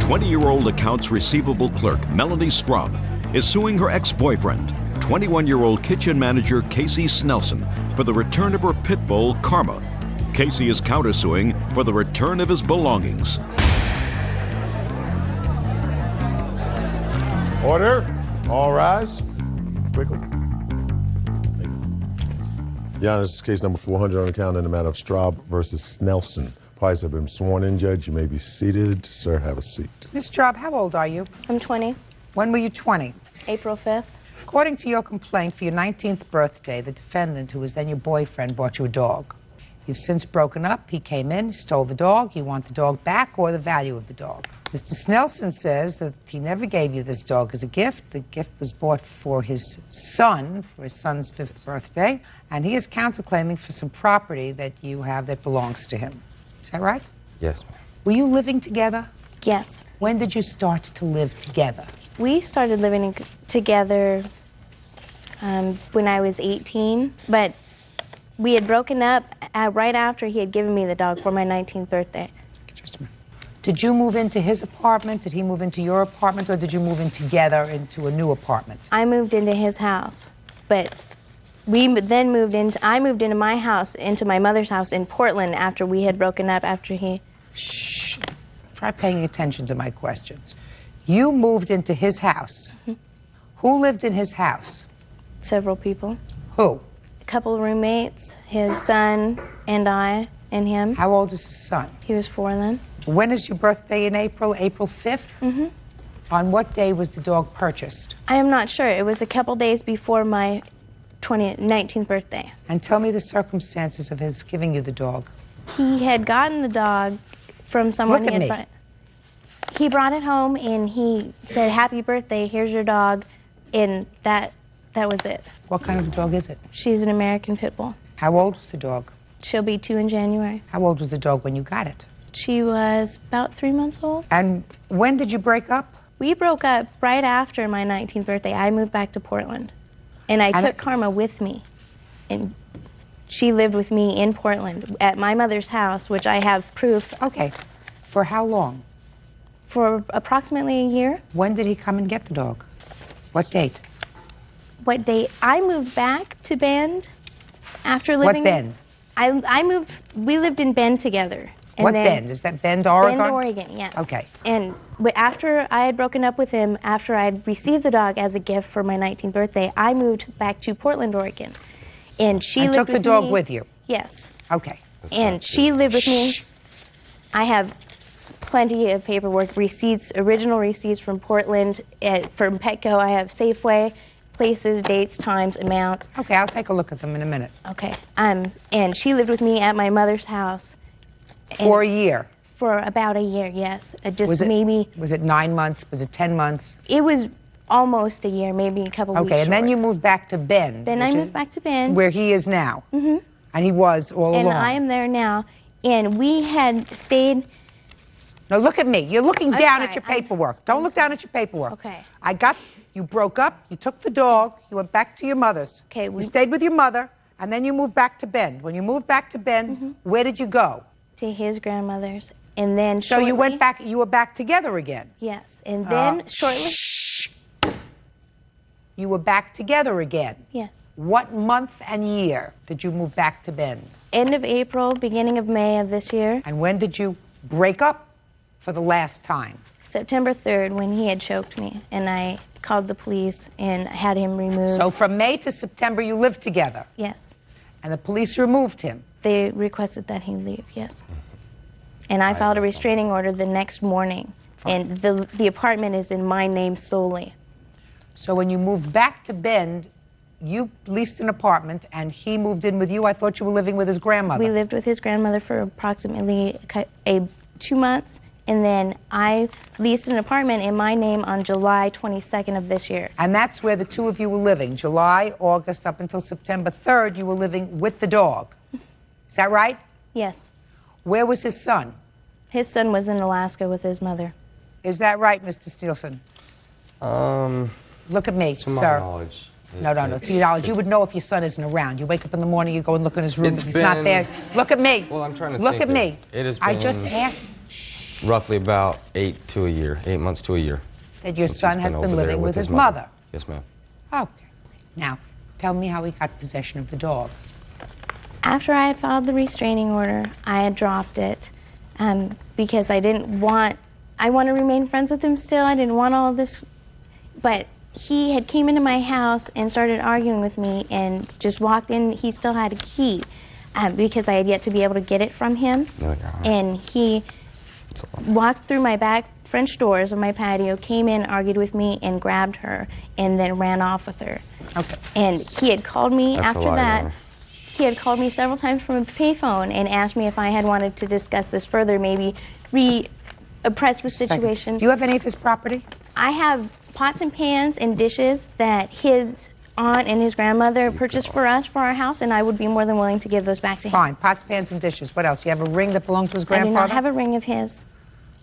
20-year-old accounts receivable clerk Melanie Straub is suing her ex-boyfriend, 21-year-old kitchen manager Casey Snelson, for the return of her pit bull, Karma. Casey is countersuing for the return of his belongings. Order. All rise. Quickly. Your Honor, this is case number 400 on the calendar in the matter of Straub versus Snelson. Parties have been sworn in, Judge. You may be seated. Sir, have a seat. Ms. Straub, how old are you? I'm 20. When were you 20? April 5th. According to your complaint, for your 19th birthday, the defendant, who was then your boyfriend, bought you a dog. You've since broken up. He came in, stole the dog. You want the dog back or the value of the dog? Mr. Snelson says that he never gave you this dog as a gift. The gift was bought for his son's 5th birthday, and he is counterclaiming for some property that you have that belongs to him. Is that right? Yes, ma'am. Were you living together? Yes. When did you start to live together? We started living together when I was 18, but we had broken up right after he had given me the dog for my 19th birthday. Just a minute. Did you move into his apartment? Did he move into your apartment? Or did you move in together into a new apartment? I moved into his house, but we then I moved into my house, into my mother's house in Portland after we had broken up, after he... Shh. Try paying attention to my questions. You moved into his house. Mm-hmm. Who lived in his house? Several people. Who? A couple of roommates, his son, and I, and him. How old is his son? He was 4 then. When is your birthday in April? April 5th? Mm-hmm. On what day was the dog purchased? I am not sure. It was a couple days before my 19th birthday. And tell me the circumstances of his giving you the dog. He had gotten the dog from someone. Look at me. He brought it home and he said, "Happy birthday, here's your dog," and that was it. What kind of dog is it? She's an American pit bull. How old was the dog? She'll be 2 in January. How old was the dog when you got it? She was about 3 months old. And when did you break up? We broke up right after my 19th birthday. I moved back to Portland. And I took Karma with me. And she lived with me in Portland at my mother's house, which I have proof. Okay. For how long? For approximately a year. When did he come and get the dog? What date? What date? I moved back to Bend after living... What Bend? We lived in Bend together. And what Bend? Is that Bend, Oregon? Bend, Oregon, yes. Okay. And after I had broken up with him, after I had received the dog as a gift for my 19th birthday, I moved back to Portland, Oregon. And she lived with me. took the dog with you? Yes. Okay. And she lived with me. I have plenty of paperwork, receipts, original receipts from Portland, from Petco. I have Safeway, places, dates, times, amounts. Okay, I'll take a look at them in a minute. Okay. And she lived with me at my mother's house. For a year? For about a year, yes. Was it 9 months? Was it 10 months? It was almost a year, maybe a couple weeks Okay, and short. then you moved back to Bend. Then I moved back to Bend. Where he is now. Mm-hmm. And he was all along. And I am there now. And we had stayed... Now look at me. You're looking down at your paperwork. Don't look down at your paperwork. Okay. You broke up, you took the dog, you went back to your mother's. Okay. You stayed with your mother, and then you moved back to Bend. When you moved back to Bend, where did you go? To his grandmother's. And then So you went back, you were back together again? Yes. And then shortly... You were back together again? Yes. What month and year did you move back to Bend? End of April, beginning of May of this year. And when did you break up for the last time? September 3rd, when he had choked me, and I called the police and had him removed. So from May to September, you lived together? Yes. And the police removed him? They requested that he leave, yes. And I filed a restraining order the next morning. Fine. And the apartment is in my name solely. So when you moved back to Bend, you leased an apartment and he moved in with you? I thought you were living with his grandmother. We lived with his grandmother for approximately 2 months. And then I leased an apartment in my name on July 22nd of this year. And that's where the two of you were living? July, August, up until September 3rd, you were living with the dog. Is that right? Yes. Where was his son? His son was in Alaska with his mother. Is that right, Mr. Snelson? Look at me, to my sir. knowledge. No. To your knowledge. You would know if your son isn't around. You wake up in the morning, you go and look in his room. If he's not there, look at me. Well, I'm trying to look think at me. It has I been... just asked. Shh. Roughly about 8 months to a year. That your son has been over there living with his mother. mother? Yes, ma'am. Okay. Now, tell me how he got possession of the dog. After I had filed the restraining order, I had dropped it because I want to remain friends with him still. I didn't want all of this. But he had came into my house and started arguing with me and just walked in. He still had a key because I had yet to be able to get it from him. And he walked through my back French doors of my patio, came in, argued with me, and grabbed her, and then ran off with her. Okay. And he had called me That's after that. He had called me several times from a payphone and asked me if I had wanted to discuss this further, maybe repress the situation. Do you have any of his property? I have pots and pans and dishes that his aunt and his grandmother purchased for us for our house, and I would be more than willing to give those back to him. Fine. Pots, pans, and dishes. What else? You have a ring that belonged to his grandfather? I do not have a ring of his.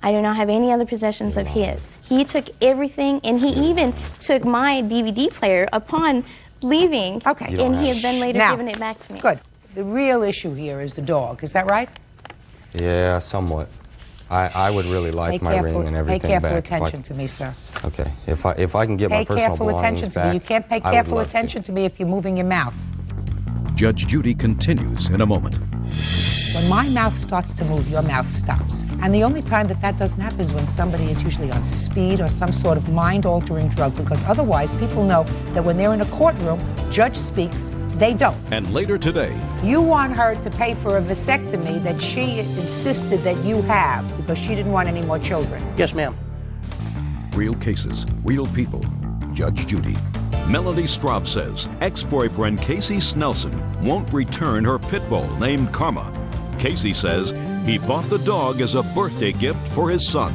I do not have any other possessions of his. He took everything, and he even took my DVD player upon leaving, Okay. and he had then later given it back to me. Good. The real issue here is the dog. Is that right? Yeah, somewhat. I would really like my ring and everything Pay careful back. attention to me, sir. Okay. If I can get my personal careful attention belongings to back, me. You can't pay I would careful love attention to me if you're moving your mouth. Judge Judy continues in a moment. When my mouth starts to move, your mouth stops. And the only time that doesn't happen is when somebody is usually on speed or some sort of mind-altering drug, because otherwise people know that when they're in a courtroom, judge speaks, they don't. And later today, You want her to pay for a vasectomy that she insisted that you have because she didn't want any more children. Yes, ma'am. real cases, real people. Judge Judy. Melanie Straub says ex-boyfriend Casey Snelson won't return her pit bull named Karma. Casey says he bought the dog as a birthday gift for his son.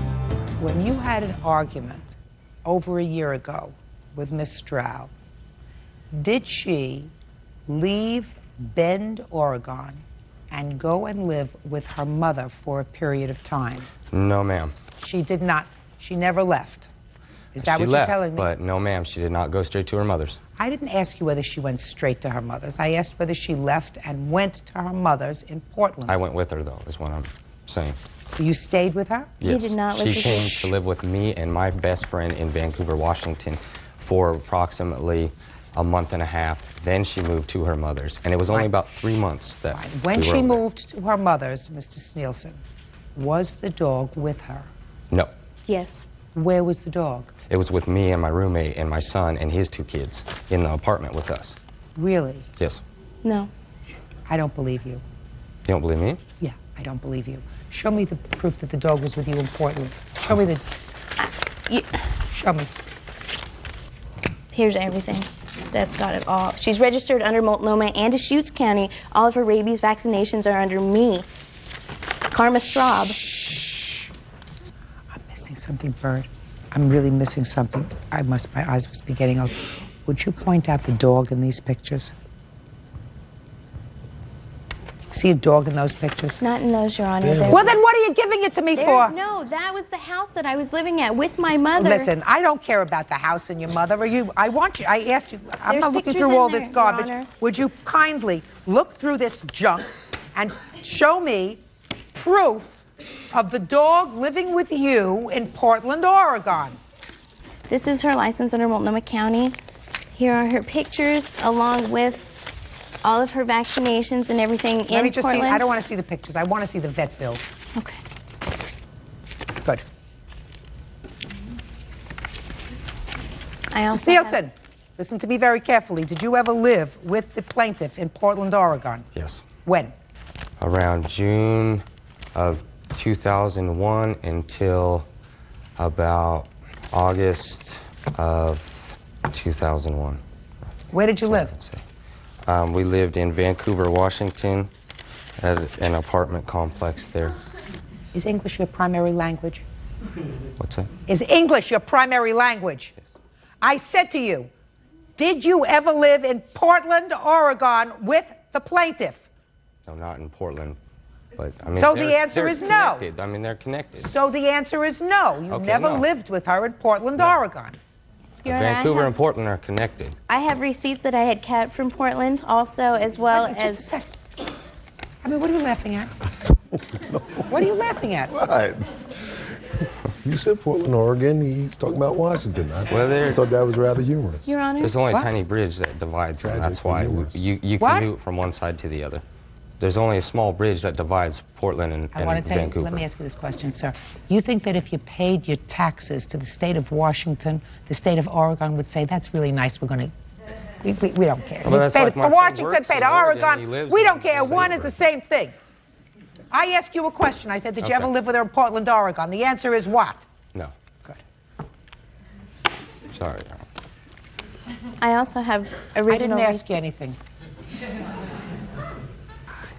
When you had an argument over a year ago with Miss Straub, did she leave Bend, Oregon, and go and live with her mother for a period of time? No, ma'am. She did not. She never left. Is that She what left, you're telling me? but no, ma'am, she did not go straight to her mother's. I didn't ask you whether she went straight to her mother's. I asked whether she left and went to her mother's in Portland. I went with her, though, is what I'm saying. You stayed with her? Yes. did not live She with came her. to live with me and my best friend in Vancouver, Washington for approximately a month and a half. Then she moved to her mother's, and it was only Right. about 3 months that Right. When we were she over there. moved to her mother's, Mr. Snelson, was the dog with her? No. Yes. Where was the dog? It was with me and my roommate and my son and his 2 kids in the apartment with us. Really? Yes. No. I don't believe you. You don't believe me? Yeah, I don't believe you. Show me the proof that the dog was with you in Portland. Show me the... Show me. Here's everything. That's got it all. She's registered under Multnomah and Deschutes County. All of her rabies vaccinations are under me. Karma Straub. I'm missing something, Bird. I'm really missing something. My eyes must be getting old. Would you point out the dog in these pictures? See a dog in those pictures? Not in those, Your Honor. Well, then what are you giving it to me for? No, that was the house that I was living at with my mother. Listen, I don't care about the house and your mother. I want you. I asked you. I'm There's not looking pictures through in all there, this Your garbage. Honor. Would you kindly look through this junk and show me proof of the dog living with you in Portland, Oregon? This is her license under Multnomah County. Here are her pictures along with all of her vaccinations and everything Let in me just Portland. see. I don't want to see the pictures. I want to see the vet bill. Okay. Good. I also have- Snelson, listen to me very carefully. Did you ever live with the plaintiff in Portland, Oregon? Yes. When? Around June of 2001 until about August of 2001. Where did you live? We lived in Vancouver, Washington, at an apartment complex there. Is English your primary language? What's that? Is English your primary language? I said to you, did you ever live in Portland, Oregon with the plaintiff? No, not in Portland. But, I mean, So the they're- answer they're is no. connected. I mean, they're connected. So the answer is no. You Okay, never no. lived with her in Portland, Oregon. Your Honor, Vancouver and Portland are connected. I have receipts that I had kept from Portland also, as well Just a as... sec. I mean, what are you laughing at? What are you laughing at? What? You said Portland, Oregon. He's talking about Washington. I thought that was rather humorous. Your Honor? There's only a tiny bridge that divides, and that's why you commute from one side to the other. There's only a small bridge that divides Portland and Vancouver. Let me ask you this question, sir. You think that if you paid your taxes to the state of Washington, the state of Oregon would say, that's really nice, we're going to... We don't care. Well, that's like my Washington, paid to Oregon, we don't care. in One is the same thing. I asked you a question. I said, did you ever live with her in Portland, Oregon? The answer is what? No. Good. Sorry. I also have original... I didn't ask you anything.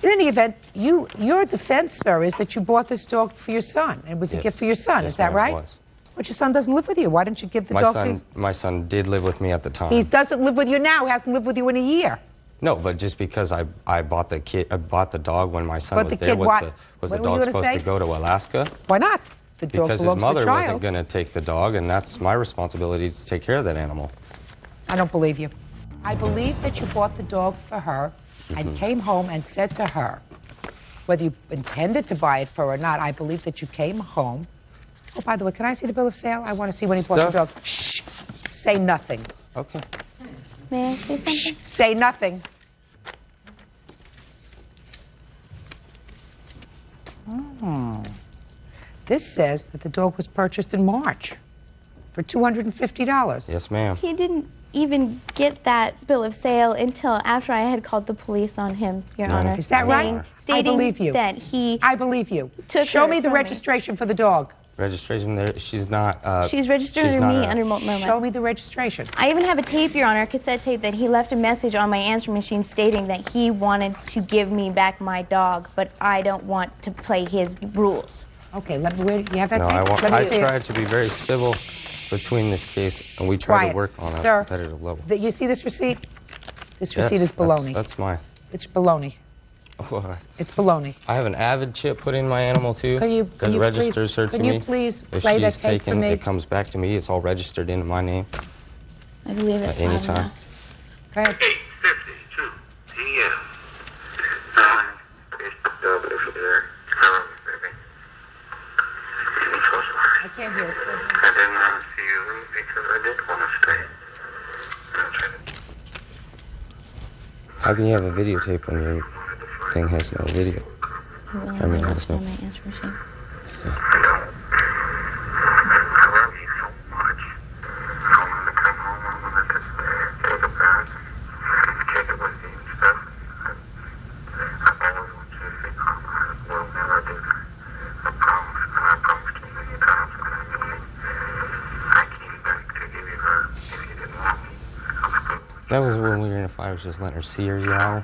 In any event, your defense, sir, is that you bought this dog for your son. It was a gift for your son. Yes, is that right? It was. But your son doesn't live with you. Why didn't you give the dog to you? My son did live with me at the time. He doesn't live with you now. He hasn't lived with you in a year. No, but just because I bought the dog when my son But was the there, kid, what? was What the were you dog gonna supposed say? to go to Alaska? Why not? The dog Because his belongs to the mother child. wasn't going to take the dog, and that's my responsibility to take care of that animal. I don't believe you. I believe that you bought the dog for her and came home and said to her, whether you intended to buy it for her or not, I believe that you came home. Oh, by the way, can I see the bill of sale? I want to see when he bought the dog. Shh. Say nothing. Okay. May I say something? Shh. Say nothing. Oh. This says that the dog was purchased in March for $250. Yes, ma'am. He didn't even get that bill of sale until after I had called the police on him, Your Honor. Is that right? Stating I believe you. that he... I believe you. Show me the registration for the dog. Registration there, she's not... she's registered under me under Multnomah. Show me the registration. I even have a tape, Your Honor, a cassette tape, that he left a message on my answering machine stating that he wanted to give me back my dog, but I don't want to play his rules. Okay, you have that No, tape? I tried to be very civil between this case, and we tried to work on a competitive level. You see this receipt? This Yes, receipt is baloney. That's mine. It's baloney. It's baloney. I have an avid chip put in my animal, too. That registers her to me. Can you please if play that she's tape taken, for me? it comes back to me. It's all registered into my name. I believe it's At any time. Go ahead. 8:52 p.m. I can't hear it. I didn't want to see you because I did want to stay. How can you have a videotape when your thing has no video? I mean, has no... On my answering machine. I love you so much. I want to come home. I want to take a bath, kick it with you and stuff. I always want you to see Karma. I will never do that. I promise. And I promised you many times when I knew you. I came back to give you her if you didn't want me. That was when we were in a fight. I was just letting her see her yell.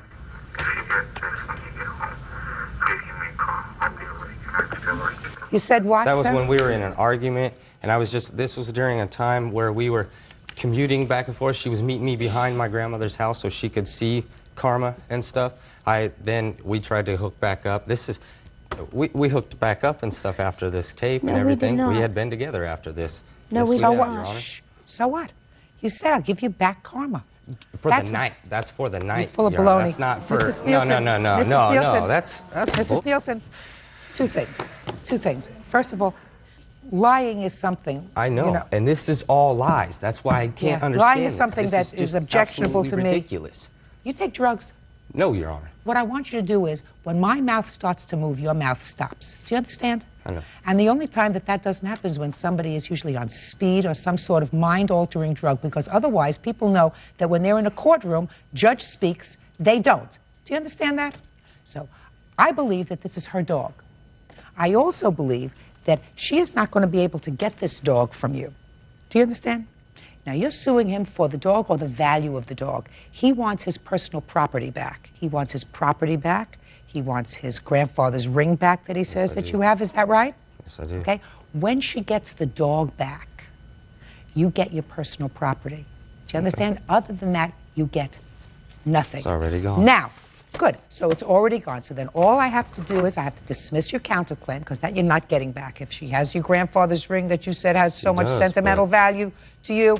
You said what, That was sir? when we were in an argument, and this was during a time where we were commuting back and forth. She was meeting me behind my grandmother's house so she could see Karma and stuff. Then we tried to hook back up. We hooked back up and stuff after this tape and everything. We did not. We had been together after this. No, Yes, we So did what? not. Shh. So what? You said I'll give you back Karma. For the night. That's for the night. You're full of Your Honor. baloney. That's not for... Mr. Sneelson. No. Mr. Sneelson. No. That's Mr. bull- Sneelson, two things. First of all, lying is something. I know. And this is all lies. That's why I can't understand Lying is this. something This that is is just objectionable to absolutely me. ridiculous. You take drugs. No, Your Honor. What I want you to do is, when my mouth starts to move, your mouth stops. Do you understand? I know. And the only time that doesn't happen is when somebody is usually on speed or some sort of mind-altering drug, because otherwise people know that when they're in a courtroom, judge speaks, they don't. Do you understand that? So I believe that this is her dog. I also believe that she is not going to be able to get this dog from you. Do you understand? Now, you're suing him for the dog or the value of the dog. He wants his personal property back. He wants his property back. He wants his grandfather's ring back that he says that you have. Is that right? Yes, I do. Okay. When she gets the dog back, you get your personal property. Do you understand? Other than that, you get nothing. It's already gone. Now, good. So it's already gone. So then all I have to do is I have to dismiss your counterclaim, because that you're not getting back. If she has your grandfather's ring that you said has so much does, sentimental but value to you,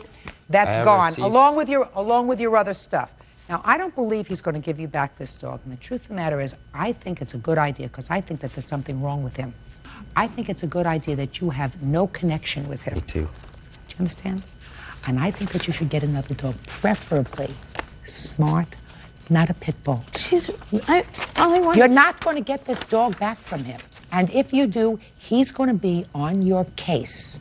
that's have gone, receipts. along with your other stuff. Now, I don't believe he's going to give you back this dog. And the truth of the matter is, I think it's a good idea, because I think that there's something wrong with him. I think it's a good idea that you have no connection with him. Me too. Do you understand? And I think that you should get another dog, preferably smart, not a pit bull. You're not going to get this dog back from him. And if you do, he's going to be on your case.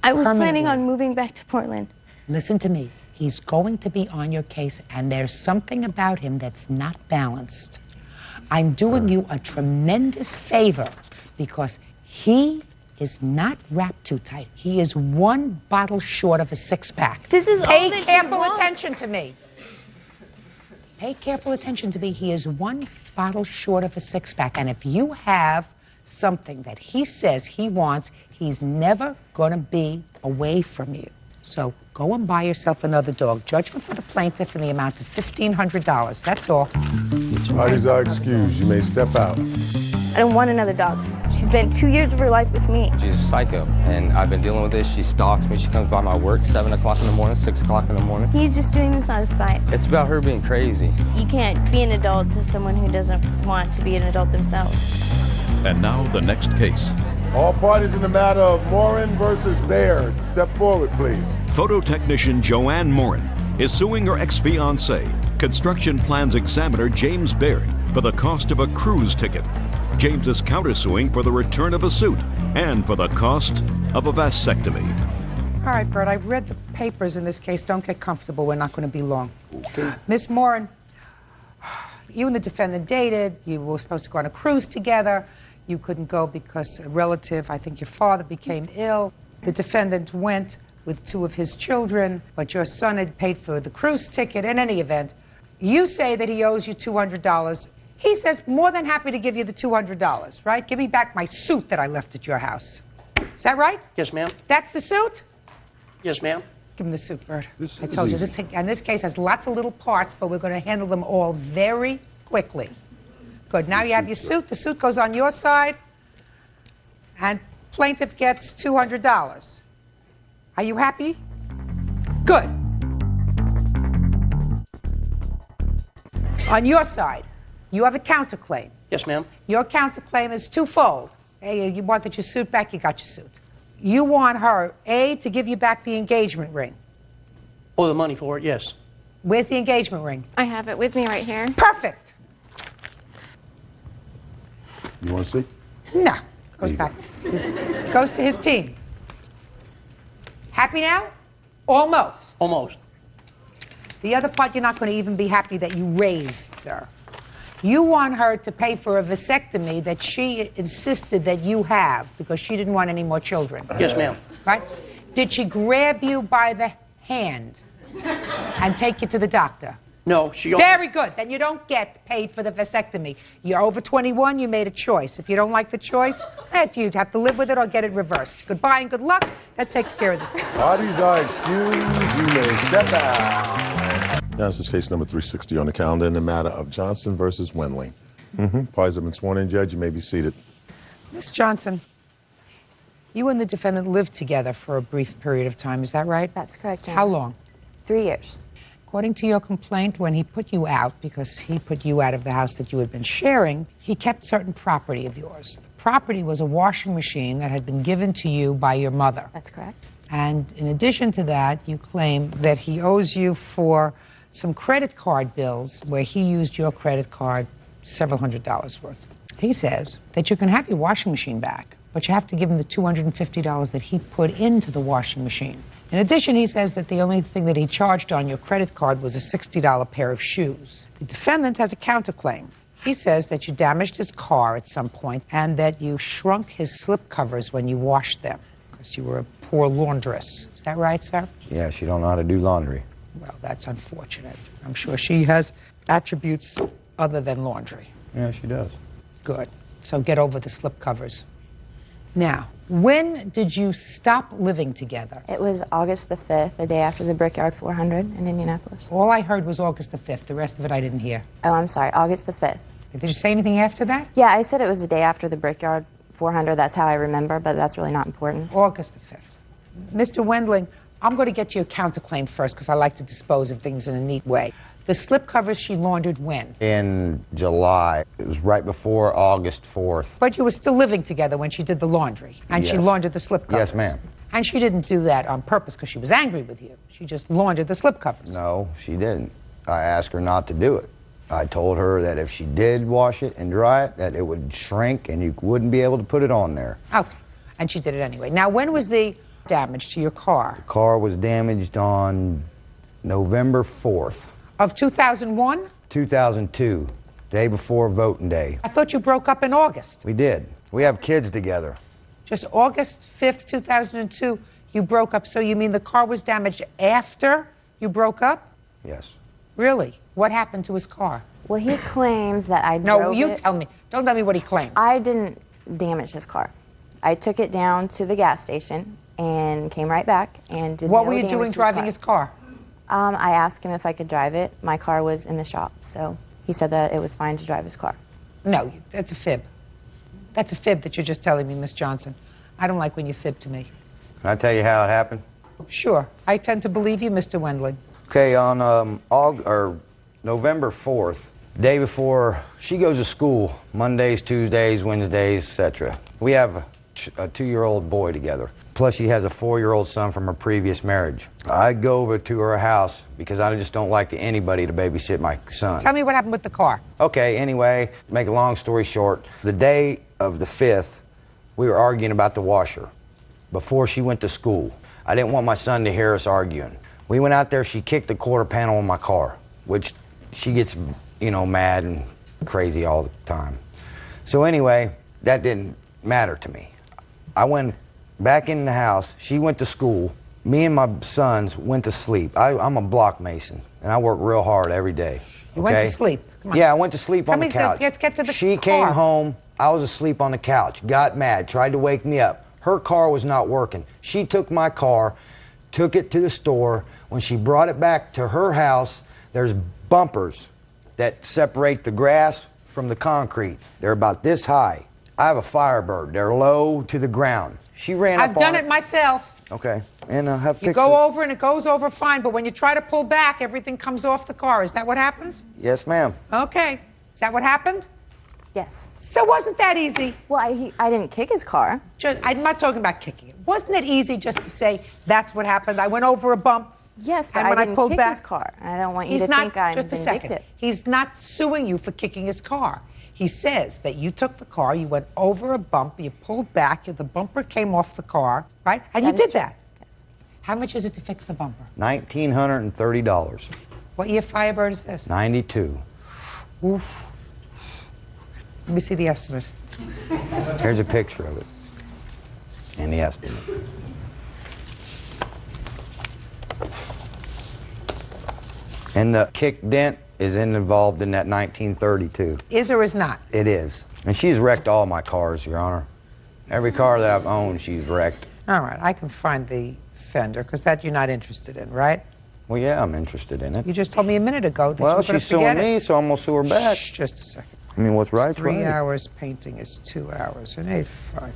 I was planning on moving back to Portland. Listen to me. He's going to be on your case, and there's something about him that's not balanced. I'm doing you a tremendous favor because he is not wrapped too tight. He is one bottle short of a six-pack. This is Pay all that careful he wants. attention to me. Pay careful attention to me. He is one bottle short of a six-pack, and if you have something that he says he wants, he's never going to be away from you. So go and buy yourself another dog. Judgment for the plaintiff in the amount of $1,500. That's all. Parties are excused. You may step out. I don't want another dog. She spent 2 years of her life with me. She's a psycho, and I've been dealing with this. She stalks me. She comes by my work 7 o'clock in the morning, 6 o'clock in the morning. He's just doing this out of spite. It's about her being crazy. You can't be an adult to someone who doesn't want to be an adult themselves. And now the next case. All parties in the matter of Morin versus Baird. Step forward, please. Photo technician Joanne Morin is suing her ex-fiancé, construction plans examiner James Baird, for the cost of a cruise ticket. James is countersuing for the return of a suit and for the cost of a vasectomy. All right, Bert, I've read the papers in this case. Don't get comfortable. We're not going to be long. Okay. Miss Morin, you and the defendant dated. You were supposed to go on a cruise together. You couldn't go because a relative, I think your father, became ill. The defendant went with 2 of his children, but your son had paid for the cruise ticket. In any event, you say that he owes you $200. He says, more than happy to give you the $200, right? Give me back my suit that I left at your house. Is that right? Yes, ma'am. That's the suit? Yes, ma'am. Give him the suit, Bert. This I is told you, easy. this case has lots of little parts, but we're going to handle them all very quickly. Good. Now you have your suit. The suit goes on your side, and plaintiff gets $200. Are you happy? Good. On your side, you have a counterclaim. Yes, ma'am. Your counterclaim is twofold. A, you wanted your suit back, you got your suit. You want her, A, to give you back the engagement ring. Oh, the money for it, yes. Where's the engagement ring? I have it with me right here. Perfect. You want to see? No. Goes back. Goes to his team. Happy now? Almost. Almost. The other part you're not going to even be happy that you raised, sir. You want her to pay for a vasectomy that she insisted that you have because she didn't want any more children. Yes, ma'am. Right? Did she grab you by the hand and take you to the doctor? No, she... Very good. Then you don't get paid for the vasectomy. You're over 21, you made a choice. If you don't like the choice, you'd have to live with it or get it reversed. Goodbye and good luck. That takes care of this. Parties are excused. You may step out. Now, this is case number 360 on the calendar in the matter of Johnson versus Wendling. Parties have been sworn in, Judge. You may be seated. Miss Johnson, you and the defendant lived together for a brief period of time. Is that right? That's correct, Your How Honor. long? 3 years. According to your complaint, when he put you out, because he put you out of the house that you had been sharing, he kept certain property of yours. The property was a washing machine that had been given to you by your mother. That's correct. And in addition to that, you claim that he owes you for some credit card bills where he used your credit card several $100s worth. He says that you can have your washing machine back, but you have to give him the $250 that he put into the washing machine. In addition, he says that the only thing that he charged on your credit card was a $60 pair of shoes. The defendant has a counterclaim. He says that you damaged his car at some point and that you shrunk his slip covers when you washed them because you were a poor laundress. Is that right, sir? Yeah, she don't know how to do laundry. Well, that's unfortunate. I'm sure she has attributes other than laundry. Yeah, she does. Good. So get over the slip covers. Now, when did you stop living together? It was August the 5th, the day after the Brickyard 400 in Indianapolis. All I heard was August the 5th. The rest of it I didn't hear. Oh, I'm sorry, August the 5th. Did you say anything after that? Yeah, I said it was the day after the Brickyard 400. That's how I remember, but that's really not important. August the 5th. Mr. Wendling, I'm going to get you a counterclaim first because I like to dispose of things in a neat way. The slipcovers she laundered when? In July. It was right before August 4th. But you were still living together when she did the laundry, and she Yes. laundered the slipcovers. Yes, ma'am. And she didn't do that on purpose because she was angry with you. She just laundered the slipcovers. No, she didn't. I asked her not to do it. I told her that if she did wash it and dry it, that it would shrink and you wouldn't be able to put it on there. Okay. And she did it anyway. Now, when was the damage to your car? The car was damaged on November 4th, Of 2001? 2002, day before voting day. I thought you broke up in August. We did. We have kids together. Just August 5th, 2002, you broke up. So you mean the car was damaged after you broke up? Yes. Really? What happened to his car? Well, he claims that I No, drove you it. tell me. Don't tell me what he claims. I didn't damage his car. I took it down to the gas station and came right back and did What no were you damage doing to his driving car. his car? I asked him if I could drive it. My car was in the shop, so he said that it was fine to drive his car. No, that's a fib. That's a fib that you're just telling me, Miss Johnson. I don't like when you fib to me. Can I tell you how it happened? Sure. I tend to believe you, Mr. Wendling. Okay, on November 4th, day before she goes to school, Mondays, Tuesdays, Wednesdays, etc. We have a 2-year-old boy together. Plus, she has a 4-year-old son from her previous marriage. I go over to her house because I just don't like anybody to babysit my son. Tell me what happened with the car. Okay, anyway, make a long story short, the day of the 5th, we were arguing about the washer before she went to school. I didn't want my son to hear us arguing. We went out there, she kicked the quarter panel on my car, which she gets, mad and crazy all the time. So anyway, that didn't matter to me. I went back in the house, she went to school, me and my sons went to sleep. I'm a block mason, and I work real hard every day. You went to sleep. Come on. Yeah, I went to sleep Tell on me, the couch. let's get to the She car. came home, I was asleep on the couch, got mad, tried to wake me up. Her car was not working. She took my car, took it to the store. When she brought it back to her house, there's bumpers that separate the grass from the concrete. They're about this high. I have a Firebird. They're low to the ground. She ran up on I've done it myself. Okay, and I have You pictures. go over and it goes over fine, but when you try to pull back, everything comes off the car. Is that what happens? Yes, ma'am. Okay. Is that what happened? Yes. So wasn't that easy? Well, I didn't kick his car. I'm not talking about kicking it. Wasn't it easy just to say, that's what happened? I went over a bump. Yes, but and I when didn't I pulled kick back, his car. I don't want you he's to not, think I'm just a vindictive. second. He's not suing you for kicking his car. He says that you took the car, you went over a bump, you pulled back, the bumper came off the car, right? And you That is did true. that. Yes. How much is it to fix the bumper? $1,930. What year Firebird is this? 92. Oof. Let me see the estimate. Here's a picture of it. And the estimate. And the kick dent is involved in that 1932. Is or is not? It is. And she's wrecked all my cars, Your Honor. Every car that I've owned, she's wrecked. All right, I can find the fender, because that you're not interested in, right? Well, yeah, I'm interested in it. You just told me a minute ago that you Well, were going to she's suing forget it. me, so I'm going to sue her back. Shh, just a second. I mean, what's right's 3 right. hours painting is 2 hours and 8.5.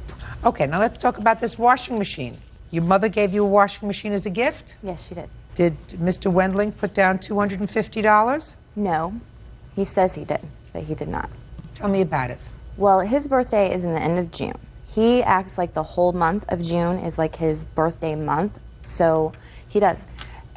Okay, now let's talk about this washing machine. Your mother gave you a washing machine as a gift? Yes, she did. Did Mr. Wendling put down $250? No. He says he did, but he did not. Tell me about it. Well, his birthday is in the end of June. He acts like the whole month of June is like his birthday month, so he does.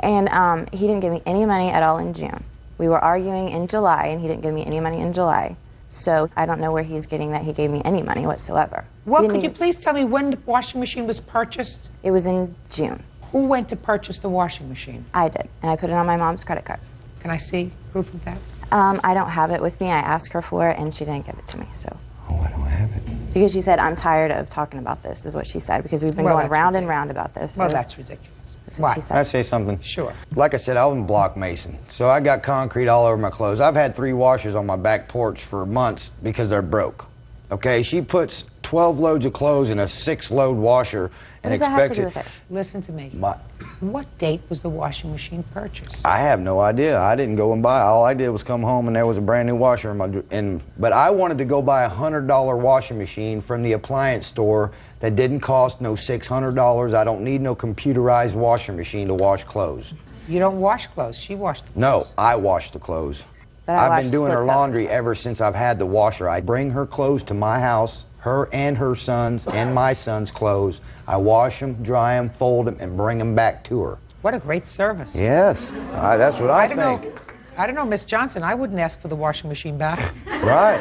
And he didn't give me any money at all in June. We were arguing in July, and he didn't give me any money in July. So I don't know where he's getting that he gave me any money whatsoever. Well, He didn't could you even- please tell me when the washing machine was purchased? It was in June. Who went to purchase the washing machine? I did, and I put it on my mom's credit card. Can I see proof of that? I don't have it with me. I asked her for it, and she didn't give it to me. So Oh, I don't have it. because she said, I'm tired of talking about this, is what she said, because we've been Well, going that's round and ridiculous. round about this. Well, so that's ridiculous. that's what Why? she Can I said. say something? Sure. Like I said, I was a block mason, so I got concrete all over my clothes. I've had 3 washers on my back porch for months because they're broke. Okay, she puts 12 loads of clothes in a 6-load washer and What does that have to expects do it. with it? Listen to me. My- What date was the washing machine purchased? I have no idea. I didn't go and buy. All I did was come home and there was a brand new washer in my. But I wanted to go buy a $100 washing machine from the appliance store that didn't cost no $600. I don't need no computerized washing machine to wash clothes. You don't wash clothes. She washed the No, clothes. I wash the clothes. But I I've wash been doing her slip laundry covers. ever since I've had the washer. I bring her clothes to my house, her and her son's and my son's clothes. I wash them, dry them, fold them, and bring them back to her. What a great service. Yes, that's what I don't think. know. I don't know, Miss Johnson. I wouldn't ask for the washing machine back. Right.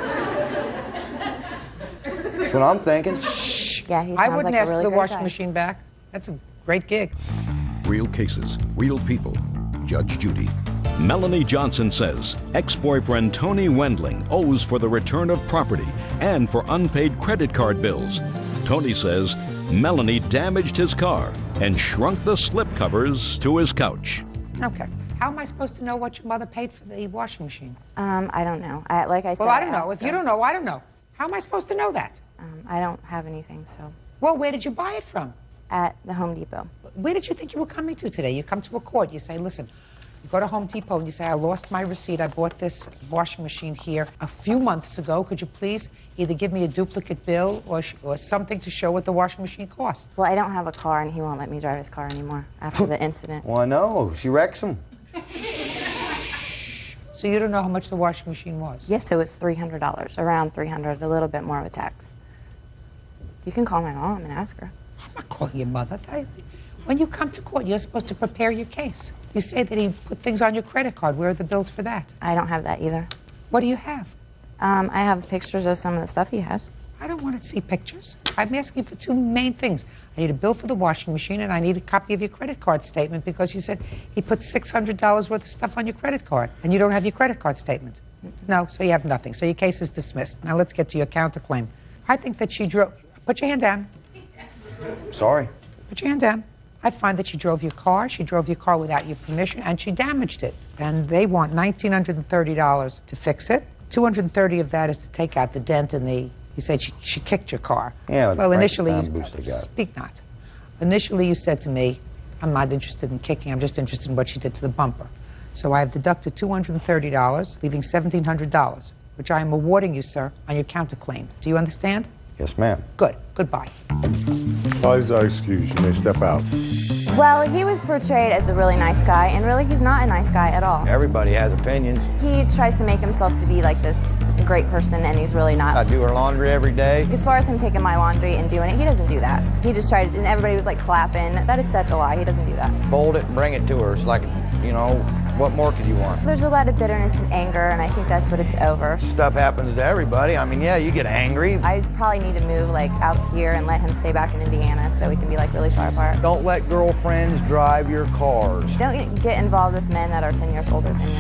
That's what I'm thinking. Yeah, he sounds I wouldn't like ask a really for the great washing guy. machine back. That's a great gig. Real cases, real people. Judge Judy. Melanie Johnson says ex-boyfriend Tony Wendling owes for the return of property and for unpaid credit card bills. Tony says Melanie damaged his car and shrunk the slipcovers to his couch. Okay. How am I supposed to know what your mother paid for the washing machine? I don't know. Like I said, Well, I don't know. asked If you her. don't know, I don't know. How am I supposed to know that? I don't have anything, so. Well, where did you buy it from? At the Home Depot. Where did you think you were coming to today? You come to a court, you say, listen, you go to Home Depot and you say, I lost my receipt. I bought this washing machine here a few months ago. Could you please either give me a duplicate bill or something to show what the washing machine cost? Well, I don't have a car, and he won't let me drive his car anymore after the incident. Well, I know. She wrecks them. So you don't know how much the washing machine was? Yes, it was $300, around $300, a little bit more with tax. You can call my mom and ask her. I'm not calling your mother. When you come to court, you're supposed to prepare your case. You say that he put things on your credit card. Where are the bills for that? I don't have that either. What do you have? I have pictures of some of the stuff he has. I don't want to see pictures. I'm asking for two main things. I need a bill for the washing machine, and I need a copy of your credit card statement because you said he put $600 worth of stuff on your credit card, and you don't have your credit card statement. No, so you have nothing. So your case is dismissed. Now let's get to your counterclaim. I think that she drove... Put your hand down. Sorry. Put your hand down. I find that she drove your car without your permission, and she damaged it. And they want $1,930 to fix it. $230 of that is to take out the dent in the... You said she kicked your car. Yeah, well, initially... Frankenstein boost they got. Speak not. Initially, you said to me, I'm not interested in kicking, I'm just interested in what she did to the bumper. So I have deducted $230, leaving $1,700, which I am awarding you, sir, on your counterclaim. Do you understand? Yes, ma'am. Good. Goodbye. Parties are excused. You may step out. Well, he was portrayed as a really nice guy, and really he's not a nice guy at all. Everybody has opinions. He tries to make himself to be like this great person, and he's really I not. do her laundry every day. As far as him taking my laundry and doing it, he doesn't do that. He just tried, and everybody was like clapping. That is such a lie. He doesn't do that. Fold it and bring it to her. It's like, you know, what more could you want? There's a lot of bitterness and anger, and I think that's what it's over. Stuff happens to everybody. I mean, yeah, you get angry. I probably need to move like out here and let him stay back in Indiana so we can be like really far apart. Don't let girlfriends drive your cars. Don't get involved with men that are 10 years older than you.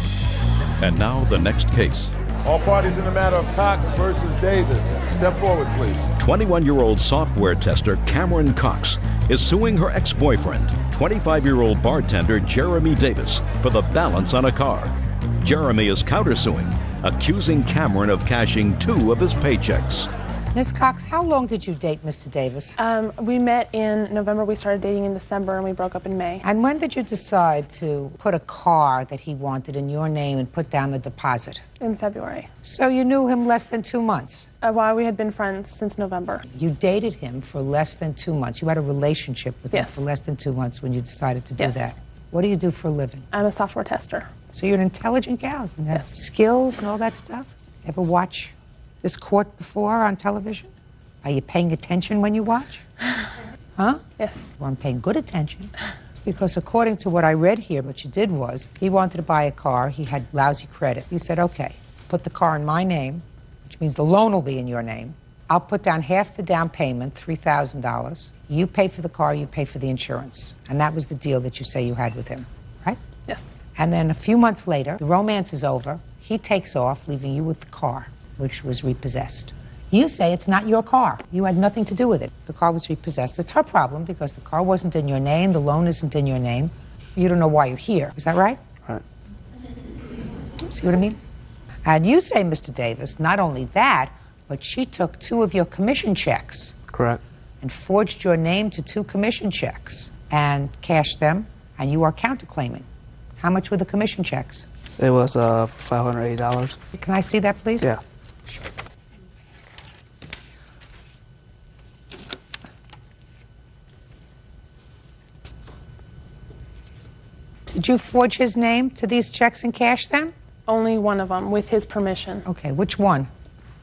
And now the next case. All parties in the matter of Cox versus Davis. Step forward, please. 21-year-old software tester Cameron Cox is suing her ex-boyfriend, 25-year-old bartender Jeremy Davis, for the balance on a car. Jeremy is countersuing, accusing Cameron of cashing 2 of his paychecks. Miss Cox, how long did you date Mr. Davis? We met in November, we started dating in December, and we broke up in May. And when did you decide to put a car that he wanted in your name and put down the deposit? In February. So you knew him less than 2 months? While we had been friends since November. You dated him for less than 2 months. You had a relationship with him for less than 2 months when you decided to do that. What do you do for a living? I'm a software tester. So you're an intelligent gal. You have skills and all that stuff. Ever watch this court before on television? Are you paying attention when you watch? Huh? Yes. Well, I'm paying good attention. Because according to what I read here, what you did was, he wanted to buy a car, he had lousy credit. You said, okay, put the car in my name, which means the loan will be in your name. I'll put down half the down payment, $3,000. You pay for the car, you pay for the insurance. And that was the deal that you say you had with him, right? Yes. And then a few months later, the romance is over. He takes off, leaving you with the car, which was repossessed. You say it's not your car. You had nothing to do with it. The car was repossessed. It's her problem because the car wasn't in your name, the loan isn't in your name. You don't know why you're here. Is that right? Right. See what I mean? And you say, Mr. Davis, not only that, but she took 2 of your commission checks. Correct. And forged your name to 2 commission checks and cashed them, and you are counterclaiming. How much were the commission checks? It was $580. Can I see that, please? Yeah. Sure. Did you forge his name to these checks and cash them? Only one of them, with his permission. Okay, which one?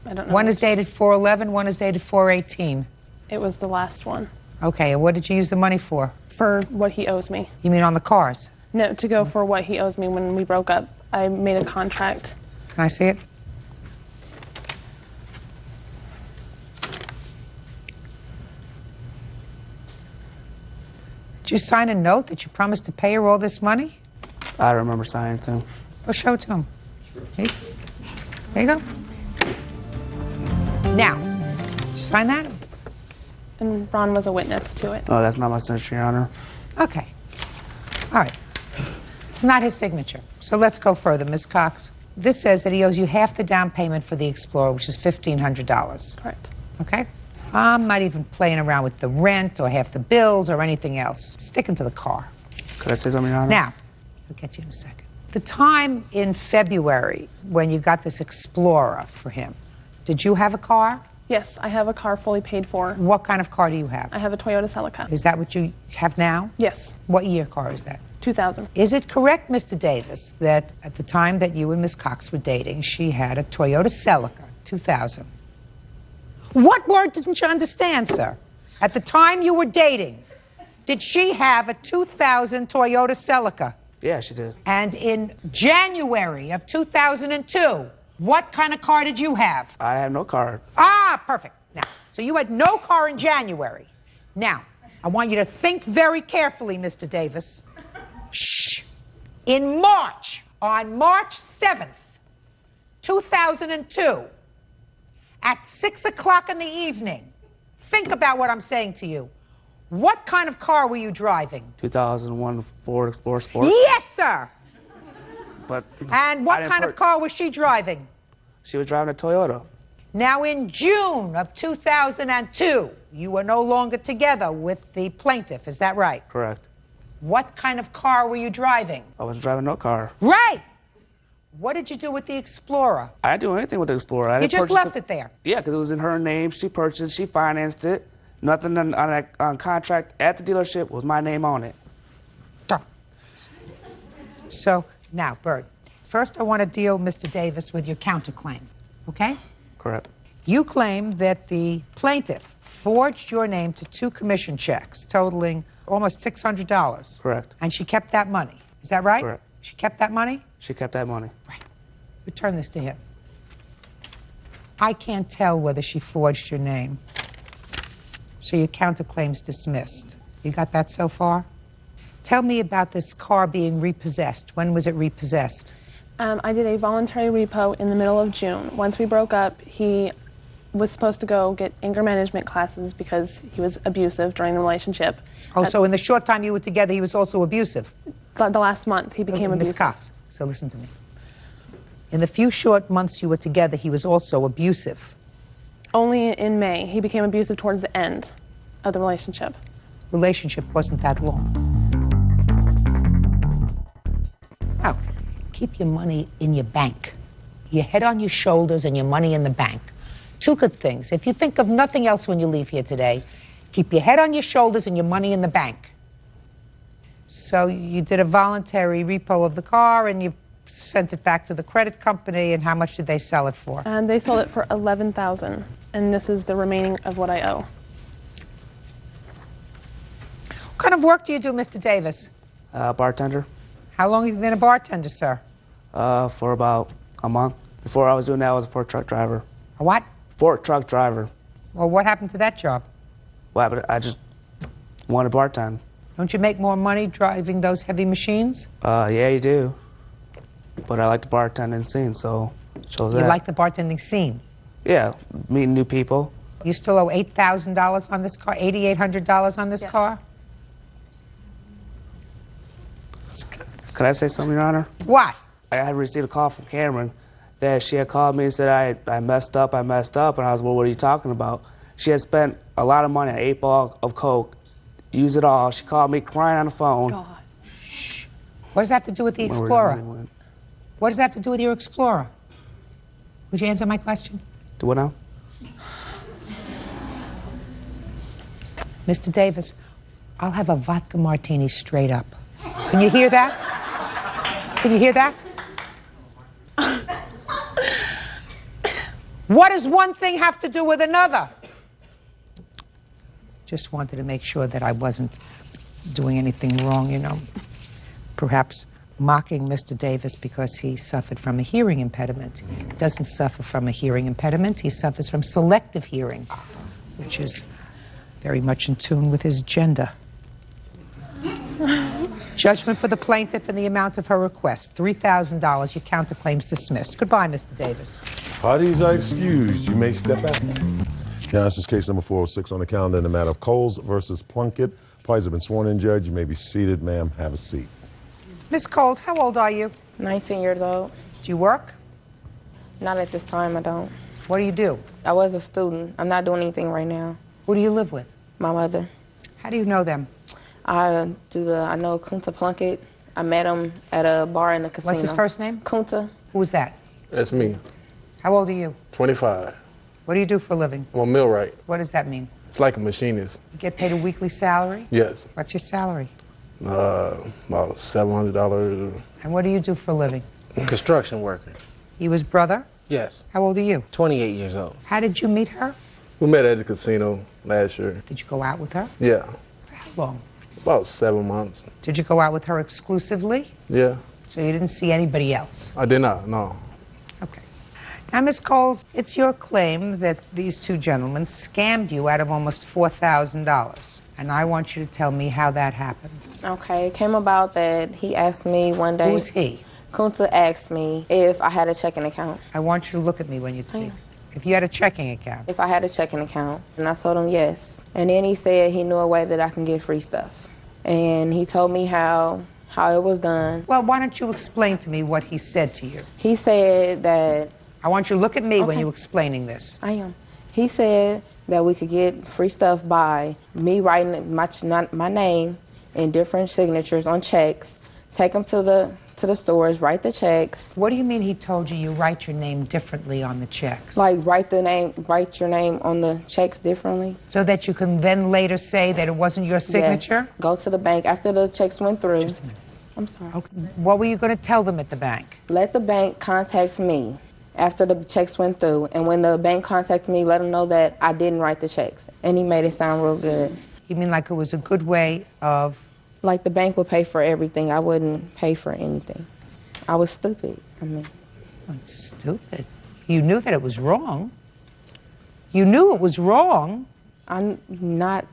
I don't know. One is dated 4/11, one is dated 4/18. It was the last one. Okay, and what did you use the money for? For what he owes me. You mean on the cars? No, to go for what he owes me when we broke up. I made a contract. Can I see it? Did you sign a note that you promised to pay her all this money? I don't remember signing anything. Well, show it to him. There you go. Now, did you sign that? And Ron was a witness to it. No, that's not my signature, Your Honor. Okay. All right. It's not his signature. So let's go further, Ms. Cox. This says that he owes you half the down payment for the Explorer, which is $1,500. Correct. Okay? I'm not even playing around with the rent or half the bills or anything else. Sticking to the car. Could I say something, Your Honor? Now, I'll get you in a second. The time in February when you got this Explorer for him, did you have a car? Yes, I have a car fully paid for. What kind of car do you have? I have a Toyota Celica. Is that what you have now? Yes. What year car is that? 2000. Is it correct, Mr. Davis, that at the time that you and Ms. Cox were dating, she had a Toyota Celica, 2000? What word didn't you understand, sir? At the time you were dating, did she have a 2000 Toyota Celica? Yeah, she did. And in January of 2002, what kind of car did you have? I have no car. Ah, perfect. Now, so you had no car in January. Now, I want you to think very carefully, Mr. Davis. Shh. In March, on March 7th, 2002, at 6 o'clock in the evening, think about what I'm saying to you. What kind of car were you driving? 2001 Ford Explorer Sport. Yes, sir. But And what kind of car was she driving? She was driving a Toyota. Now, in June of 2002, you were no longer together with the plaintiff. Is that right? Correct. What kind of car were you driving? I was driving no car. Right. What did you do with the Explorer? I didn't do anything with the Explorer. I You didn't just purchase left it there. Yeah, because it was in her name. She purchased, she financed it. Nothing on contract at the dealership was my name on it. So, now, Bert, first I want to deal, Mr. Davis, with your counterclaim, okay? Correct. You claim that the plaintiff forged your name to 2 commission checks totaling almost $600. Correct. And she kept that money. Is that right? Correct. She kept that money? She kept that money. Right. Return this to him. I can't tell whether she forged your name. So your counterclaim's dismissed. You got that so far? Tell me about this car being repossessed. When was it repossessed? I did a voluntary repo in the middle of June. Once we broke up, he was supposed to go get anger management classes because he was abusive during the relationship. Oh, so in the short time you were together, he was also abusive? The last month, he became abusive. Ms. Cox, so listen to me. In the few short months you were together, he was also abusive. Only in May. He became abusive towards the end of the relationship. Relationship wasn't that long. Now, keep your money in your bank. Your head on your shoulders and your money in the bank. 2 good things. If you think of nothing else when you leave here today, keep your head on your shoulders and your money in the bank. So you did a voluntary repo of the car and you sent it back to the credit company, and how much did they sell it for? And they sold it for $11,000, and this is the remaining of what I owe. What kind of work do you do, Mr. Davis? Bartender. How long have you been a bartender, sir? For about a month. Before I was doing that, I was a fork truck driver. A what? Fork truck driver. Well, what happened to that job? Well, but I just wanted to bartend. Don't you make more money driving those heavy machines? Yeah, you do. But I like the bartending scene, so chose that. You like the bartending scene? Yeah, meeting new people. You still owe $8,000 on this car, $8,800 on this Yes. car? Could I say something, Your Honor? What? I had received a call from Cameron that she had called me and said I messed up, and I was, well, what are you talking about? She had spent a lot of money on 8 ball of Coke, used it all. She called me crying on the phone. God. What does that have to do with the Explorer? What does that have to do with your Explorer? Would you answer my question? Do what now? Mr. Davis, I'll have a vodka martini straight up. Can you hear that? Can you hear that? What does one thing have to do with another? Just wanted to make sure that I wasn't doing anything wrong, you know. Perhaps mocking Mr. Davis because he suffered from a hearing impediment. He doesn't suffer from a hearing impediment. He suffers from selective hearing, which is very much in tune with his gender. Judgment for the plaintiff in the amount of her request, $3,000. Your counterclaim's dismissed. Goodbye, Mr. Davis. Parties are excused. You may step out. Now, this is case number 406 on the calendar in the matter of Coles versus Plunkett. Parties have been sworn in, Judge. You may be seated. Ma'am, have a seat. Miss Coles, how old are you? 19 years old. Do you work? Not at this time, I don't. What do you do? I was a student. I'm not doing anything right now. Who do you live with? My mother. How do you know them? I know Kunta Plunkett. I met him at a bar in the casino. What's his first name? Kunta. Who is that? That's me. How old are you? 25. What do you do for a living? I'm a millwright. What does that mean? It's like a machinist. You get paid a weekly salary? Yes. What's your salary? About $700. And what do you do for a living? Construction worker. You his brother? Yes. How old are you? 28 years old. How did you meet her? We met at the casino last year. Did you go out with her? Yeah. For how long? About 7 months. Did you go out with her exclusively? Yeah. So you didn't see anybody else? I did not, no. Okay. Now, Ms. Coles, it's your claim that these two gentlemen scammed you out of almost $4,000. And I want you to tell me how that happened. Okay, it came about that he asked me one day. Who's he? Kunta asked me if I had a checking account. I want you to look at me when you speak. If you had a checking account. If I had a checking account. And I told him yes. And then he said he knew a way that I can get free stuff. And he told me how it was done. Well, why don't you explain to me what he said to you? He said that... I want you to look at me when you're explaining this. I am. He said that we could get free stuff by me writing my name in different signatures on checks, take them to the stores, write the checks. What do you mean he told you write your name differently on the checks? Like write your name on the checks differently. So that you can then later say that it wasn't your signature? Yes. Go to the bank after the checks went through. Just a minute. I'm sorry. Okay. What were you going to tell them at the bank? Let the bank contact me after the checks went through. And when the bank contacted me, let them know that I didn't write the checks. And he made it sound real good. You mean like it was a good way of... Like the bank would pay for everything. I wouldn't pay for anything. I was stupid. I mean... Stupid? You knew that it was wrong. You knew it was wrong. Not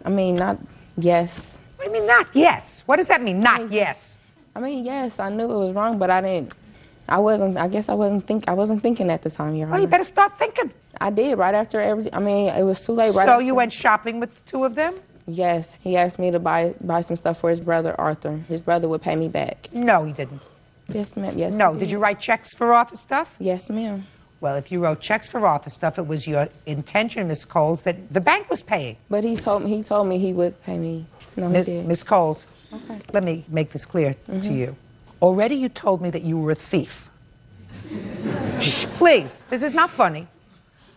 yes. What do you mean not yes? What does that mean, not yes? I mean, yes, I knew it was wrong, but I wasn't thinking at the time, Your Honor. Well, you better start thinking. I did right after it was too late. So you went shopping with the two of them? Yes, he asked me to buy some stuff for his brother, Arthur. His brother would pay me back. No, he didn't. Yes, ma'am, yes. No, did you write checks for Arthur stuff? Yes, ma'am. Well, if you wrote checks for Arthur stuff, it was your intention, Miss Coles, that the bank was paying. But he told me he would pay me. No, he did. Miss Coles, okay. Let me make this clear to you. Already you told me that you were a thief. Shh, please, this is not funny.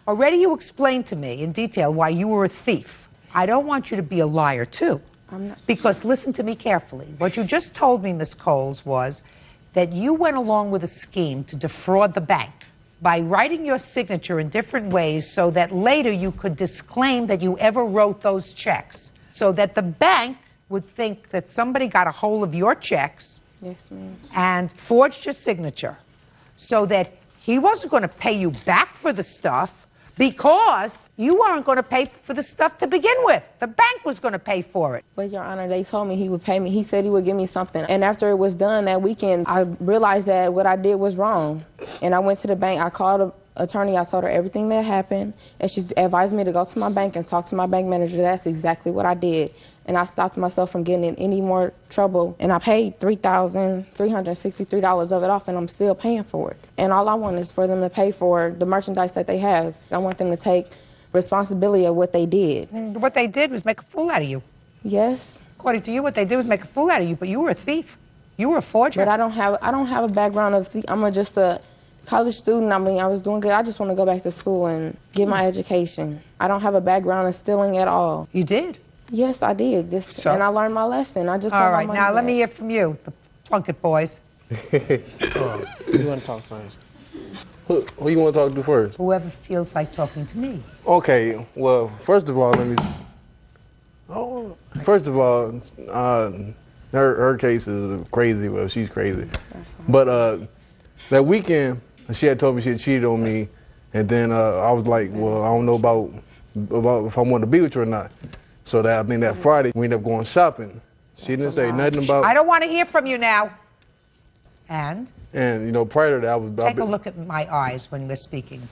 Already you explained to me in detail why you were a thief. I don't want you to be a liar, too. I'm not. Because listen to me carefully. What you just told me, Miss Coles, was that you went along with a scheme to defraud the bank by writing your signature in different ways so that later you could disclaim that you ever wrote those checks, so that the bank would think that somebody got a hold of your checks Yes, ma'am. and forged your signature, so that he wasn't going to pay you back for the stuff because you weren't going to pay for the stuff to begin with. The bank was going to pay for it. But, Your Honor, they told me he would pay me. He said he would give me something. And after it was done that weekend, I realized that what I did was wrong. And I went to the bank. I called the attorney. I told her everything that happened. And she advised me to go to my bank and talk to my bank manager. That's exactly what I did. And I stopped myself from getting in any more trouble. And I paid $3,363 of it off, and I'm still paying for it. And all I want is for them to pay for the merchandise that they have. I want them to take responsibility of what they did. What they did was make a fool out of you. Yes. According to you, what they did was make a fool out of you, but you were a thief. You were a forger. But I don't have a background of I'm just a college student. I mean, I was doing good. I just want to go back to school and get my education. I don't have a background of stealing at all. You did? Yes, I did. And I learned my lesson. I just all want my right. money Now back. let me hear from you, the Plunkett boys. Who you want to talk first? Who you want to talk to first? Whoever feels like talking to me. Okay, well, first of all, her case is crazy. Well, she's crazy. But that weekend, she had told me she had cheated on me, and then I was like, well, I don't know about if I want to be with her or not. So I think that Friday we ended up going shopping. She didn't say nothing about. I don't want to hear from you now. And you know, prior to that, I was. Take a look at my eyes when we're speaking.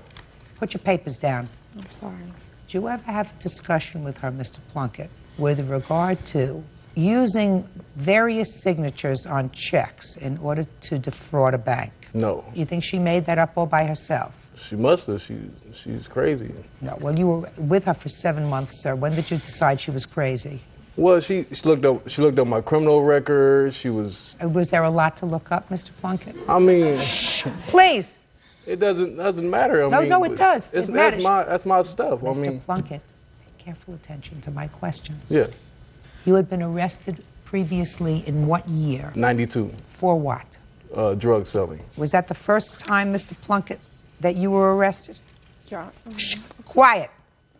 Put your papers down. I'm sorry. Did you ever have a discussion with her, Mr. Plunkett, with regard to using various signatures on checks in order to defraud a bank? No. You think she made that up all by herself? She must have. She's crazy. No. Well, you were with her for 7 months, sir. When did you decide she was crazy? Well, she looked up my criminal record. She was. Was there a lot to look up, Mr. Plunkett? I mean. Please. It doesn't matter. No, it does. It matters. That's my stuff. Mr. Plunkett, pay careful attention to my questions. Yeah. You had been arrested previously in what year? 92. For what? Drug selling. Was that the first time, Mr. Plunkett, that you were arrested? Yeah. Shh, quiet.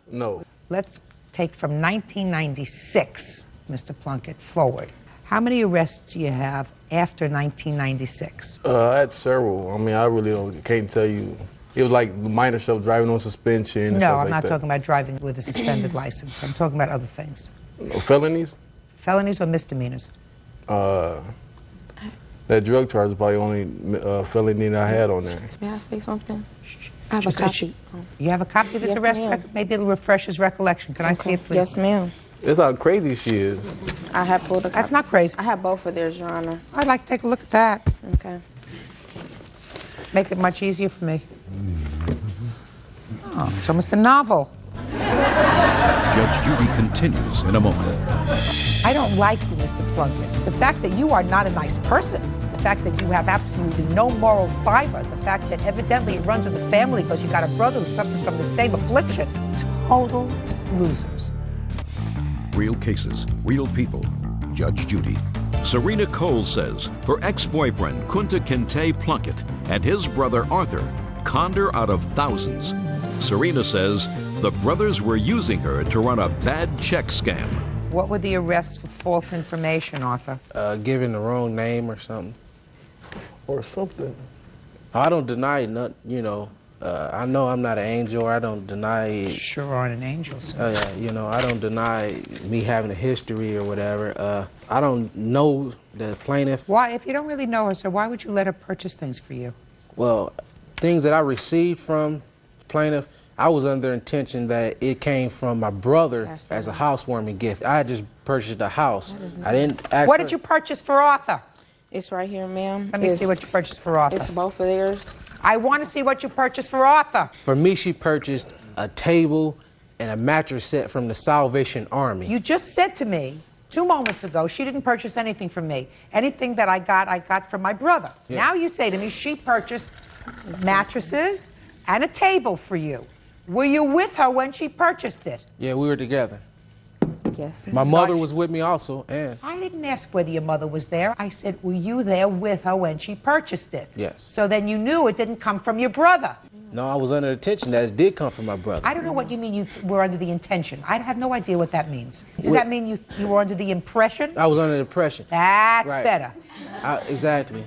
No. Let's take from 1996, Mr. Plunkett, forward. How many arrests do you have after 1996? I had several. I mean, I really can't tell you. It was like minor stuff, driving on suspension. And No, stuff I'm like not that. talking about driving with a suspended license. I'm talking about other things. Felonies? Felonies or misdemeanors? That drug charge is probably the only felony that I had on there. May I say something? I have a copy. You have a copy of this Yes, arrest ma'am. record? Maybe it'll refresh his recollection. Can I see it, please? Yes, ma'am. That's how crazy she is. I have pulled a copy. That's not crazy. I have both of theirs, Your Honor. I'd like to take a look at that. Okay. Make it much easier for me. Oh, it's almost a novel. Judge Judy continues in a moment. I don't like you, Mr. Plunkett. The fact that you are not a nice person, the fact that you have absolutely no moral fiber, the fact that evidently it runs in the family because you got a brother who suffers from the same affliction. Total losers. Real cases, real people. Judge Judy. Serena Cole says her ex-boyfriend, Kunta Kinte Plunkett, and his brother, Arthur, conned her out of thousands. Serena says the brothers were using her to run a bad check scam. What were the arrests for false information, Arthur? Giving the wrong name or something. Or something. I don't deny nothing, you know. I know I'm not an angel. I don't deny. Sure aren't an angel, sir. You know, I don't deny me having a history or whatever. I don't know the plaintiff. Why, if you don't really know her, sir, why would you let her purchase things for you? Well, things that I received from the plaintiff, I was under the intention that it came from my brother as a housewarming gift. I had just purchased a house. I didn't ask What did you purchase for Arthur? It's right here, ma'am. Let me see what you purchased for Arthur. It's both of theirs. I want to see what you purchased for Arthur. For me, she purchased a table and a mattress set from the Salvation Army. You just said to me 2 moments ago she didn't purchase anything from me. Anything that I got from my brother. Yeah. Now you say to me she purchased mattresses and a table for you. Were you with her when she purchased it? Yeah, we were together. Yes. My mother was with me also, and I didn't ask whether your mother was there. I said, were you there with her when she purchased it? Yes. So then you knew it didn't come from your brother. no, I was under the intention that it did come from my brother. I don't know what you mean you were under the intention. I have no idea what that means. Does that mean you were under the impression? I was under the impression. That's Right. better. Exactly.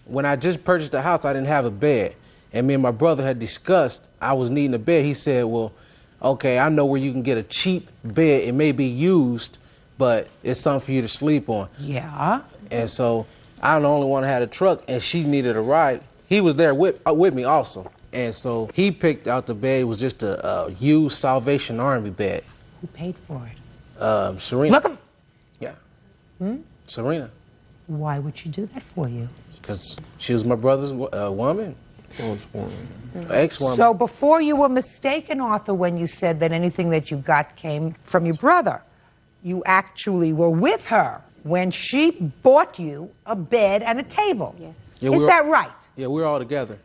When I just purchased the house, I didn't have a bed. And me and my brother had discussed I was needing a bed. He said, well, okay, I know where you can get a cheap bed. It may be used, but it's something for you to sleep on. Yeah. And so I'm the only one that had a truck, and she needed a ride. He was there with me also. And so he picked out the bed. It was just a used Salvation Army bed. Who paid for it? Serena. Look him. Yeah. Serena. Why would she do that for you? Because she was my brother's woman. Ex-woman. So before you were mistaken, Arthur, when you said that anything that you got came from your brother, you actually were with her when she bought you a bed and a table. Yes. Yeah, Is that right? Yeah, we were all together.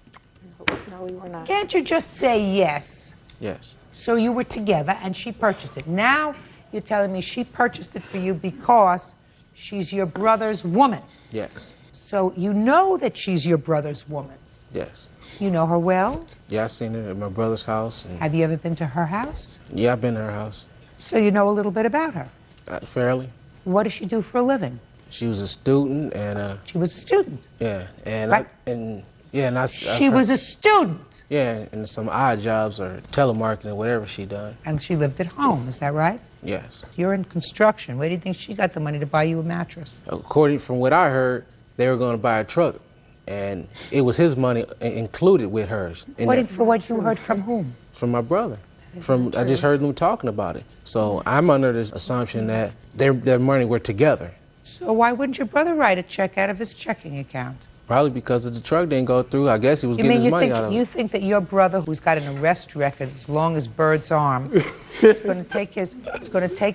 No, we were not. Can't you just say yes? Yes. So you were together and she purchased it. Now you're telling me she purchased it for you because She's your brother's woman. Yes. So you know that she's your brother's woman. Yes. You know her well? Yeah, I seen her at my brother's house. And Have you ever been to her house? yeah, I've been to her house. So you know a little bit about her. Fairly. What does she do for a living? She was a student, and She was a student. yeah, and Right. She was a student. Yeah, and some odd jobs or telemarketing, whatever she done. And she lived at home, is that right? Yes. You're in construction. Where do you think she got the money to buy you a mattress? According from what I heard, they were going to buy a truck, and it was his money included with hers. According for what you heard from whom? From my brother. I just heard them talking about it. So I'm under this assumption that their money were together. So why wouldn't your brother write a check out of his checking account? Probably because the truck didn't go through. I guess he was getting his money out of it. You think that your brother, who's got an arrest record as long as Bird's arm, is going to take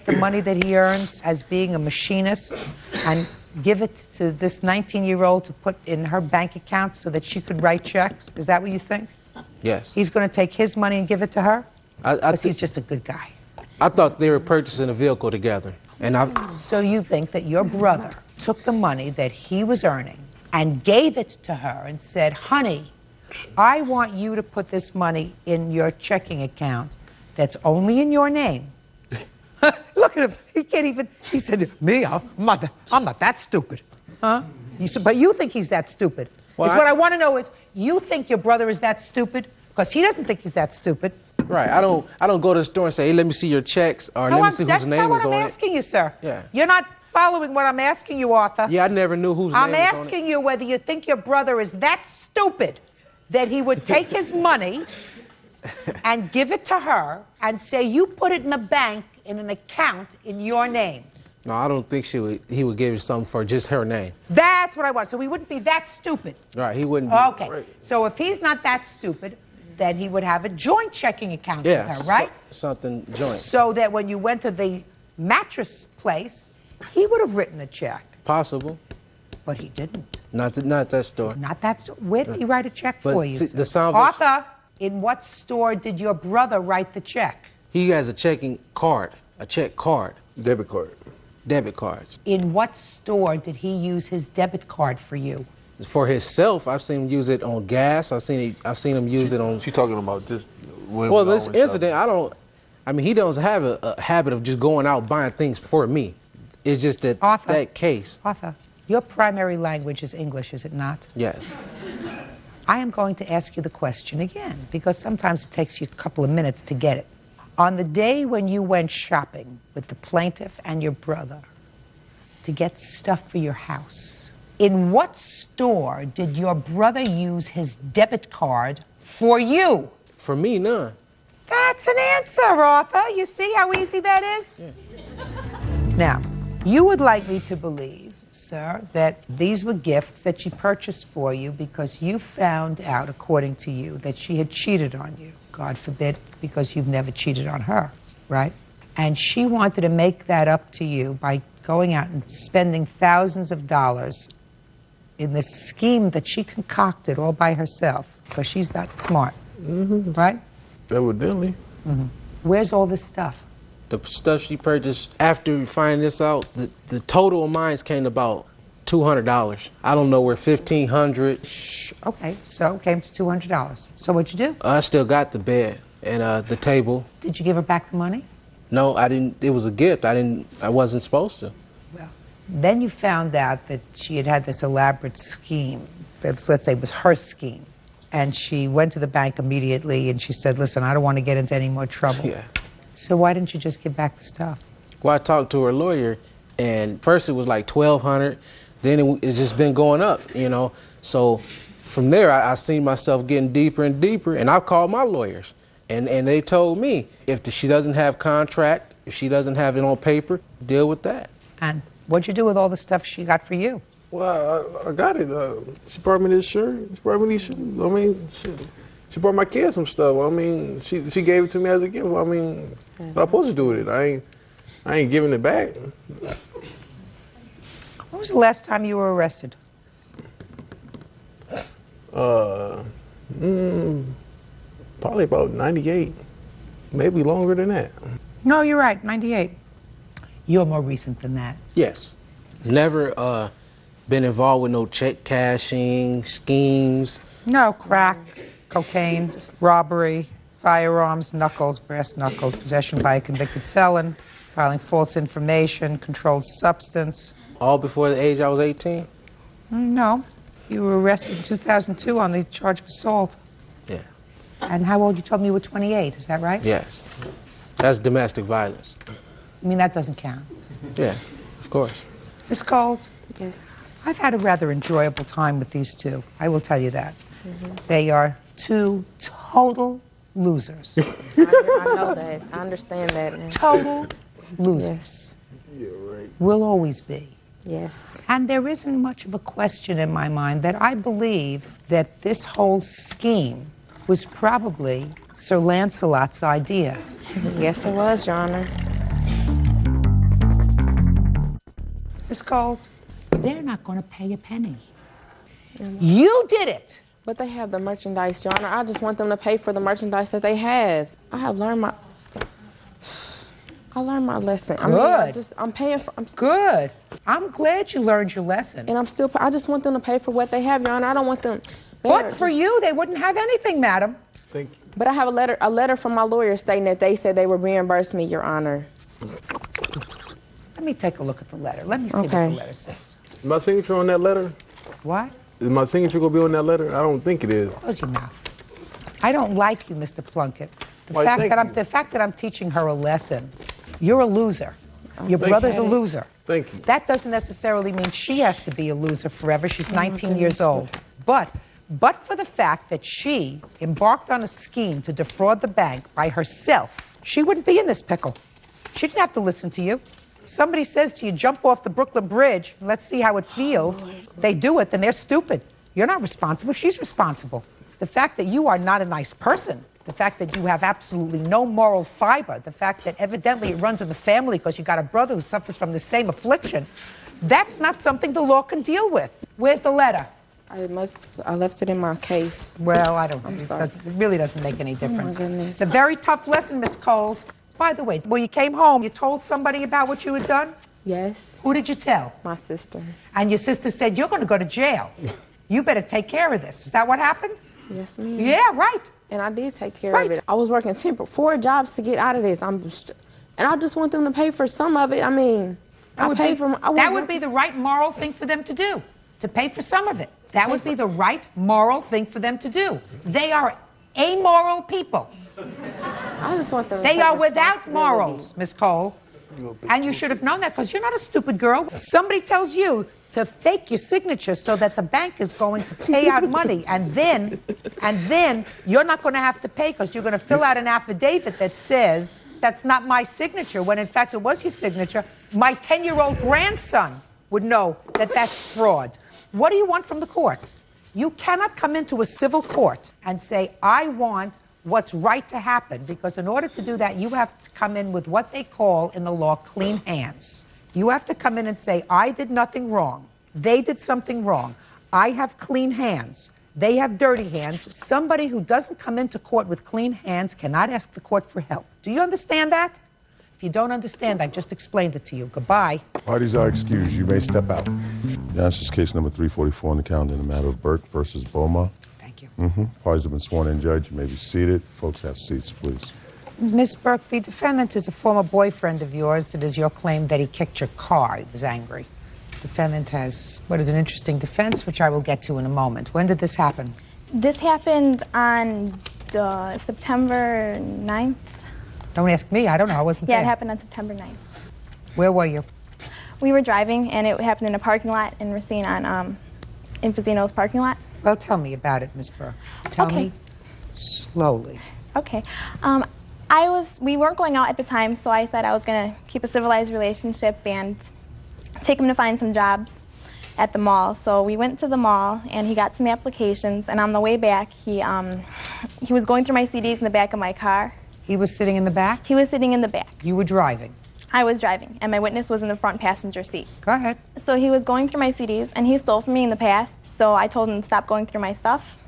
the money that he earns as being a machinist and give it to this 19-year-old to put in her bank account so that she could write checks? Is that what you think? Yes. He's going to take his money and give it to her? Because he's just a good guy. I thought they were purchasing a vehicle together. So you think that your brother took the money that he was earning and gave it to her and said, honey, I want you to put this money in your checking account that's only in your name. Look at him. He can't even, he said, me, I'm not that stupid. Huh? But you think he's that stupid. Well, What I want to know is, you think your brother is that stupid? Because he doesn't think he's that stupid. Right. I don't go to the store and say, hey, let me see your checks, or let me see whose name is on it. That's not what I'm asking you, sir. Yeah. You're not following what I'm asking you, Arthur. Yeah, I never knew whose name was on it. I'm asking you whether you think your brother is that stupid that he would take his money and give it to her and say, you put it in the bank in an account in your name. No, I don't think he would give you something for just her name. That's what I want. So he wouldn't be that stupid. Right, he wouldn't. Okay. So if he's not that stupid, then he would have a joint checking account with her, right? Something joint. So that when you went to the mattress place, he would have written a check. Possible. But he didn't. Not that store. Not that store. Where did he write a check for you? The salvation. Arthur, in what store did your brother write the check? He has a checking card, a check card. Debit card. Debit cards. In what store did he use his debit card for you? For himself, I've seen him use it on gas. I've seen him use it on. She's talking about this. Well, this incident, he doesn't have a habit of just going out buying things for me. It's just that Arthur, that case. Arthur, your primary language is English, is it not? Yes. I am going to ask you the question again, because sometimes it takes you a couple of minutes to get it. On the day when you went shopping with the plaintiff and your brother to get stuff for your house, in what store did your brother use his debit card for you? For me, none. That's an answer, Arthur. You see how easy that is? Yeah. Now, you would like me to believe, sir, that these were gifts that she purchased for you because you found out, according to you, that she had cheated on you. God forbid, because you've never cheated on her, right? And she wanted to make that up to you by going out and spending thousands of dollars in this scheme that she concocted all by herself, because she's not smart, right? Evidently. Where's all this stuff? The stuff she purchased after finding this out, the total of mine came to about $200. I don't know where $1,500. Shh. Okay, so it came to $200. So what'd you do? I still got the bed and the table. Did you give her back the money? No, I didn't. It was a gift. I wasn't supposed to. Well, then you found out that she had this elaborate scheme that, let's say, was her scheme. And she went to the bank immediately and she said, listen, I don't want to get into any more trouble. Yeah. So why didn't you just give back the stuff? Well, I talked to her lawyer, and first it was like $1,200. Then it's just been going up, you know. So from there, I seen myself getting deeper and deeper, and I called my lawyers. And they told me, if she doesn't have contract, if she doesn't have it on paper, deal with that. And what'd you do with all the stuff she got for you? Well, I got it. She brought me this shirt. She brought me these shoes. I mean, she brought my kids some stuff. I mean, she gave it to me as a gift. I mean, what I'm supposed to do with it? I ain't giving it back. When was the last time you were arrested? Probably about 98, maybe longer than that. No, you're right, 98. You're more recent than that. Yes. Never been involved with no check cashing, schemes. No, crack, cocaine, robbery, firearms, knuckles, brass knuckles, possession by a convicted felon, filing false information, controlled substance. All before the age I was 18? No. You were arrested in 2002 on the charge of assault. Yeah. And how old? You told me you were 28, is that right? Yes. That's domestic violence. I mean, that doesn't count. Yeah, of course. Miss Coles? Yes. I've had a rather enjoyable time with these two. I will tell you that. They are two total losers. I know that. I understand that. Total losers. Yeah, right. Will always be. Yes. And there isn't much of a question in my mind that I believe that this whole scheme was probably Sir Lancelot's idea. Yes, it was, Your Honor. Miss Coles, they're not going to pay a penny. You did it. But they have the merchandise, Your Honor. I just want them to pay for the merchandise that they have. I have learned my... I learned my lesson. Good. I'm paying for... Good. I'm glad you learned your lesson. And I just want them to pay for what they have, Your Honor. I don't want them... But for you, they wouldn't have anything, madam. Thank you. But I have a letter from my lawyer stating that they said they would reimburse me, Your Honor. Let me take a look at the letter. Let me see what the letter says. Is my signature on that letter? What? Is my signature going to be on that letter? I don't think it is. Close your mouth. I don't like you, Mr. Plunkett. The Why, fact that I'm teaching her a lesson, you're a loser. Your brother's a loser. Thank you. That doesn't necessarily mean she has to be a loser forever. She's 19 years old. But for the fact that she embarked on a scheme to defraud the bank by herself, she wouldn't be in this pickle. She didn't have to listen to you. Somebody says to you, jump off the Brooklyn Bridge, let's see how it feels. They do it, then they're stupid. You're not responsible, she's responsible. The fact that you are not a nice person, the fact that you have absolutely no moral fiber, the fact that evidently it runs in the family because you got a brother who suffers from the same affliction, that's not something the law can deal with. Where's the letter? I left it in my case. Well, I'm sorry. It really doesn't make any difference. Oh, my goodness. It's a very tough lesson, Miss Coles. By the way, when you came home, you told somebody about what you had done? Yes. Who did you tell? My sister. And your sister said, you're going to go to jail. You better take care of this. Is that what happened? Yes, ma'am. Yeah, right. And I did take care of it. I was working 4 jobs to get out of this. And I just want them to pay for some of it. I mean, That would be the right moral thing for them to do, to pay for some of it. That would be the right moral thing for them to do. They are amoral people. I just want them to They are without morals, Miss Cole. And you should have known that because you're not a stupid girl. Somebody tells you to fake your signature so that the bank is going to pay out money, and then you're not going to have to pay because you're going to fill out an affidavit that says that's not my signature, when in fact it was your signature. My 10-year-old grandson would know that that's fraud. What do you want from the courts? You cannot come into a civil court and say, I want what's right to happen, because in order to do that, you have to come in with what they call in the law clean hands. You have to come in and say, I did nothing wrong. They did something wrong. I have clean hands. They have dirty hands. Somebody who doesn't come into court with clean hands cannot ask the court for help. Do you understand that? If you don't understand, I've just explained it to you. Goodbye. Parties are excused. You may step out. This is case number 344 on the calendar in the matter of Burke versus Boma. Thank you. Parties have been sworn in, Judge. You may be seated. Folks, have seats, please. Ms. Burke, the defendant is a former boyfriend of yours. It is your claim that he kicked your car. He was angry. The defendant has what is an interesting defense, which I will get to in a moment. When did this happen? This happened on September 9th. Don't ask me. I don't know. I wasn't there. Yeah, it happened on September 9th. Where were you? We were driving, and it happened in a parking lot in Racine in Fazino's parking lot. Well, tell me about it, Ms. Burke. Tell me slowly. Okay. We weren't going out at the time, so I said I was going to keep a civilized relationship and take him to find some jobs at the mall. So we went to the mall, and he got some applications, and on the way back, he was going through my CDs in the back of my car. He was sitting in the back? He was sitting in the back. You were driving? I was driving, and my witness was in the front passenger seat. Go ahead. So he was going through my CDs, and he stole from me in the past, so I told him to stop going through my stuff,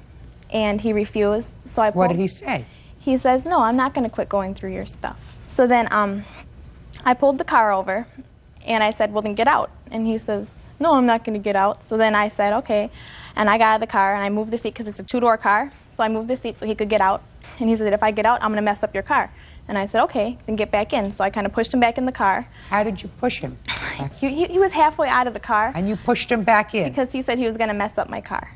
and he refused. So I What did he say? He says, no, I'm not going to quit going through your stuff. So then I pulled the car over, And I said, well, then get out. And he says, no, I'm not going to get out. So then I said, okay. And I got out of the car, and I moved the seat because it's a two-door car. So I moved the seat so he could get out. And he said, if I get out, I'm going to mess up your car. And I said, okay, then get back in. So I kind of pushed him back in the car. How did you push him? He was halfway out of the car. And you pushed him back in? Because he said he was going to mess up my car.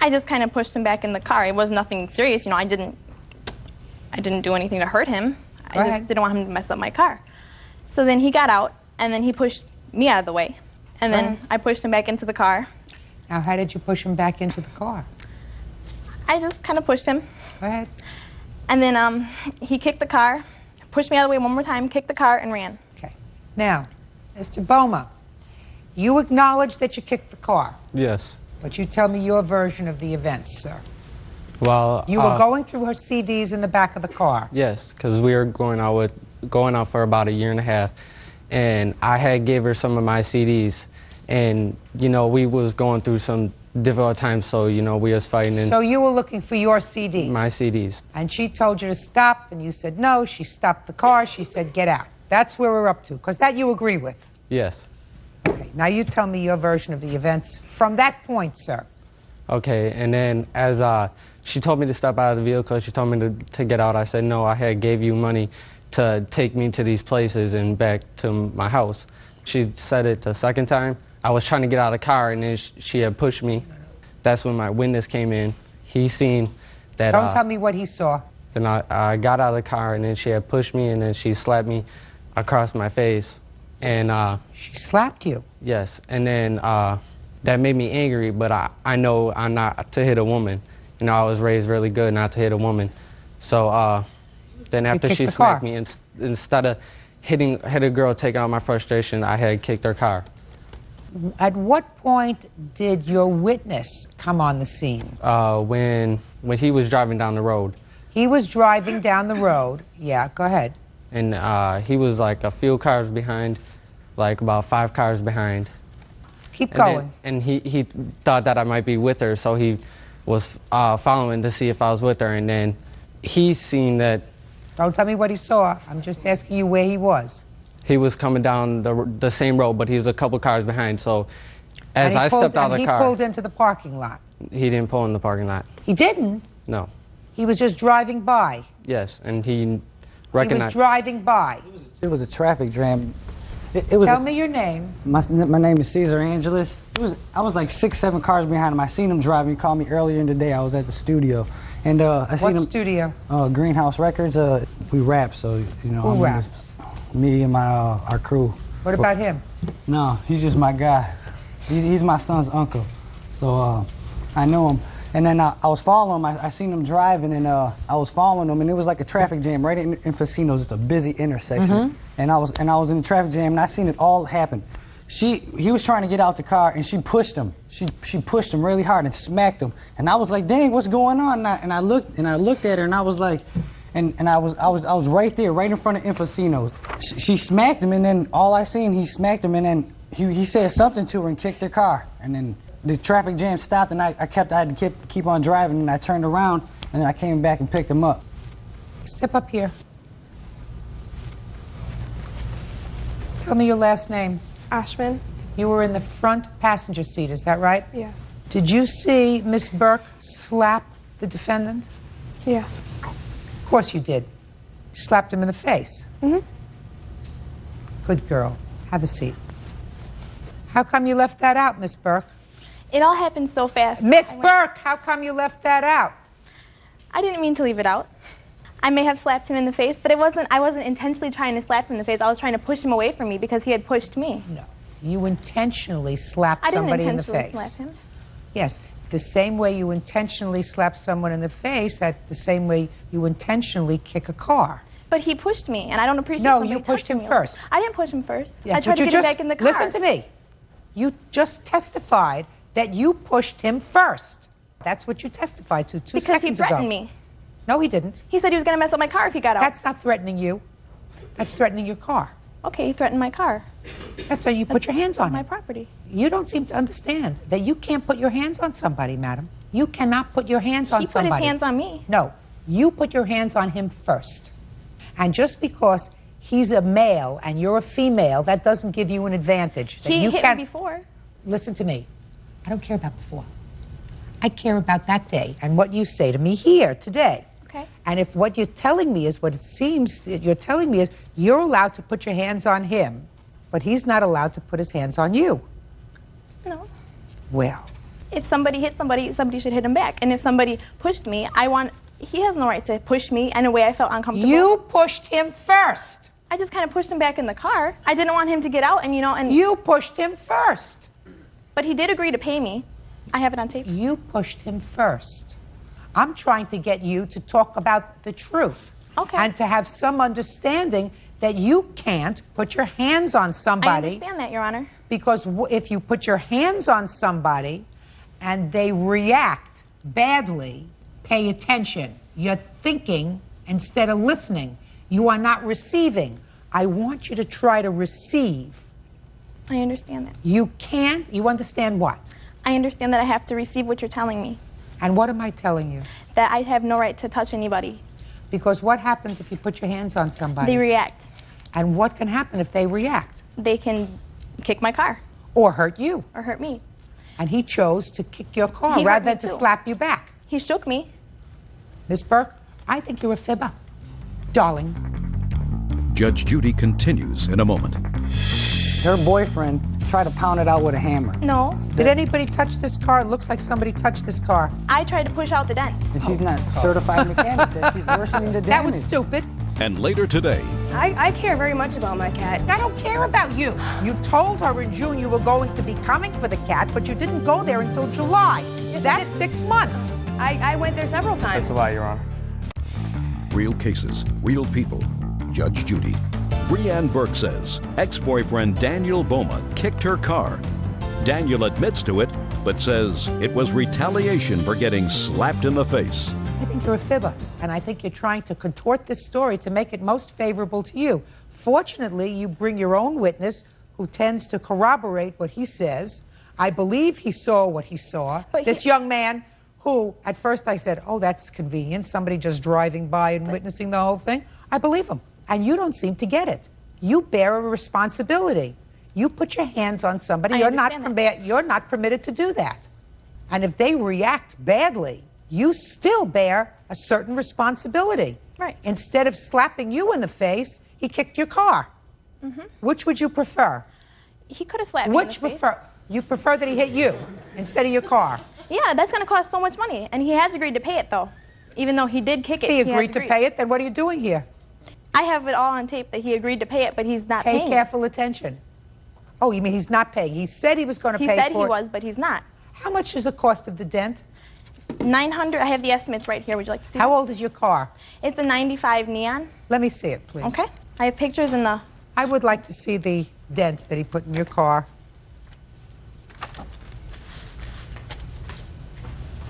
I just kind of pushed him back in the car. It was nothing serious. You know, I didn't do anything to hurt him. I just didn't want him to mess up my car. So then he got out, and then he pushed me out of the way. And then I pushed him back into the car. Now, how did you push him back into the car? I just kind of pushed him. Go ahead. And then he kicked the car, pushed me out of the way one more time, kicked the car, and ran. Okay. Now, Mr. Boma, you acknowledge that you kicked the car. Yes. But you tell me your version of the events, sir. Well, You were going through her CDs in the back of the car. Yes, because we were going out for about 1.5 years, and I had gave her some of my CDs, and you know we was going through some difficult times, so you know we was fighting. So you were looking for your CDs. My CDs. And she told you to stop, and you said no. She stopped the car. She said get out. That's where we're up to, because that you agree with. Yes. Okay. Now you tell me your version of the events from that point, sir. Okay, and then as she told me to step out of the vehicle, she told me to get out. I said no. I had gave you money to take me to these places and back to my house. She said it the second time. I was trying to get out of the car, and then she had pushed me. That's when my witness came in. He seen that. Don't tell me what he saw. Then I got out of the car, and then she had pushed me, and then she slapped me across my face. And she slapped you? Yes, and then that made me angry, but I know I'm not to hit a woman. You know, I was raised really good not to hit a woman. So then after she smacked me, instead of hitting a girl, taking out my frustration, I had kicked her car. At what point did your witness come on the scene? When he was driving down the road. He was driving down the road. Yeah, go ahead. And he was like a few cars behind, like about 5 cars behind. Keep going. And he thought that I might be with her, so he was following to see if I was with her, and then he seen that. Don't tell me what he saw. I'm just asking you where he was. He was coming down the same road, but he was a couple cars behind, so as I stepped out of the car. He pulled into the parking lot. He didn't pull in the parking lot. He didn't? No. He was just driving by. Yes, and he He recognized. was driving by. It was a traffic jam. Tell me your name. My name is Caesar Angeles. I was like 6, 7 cars behind him. I seen him driving. He called me earlier in the day. I was at the studio. And I seen him. What studio? Greenhouse Records. We rap, so you know. Who raps? Me and our crew. What about him? No, he's just my guy. He's my son's uncle. So I know him. And then I was following him. I seen him driving, and I was following him, and it was like a traffic jam right in Fasinos. It's a busy intersection. And I was in the traffic jam, and I seen it all happen. He was trying to get out the car, and she pushed him. She pushed him really hard and smacked him. And I was like, dang, what's going on? And I looked at her, and I was like, and I was right there, right in front of Infocinos. She smacked him, and then all I seen, he smacked him, and then he said something to her and kicked her car. And then the traffic jam stopped, and I had to keep on driving, and I turned around, and then I came back and picked him up. Step up here. Tell me your last name. Ashman. You were in the front passenger seat, is that right? Yes. Did you see Miss Burke slap the defendant? Yes. Of course you did. You slapped him in the face. Good girl. Have a seat. How come you left that out, Miss Burke? It all happened so fast. Miss Burke, how come you left that out? I didn't mean to leave it out. I may have slapped him in the face, but I wasn't intentionally trying to slap him in the face. I was trying to push him away from me because he had pushed me. No. You intentionally slapped somebody in the face. I didn't intentionally slap him. Yes. The same way you intentionally slap someone in the face, that's the same way you intentionally kick a car. But he pushed me, and I don't appreciate No, you pushed him first. I didn't push him first. Yeah, I tried to get him back in the car. Listen to me. You just testified that you pushed him first. That's what you testified to 2 seconds ago. Because he threatened me. No, he didn't. He said he was going to mess up my car if he got out. That's not threatening you. That's threatening your car. Okay, he threatened my car. That's why you put your hands on my him. property. You don't seem to understand that you can't put your hands on somebody, madam. You cannot put your hands on somebody. He put his hands on me. No, you put your hands on him first. And just because he's a male and you're a female, that doesn't give you an advantage. That He you hit can't... me before. Listen to me. I don't care about before. I care about that day and what you say to me here today. Okay. And if what you're telling me is what it seems you're telling me is you're allowed to put your hands on him, but he's not allowed to put his hands on you. No. Well. If somebody hit somebody, somebody should hit him back. And if somebody pushed me, he has no right to push me in a way I felt uncomfortable. You pushed him first. I just kind of pushed him back in the car. I didn't want him to get out and, and... You pushed him first. But he did agree to pay me. I have it on tape. You pushed him first. I'm trying to get you to talk about the truth. Okay. And to have some understanding that you can't put your hands on somebody. I understand that, Your Honor. Because if you put your hands on somebody and they react badly, pay attention. You're thinking instead of listening. You are not receiving. I want you to try to receive. I understand that. You can't. You understand what? I understand that I have to receive what you're telling me. And what am I telling you? That I have no right to touch anybody. Because what happens if you put your hands on somebody? They react. And what can happen if they react? They can kick my car. Or hurt you. Or hurt me. And he chose to kick your car He rather hurt me than to too. slap you back. He shook me. Miss Burke, I think you're a fibber. Darling. Judge Judy continues in a moment. Her boyfriend tried to pound it out with a hammer. No. Did anybody touch this car? It looks like somebody touched this car. I tried to push out the dent. And she's not certified mechanic. That she's worsening the damage. That was stupid. And later today, I care very much about my cat. I don't care about you. You told her in June you were going to be coming for the cat, but you didn't go there until July. Yes, That's 6 months. I went there several times. That's a lie, Your Honor. real cases, real people. Judge Judy. Breanne Burke says ex-boyfriend Daniel Boma kicked her car. Daniel admits to it, but says it was retaliation for getting slapped in the face. I think you're a fibber, and I think you're trying to contort this story to make it most favorable to you. Fortunately, you bring your own witness who tends to corroborate what he says. I believe he saw what he saw. This young man who, at first I said, oh, that's convenient, somebody just driving by and witnessing the whole thing. I believe him. And you don't seem to get it. You bear a responsibility. You put your hands on somebody, you're not permitted to do that. And if they react badly, you still bear a certain responsibility. Right. Instead of slapping you in the face, he kicked your car. Mm-hmm. Which would you prefer? He could have slapped me in the face. You prefer that he hit you instead of your car? Yeah, that's going to cost so much money. And he has agreed to pay it, though. Even though he did kick it, He agreed to pay it, then what are you doing here? I have it all on tape that he agreed to pay it, but he's not paying. Pay careful attention. Oh, you mean he's not paying? He said he was going to pay for it. He said he was, but he's not. How much is the cost of the dent? $900. I have the estimates right here. Would you like to see? How old is your car? It's a 95 Neon. Let me see it, please. Okay. I have pictures in the... I would like to see the dent that he put in your car.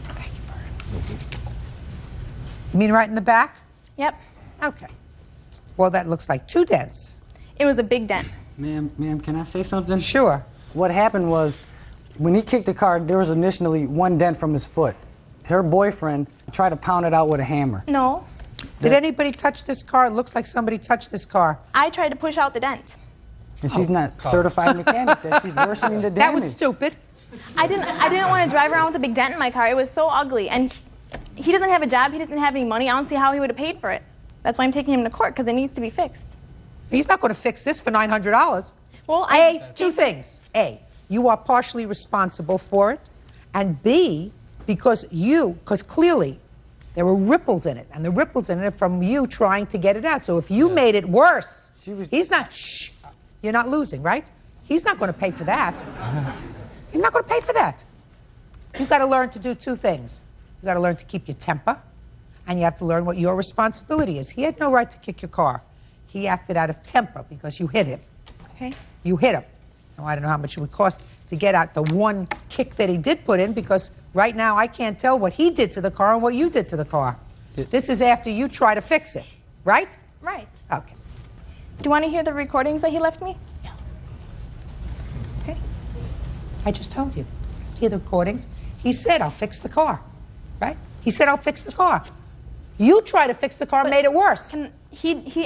Thank you, Bert. You mean right in the back? Yep. Okay. Well, that looks like 2 dents. It was a big dent. Ma'am, can I say something? Sure. What happened was, when he kicked the car, there was initially 1 dent from his foot. Her boyfriend tried to pound it out with a hammer. No. Did anybody touch this car? It looks like somebody touched this car. I tried to push out the dent. And she's not certified mechanic. That she's worsening the damage. That was stupid. I didn't want to drive around with a big dent in my car. It was so ugly. And he doesn't have a job. He doesn't have any money. I don't see how he would have paid for it. That's why I'm taking him to court, because it needs to be fixed. He's not going to fix this for $900. Well, two things. A, you are partially responsible for it. And B, because clearly there were ripples in it. And the ripples in it are from you trying to get it out. So if you made it worse, he's not, you're not losing, right? He's not going to pay for that. He's not going to pay for that. You've got to learn to do 2 things. You've got to learn to keep your temper, and you have to learn what your responsibility is. He had no right to kick your car. He acted out of temper because you hit him. Okay. You hit him. Now, I don't know how much it would cost to get out the 1 kick that he did put in, because right now I can't tell what he did to the car and what you did to the car. This is after you try to fix it, right? Right. Okay. Do you want to hear the recordings that he left me? Yeah. Okay. I just told you. Hear the recordings. He said, I'll fix the car, right? He said, I'll fix the car. You tried to fix the car and made it worse.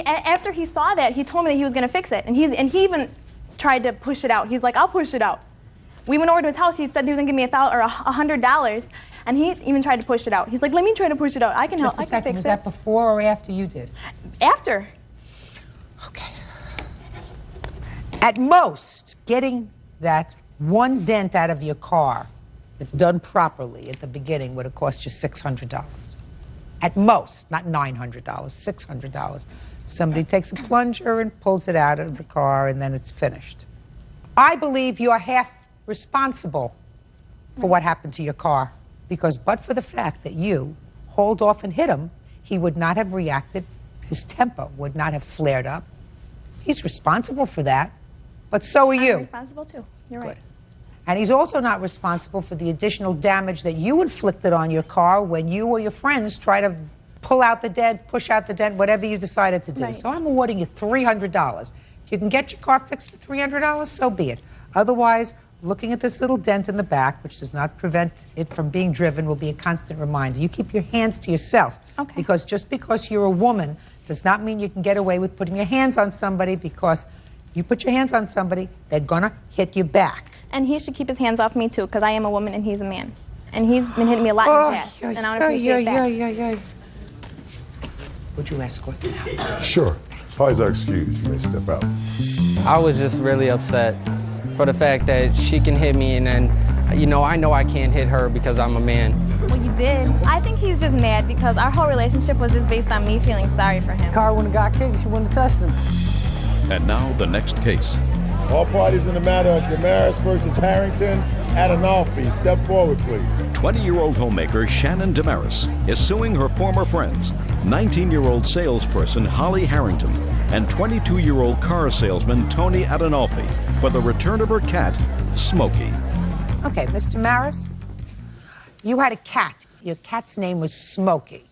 after he saw that, he told me that he was going to fix it, and he even tried to push it out. He's like, I'll push it out. We went over to his house. He said he was going to give me $100, and he even tried to push it out. He's like, let me try to push it out. I can help. Just a I can second. fix Was it. that before or after you did? After. Okay. At most, getting that one dent out of your car, if done properly at the beginning, would have cost you $600. At most, not $900, $600. Somebody takes a plunger and pulls it out of the car, and then it's finished. I believe you're half responsible for what happened to your car, because but for the fact that you hauled off and hit him, he would not have reacted. His temper would not have flared up. He's responsible for that, but so are you. I'm responsible too. You're right. And he's also not responsible for the additional damage that you inflicted on your car when you or your friends try to pull out the dent, push out the dent, whatever you decided to do. Right. So I'm awarding you $300. If you can get your car fixed for $300, so be it. Otherwise, looking at this little dent in the back, which does not prevent it from being driven, will be a constant reminder. You keep your hands to yourself. Okay. Because just because you're a woman does not mean you can get away with putting your hands on somebody, because you put your hands on somebody, they're gonna hit you back. And he should keep his hands off me too, because I am a woman and he's a man. And he's been hitting me a lot in the past, and I don't appreciate that. Would you escort me out? Sure. Parties are excused. You may step out. I was just really upset for the fact that she can hit me, and then, you know I can't hit her because I'm a man. Well, you did. I think he's just mad because our whole relationship was just based on me feeling sorry for him. Car wouldn't have got kicked, she wouldn't have touched him. And now the next case. All parties in the matter of Damaris versus Harrington, Adinolfi, step forward, please. 20-year-old homemaker Shannon Damaris is suing her former friends, 19-year-old salesperson Holly Harrington and 22-year-old car salesman Tony Adinolfi for the return of her cat, Smokey. Okay, Mr. Maris, you had a cat. Your cat's name was Smokey.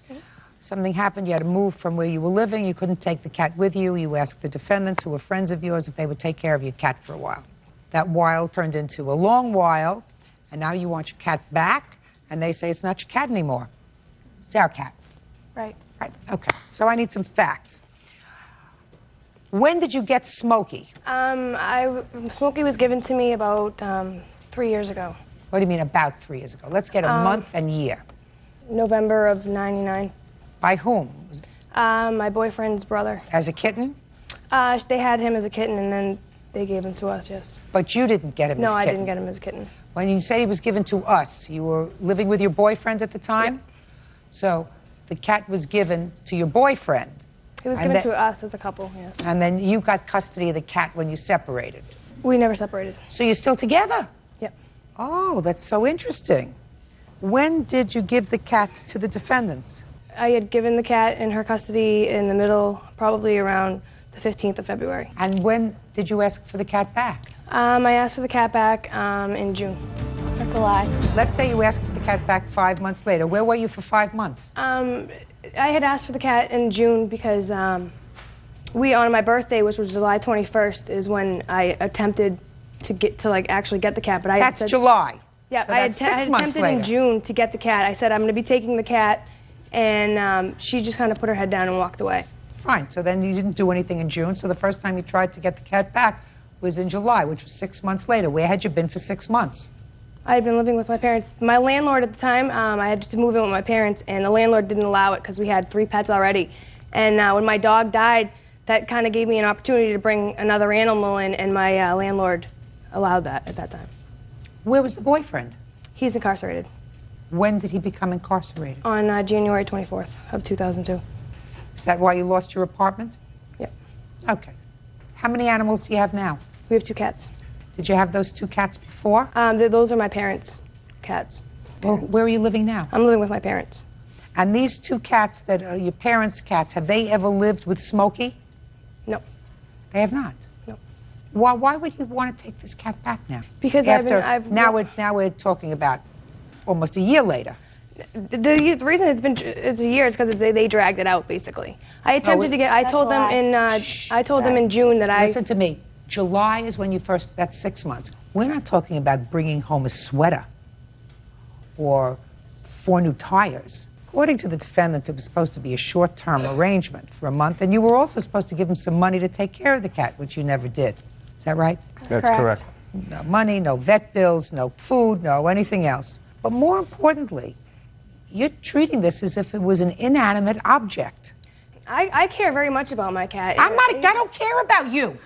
Something happened, you had to move from where you were living, you couldn't take the cat with you. You asked the defendants, who were friends of yours, if they would take care of your cat for a while. That while turned into a long while, and now you want your cat back, and they say it's not your cat anymore. It's our cat. Right. Right, okay. So I need some facts. When did you get Smokey? Smokey was given to me about 3 years ago. What do you mean about 3 years ago? Let's get a month and year. November of '99. By whom? My boyfriend's brother. As a kitten? They had him as a kitten, and then they gave him to us, yes. But you didn't get him as a No, kitten? I didn't get him as a kitten. When you say he was given to us, you were living with your boyfriend at the time? Yep. So the cat was given to your boyfriend? He was given to us as a couple, yes. And then you got custody of the cat when you separated? We never separated. So you're still together? Yep. Oh, that's so interesting. When did you give the cat to the defendants? I had given the cat in her custody in the middle, probably around the 15th of February. And when did you ask for the cat back? I asked for the cat back in June. That's a lie. Let's say you asked for the cat back 5 months later. Where were you for 5 months? I had asked for the cat in June because on my birthday, which was July 21st, is when I attempted to actually get the cat. But That's July. Yeah, So I that's had 6 months attempted in later. June to get the cat. I said I'm going to be taking the cat, and she just kind of put her head down and walked away. Fine, so then you didn't do anything in June, so the first time you tried to get the cat back was in July, which was 6 months later. Where had you been for 6 months? I had been living with my parents. My landlord at the time, I had to move in with my parents, and the landlord didn't allow it because we had 3 pets already. And when my dog died, that kind of gave me an opportunity to bring another animal in, and my landlord allowed that at that time. Where was the boyfriend? He's incarcerated. When did he become incarcerated? On January 24th of 2002. Is that why you lost your apartment? Yep. Okay. How many animals do you have now? We have 2 cats. Did you have those 2 cats before? Those are my parents' cats. Well, where are you living now? I'm living with my parents. And these 2 cats that are your parents' cats, have they ever lived with Smokey? No. They have not? No. Why would you want to take this cat back now? Because now we're talking about almost a year later. The reason it's a year is because they dragged it out, basically. I attempted to get. I told them in June that Listen to me. July is when you first. That's 6 months. We're not talking about bringing home a sweater or 4 new tires. According to the defendants, it was supposed to be a short-term arrangement for a month, and you were also supposed to give him some money to take care of the cat, which you never did. Is that right? That's correct. No money, no vet bills, no food, no anything else. But more importantly, you're treating this as if it was an inanimate object. I care very much about my cat. I don't care about you.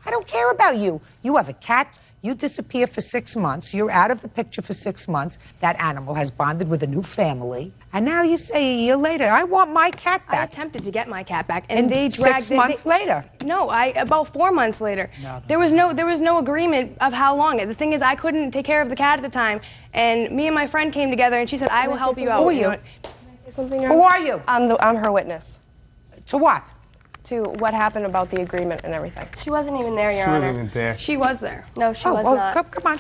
I don't care about you. You have a cat. You disappear for 6 months. You're out of the picture for 6 months. That animal has bonded with a new family. And now you say a year later, I want my cat back. I attempted to get my cat back, and they dragged 6 months later. No, about 4 months later. There was no agreement of how long. The thing is, I couldn't take care of the cat at the time, and me and my friend came together, and she said, I will help you out. Who are you? Can I say something, Your Who Honor? are you? I'm her witness. To what? To what happened about the agreement and everything. She wasn't even there, Your Honor. She wasn't even there. She was there. No, she was well, not. Come on.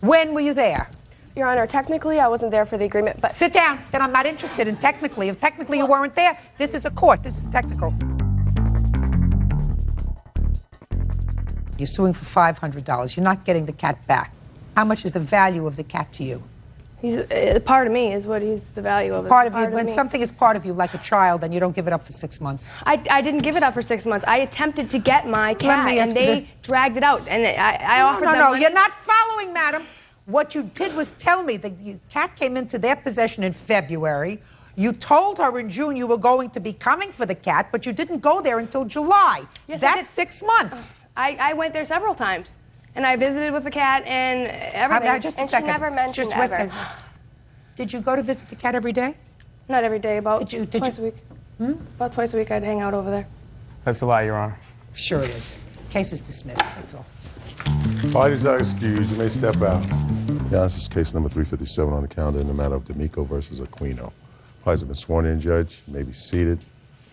When were you there? Your Honor, technically I wasn't there for the agreement, but... Sit down. Then I'm not interested in technically. If technically you weren't there, this is a court. This is technical. You're suing for $500. You're not getting the cat back. How much is the value of the cat to you? He's part of me is what he's the value of it. Part of you. When something is part of you, like a child, then you don't give it up for 6 months. I didn't give it up for 6 months. I attempted to get my cat, and they dragged it out. And I offered them money. You're not following, madam. What you did was tell me that the cat came into their possession in February. You told her in June you were going to be coming for the cat, but you didn't go there until July. Yes, That's 6 months. I went there several times. And I visited with the cat and everything. Just a and second. She never mentioned Just ever. Did you go to visit the cat every day? Not every day, about twice a week. About twice a week I'd hang out over there. That's a lie, Your Honor. Sure it is. Case is dismissed, that's all. Parties are excused. You may step out. Yeah, this is case number 357 on the calendar in the matter of D'Amico versus Aquino. Parties have been sworn in, Judge. You may be seated.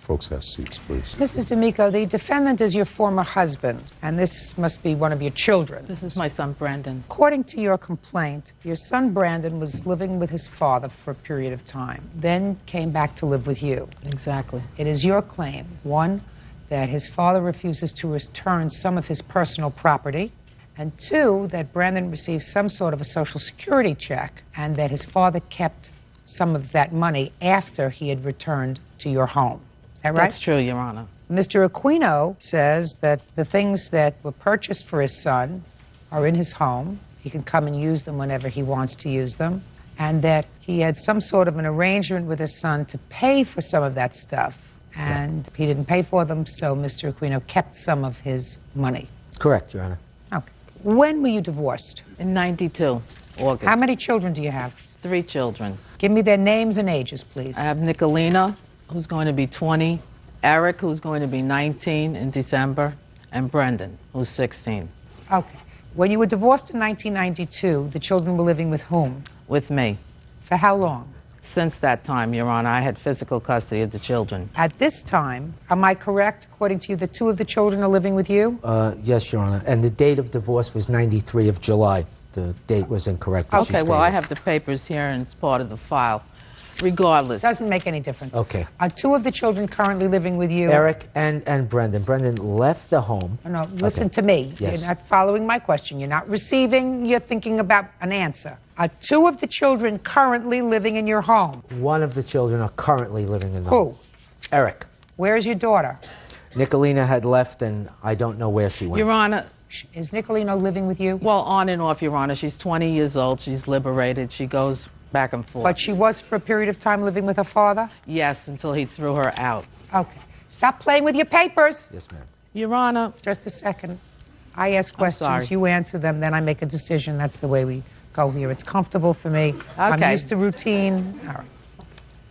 Folks, have seats, please. Mrs. D'Amico, the defendant is your former husband, and this must be one of your children. This is my son, Brandon. According to your complaint, your son, Brandon, was living with his father for a period of time, then came back to live with you. Exactly. It is your claim, one, that his father refuses to return some of his personal property, and two, that Brandon received some sort of a Social Security check, and that his father kept some of that money after he had returned to your home. Is that right? That's true, Your Honor. Mr. Aquino says that the things that were purchased for his son are in his home. He can come and use them whenever he wants to use them, and that he had some sort of an arrangement with his son to pay for some of that stuff, and he didn't pay for them, so Mr. Aquino kept some of his money. Correct, Your Honor. Okay. When were you divorced? In 92, August. How many children do you have? 3 children. Give me their names and ages, please. I have Nicolina, who's going to be 20, Eric, who's going to be 19 in December, and Brendan, who's 16. Okay. When you were divorced in 1992, the children were living with whom? With me. For how long? Since that time, Your Honor, I had physical custody of the children. At this time, am I correct, according to you, that 2 of the children are living with you? Yes, Your Honor. And the date of divorce was 93 of July. The date was incorrect. Okay, well, I have the papers here, and it's part of the file. Regardless. Doesn't make any difference. Okay. Are 2 of the children currently living with you? Eric and Brendan. Brendan left the home. No, listen to me. Yes. You're not following my question. You're not receiving. You're thinking about an answer. Are 2 of the children currently living in your home? 1 of the children are currently living in the home. Who? Eric. Where is your daughter? Nicolina had left, and I don't know where she went. Your Honor. Is Nicolina living with you? Well, on and off, Your Honor. She's 20 years old. She's liberated. She goes back and forth. But she was for a period of time living with her father? Yes, until he threw her out. Okay. Stop playing with your papers. Yes, ma'am. Your Honor. Just a second. I ask questions, you answer them, then I make a decision. That's the way we go here. It's comfortable for me. Okay. I'm used to routine. All right.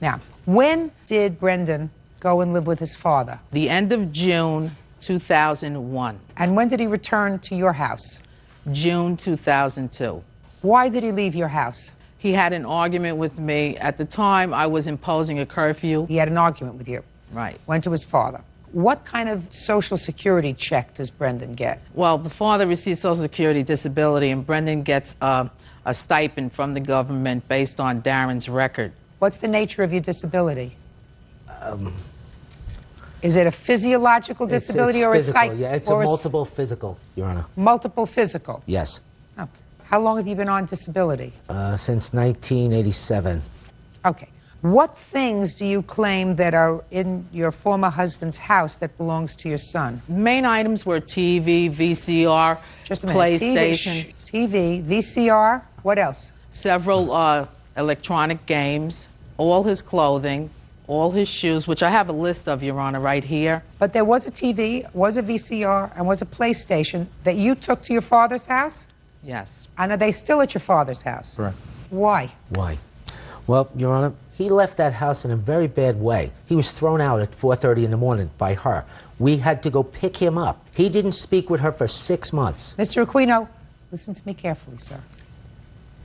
Now, when did Brendan go and live with his father? The end of June 2001. And when did he return to your house? June 2002. Why did he leave your house? He had an argument with me. At the time, I was imposing a curfew. He had an argument with you? Right. Went to his father. What kind of Social Security check does Brendan get? Well, the father receives Social Security disability, and Brendan gets a stipend from the government based on Darren's record. What's the nature of your disability? Is it a physiological disability it's or physical, a psych? Yeah, it's a multiple physical, Your Honor. Multiple physical? Yes. Okay. How long have you been on disability? Since 1987. Okay. What things do you claim that are in your former husband's house that belongs to your son? Main items were TV, VCR, Just a minute. PlayStation. TV, VCR, what else? Several electronic games, all his clothing, all his shoes, which I have a list of, Your Honor, right here. But there was a TV, was a VCR, and was a PlayStation that you took to your father's house? Yes. And are they still at your father's house? Correct. Why? Why? Well, Your Honor, he left that house in a very bad way. He was thrown out at 4:30 in the morning by her. We had to go pick him up. He didn't speak with her for 6 months. Mr. Aquino, listen to me carefully, sir.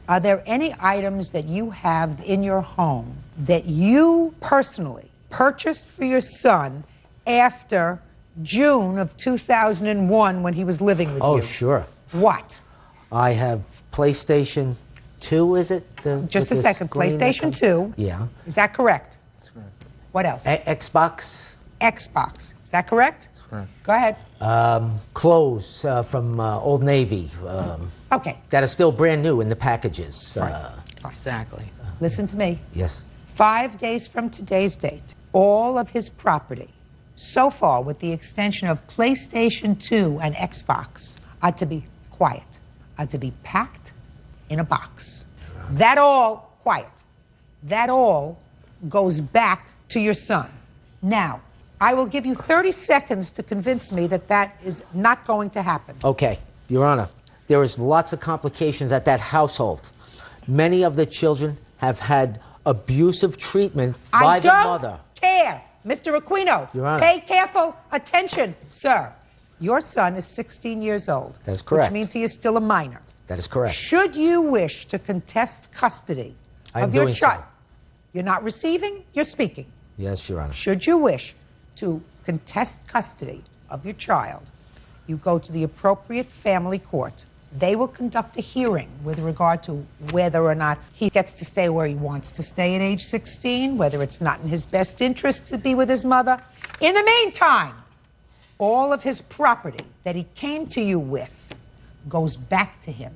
Are there any items that you have in your home that you personally purchased for your son after June of 2001 when he was living with you? Oh, sure. What? I have PlayStation 2, is it? Just a second. PlayStation 2. Yeah. Is that correct? That's correct. What else? Xbox. Xbox. Is that correct? That's correct. Go ahead. Clothes from Old Navy. Okay. That are still brand new in the packages. Exactly. Listen to me. Yes. 5 days from today's date, all of his property, so far with the extension of PlayStation 2 and Xbox, are to be quiet, are to be packed in a box. That all, quiet, that all goes back to your son. Now, I will give you 30 seconds to convince me that that is not going to happen. Okay, Your Honor, there is lots of complications at that household. Many of the children have had abusive treatment by the mother. I don't care. Mr. Aquino, Your Honor. pay careful attention, sir. Your son is 16 years old. That is correct. Which means he is still a minor. That is correct. Should you wish to contest custody of your child, you're not receiving, you're speaking. Yes, Your Honor. Should you wish to contest custody of your child, you go to the appropriate family court. They will conduct a hearing with regard to whether or not he gets to stay where he wants to stay at age 16, whether it's not in his best interest to be with his mother. In the meantime, all of his property that he came to you with goes back to him.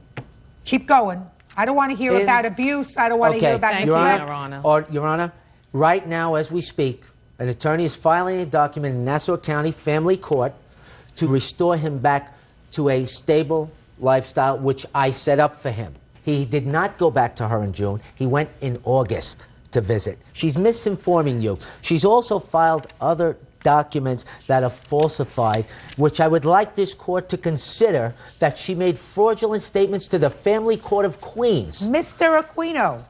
Keep going. I don't want to hear about abuse. I don't want to hear about neglect. Your Honor, right now as we speak, an attorney is filing a document in Nassau County Family Court to restore him back to a stable lifestyle, which I set up for him. He did not go back to her in June. He went in August to visit. She's misinforming you. She's also filed other documents that are falsified, which I would like this court to consider that she made fraudulent statements to the Family Court of Queens. Mr. Aquino,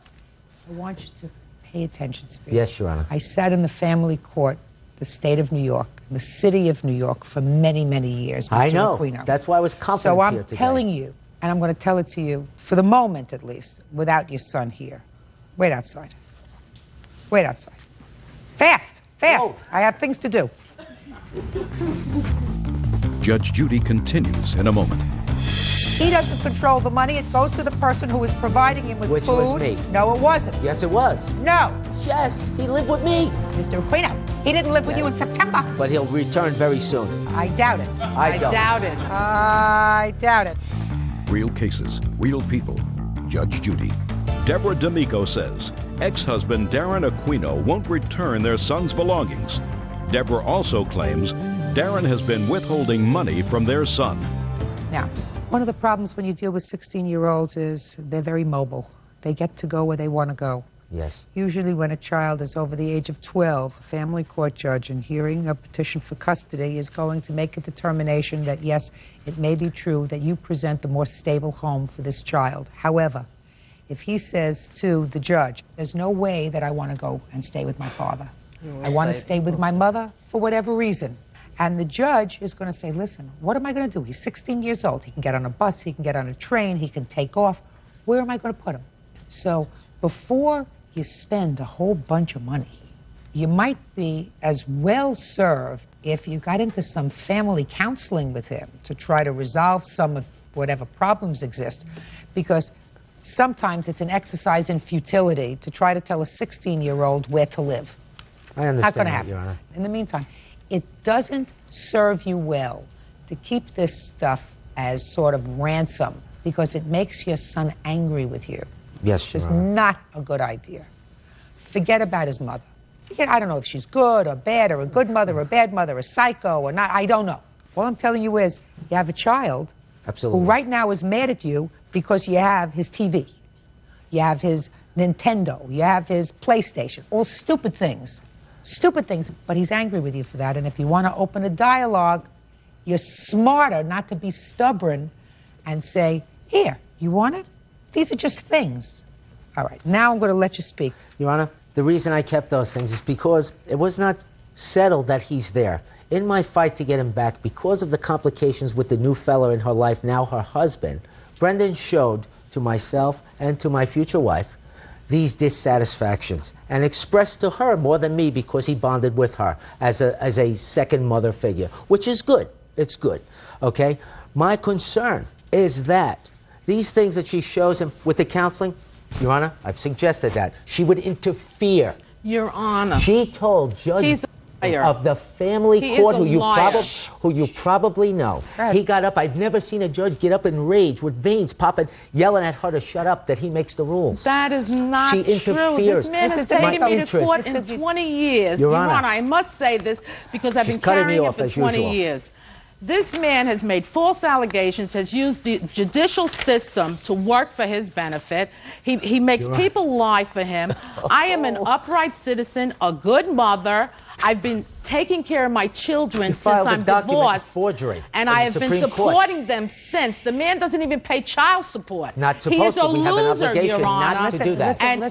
I want you to pay attention to me. Yes, Your Honor. I sat in the family court, the state of New York, the city of New York for many, many years, Mr. I know. Aquino. That's why I was confident So I'm here today. telling you, and I'm going to tell it to you, for the moment at least, without your son here. Wait outside. Wait outside. Fast, fast. Whoa. I have things to do. Judge Judy continues in a moment. He doesn't control the money. It goes to the person who is providing him with Which food. was me. No, it wasn't. Yes, it was. No. Yes, he lived with me. Mr. Aquino, he didn't live with you in September. But he'll return very soon. I doubt it. I don't. doubt it. I doubt it. Real cases, real people. Judge Judy. Deborah D'Amico says ex-husband Darren Aquino won't return their son's belongings. Deborah also claims Darren has been withholding money from their son. Now, one of the problems when you deal with 16-year-olds is they're very mobile. They get to go where they want to go. Yes. Usually when a child is over the age of 12, a family court judge in hearing a petition for custody is going to make a determination that, yes, it may be true that you present the more stable home for this child. However, if he says to the judge, there's no way that I want to go and stay with my father. I want to stay with my mother for whatever reason. And the judge is going to say, listen, what am I going to do? He's 16 years old. He can get on a bus. He can get on a train. He can take off. Where am I going to put him? So before you spend a whole bunch of money, you might be as well served if you got into some family counseling with him to try to resolve some of whatever problems exist, because sometimes it's an exercise in futility to try to tell a 16-year-old where to live. I understand Not going to that, happen. Your Honor. In the meantime, it doesn't serve you well to keep this stuff as sort of ransom because it makes your son angry with you. Yes, It's Your Honor. not a good idea. Forget about his mother. I don't know if she's good or bad or a good mother or a bad mother, a psycho or not. I don't know. All I'm telling you is you have a child Absolutely. who right now is mad at you because you have his TV. You have his Nintendo. You have his PlayStation. All stupid things. Stupid things. But he's angry with you for that. And if you want to open a dialogue, you're smarter not to be stubborn and say, here, you want it? These are just things. All right, now I'm going to let you speak. Your Honor, the reason I kept those things is because it was not settled that he's there. In my fight to get him back, because of the complications with the new fella in her life, now her husband, Brendan showed to myself and to my future wife these dissatisfactions and expressed to her more than me because he bonded with her as a second mother figure, which is good. It's good, okay? My concern is that these things that she shows him with the counseling, Your Honor, I've suggested that. She would interfere. Your Honor. She told Judge He's a liar. of the family He court, is a liar. who you probably know. He got up. I've never seen a judge get up in rage with veins popping, yelling at her to shut up, that he makes the rules. That is not She true. interferes. This man has taken me to court in 20 years. Your Honor. I must say this because I've She's been cutting me carrying it off for as 20 usual. years. This man has made false allegations, has used the judicial system to work for his benefit. He makes You're people lie for him. I am an upright citizen, a good mother. I've been taking care of my children You since filed a I'm document divorced. forgery And in I the have been Supreme Court. supporting them since. The man doesn't even pay child support. Not He is supposed to. a We have an loser, obligation Your not Honor. to do that. And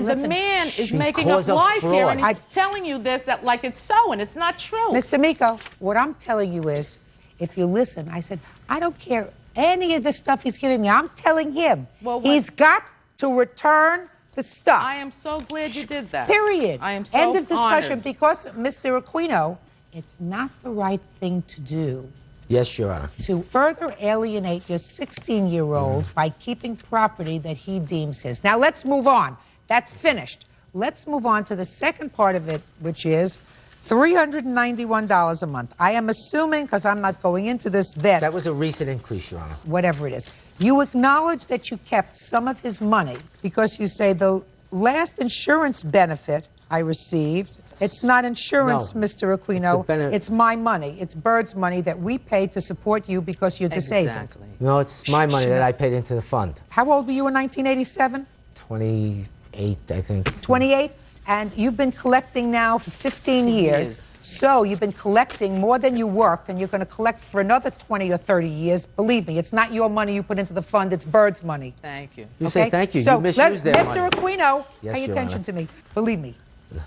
the man is making up Because of lies here, and fraud. he's telling you this that like it's so, and it's not true. Mr. Miko, what I'm telling you is, if you listen, I said, I don't care any of the stuff he's giving me. I'm telling him he's got to return the stuff. I am so glad you did that. Period. I am so End of discussion. honored. Because, Mr. Aquino, it's not the right thing to do Yes, Your Honor. to further alienate your 16-year-old by keeping property that he deems his. Now, let's move on. That's finished. Let's move on to the second part of it, which is $391 a month. I am assuming, because I'm not going into this, That was a recent increase, Your Honor. whatever it is. You acknowledge that you kept some of his money because you say the last insurance benefit I received, it's not insurance, No. Mr. Aquino. It's a It's my money. It's Bird's money that we pay to support you because you're disabled. No, it's my money that I paid into the fund. How old were you in 1987? 28, I think. 28? And you've been collecting now for 15 years. So you've been collecting more than you worked, and you're going to collect for another 20 or 30 years. Believe me, it's not your money you put into the fund, it's Bird's money. Thank you. You say thank you. So You misused their Mr. money. Aquino, Yes, pay Your attention Honor. to me. Believe me,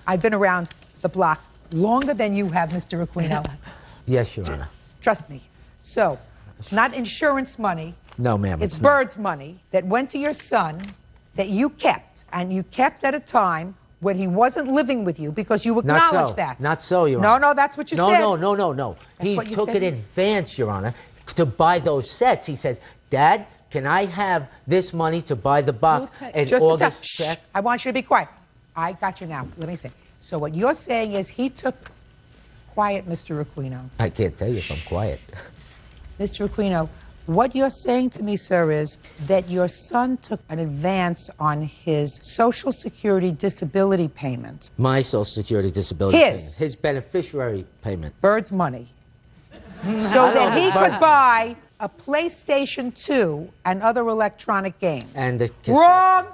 I've been around the block longer than you have, Mr. Aquino. Yes, Your Honor. Trust me. So it's not insurance money. No, ma'am. It's not. Bird's money that went to your son that you kept, and you kept at a time when he wasn't living with you because you Not acknowledged so. that. Not so, Your No, Honor. no, that's what you no, said. No. That's He what you took said. it in advance, Your Honor, to buy those sets. He says, Dad, can I have this money to buy the box and Just a sec. August check? Shh. I want you to be quiet. I got you now. Let me see. So what you're saying is he took... Quiet, Mr. Aquino. I can't tell you if I'm quiet. Mr. Aquino, what you're saying to me, sir, is that your son took an advance on his Social Security disability payment. My Social Security disability His. payment. His beneficiary payment. Bird's money. So that he could buy a PlayStation 2 and other electronic games. And the cassette. Wrong.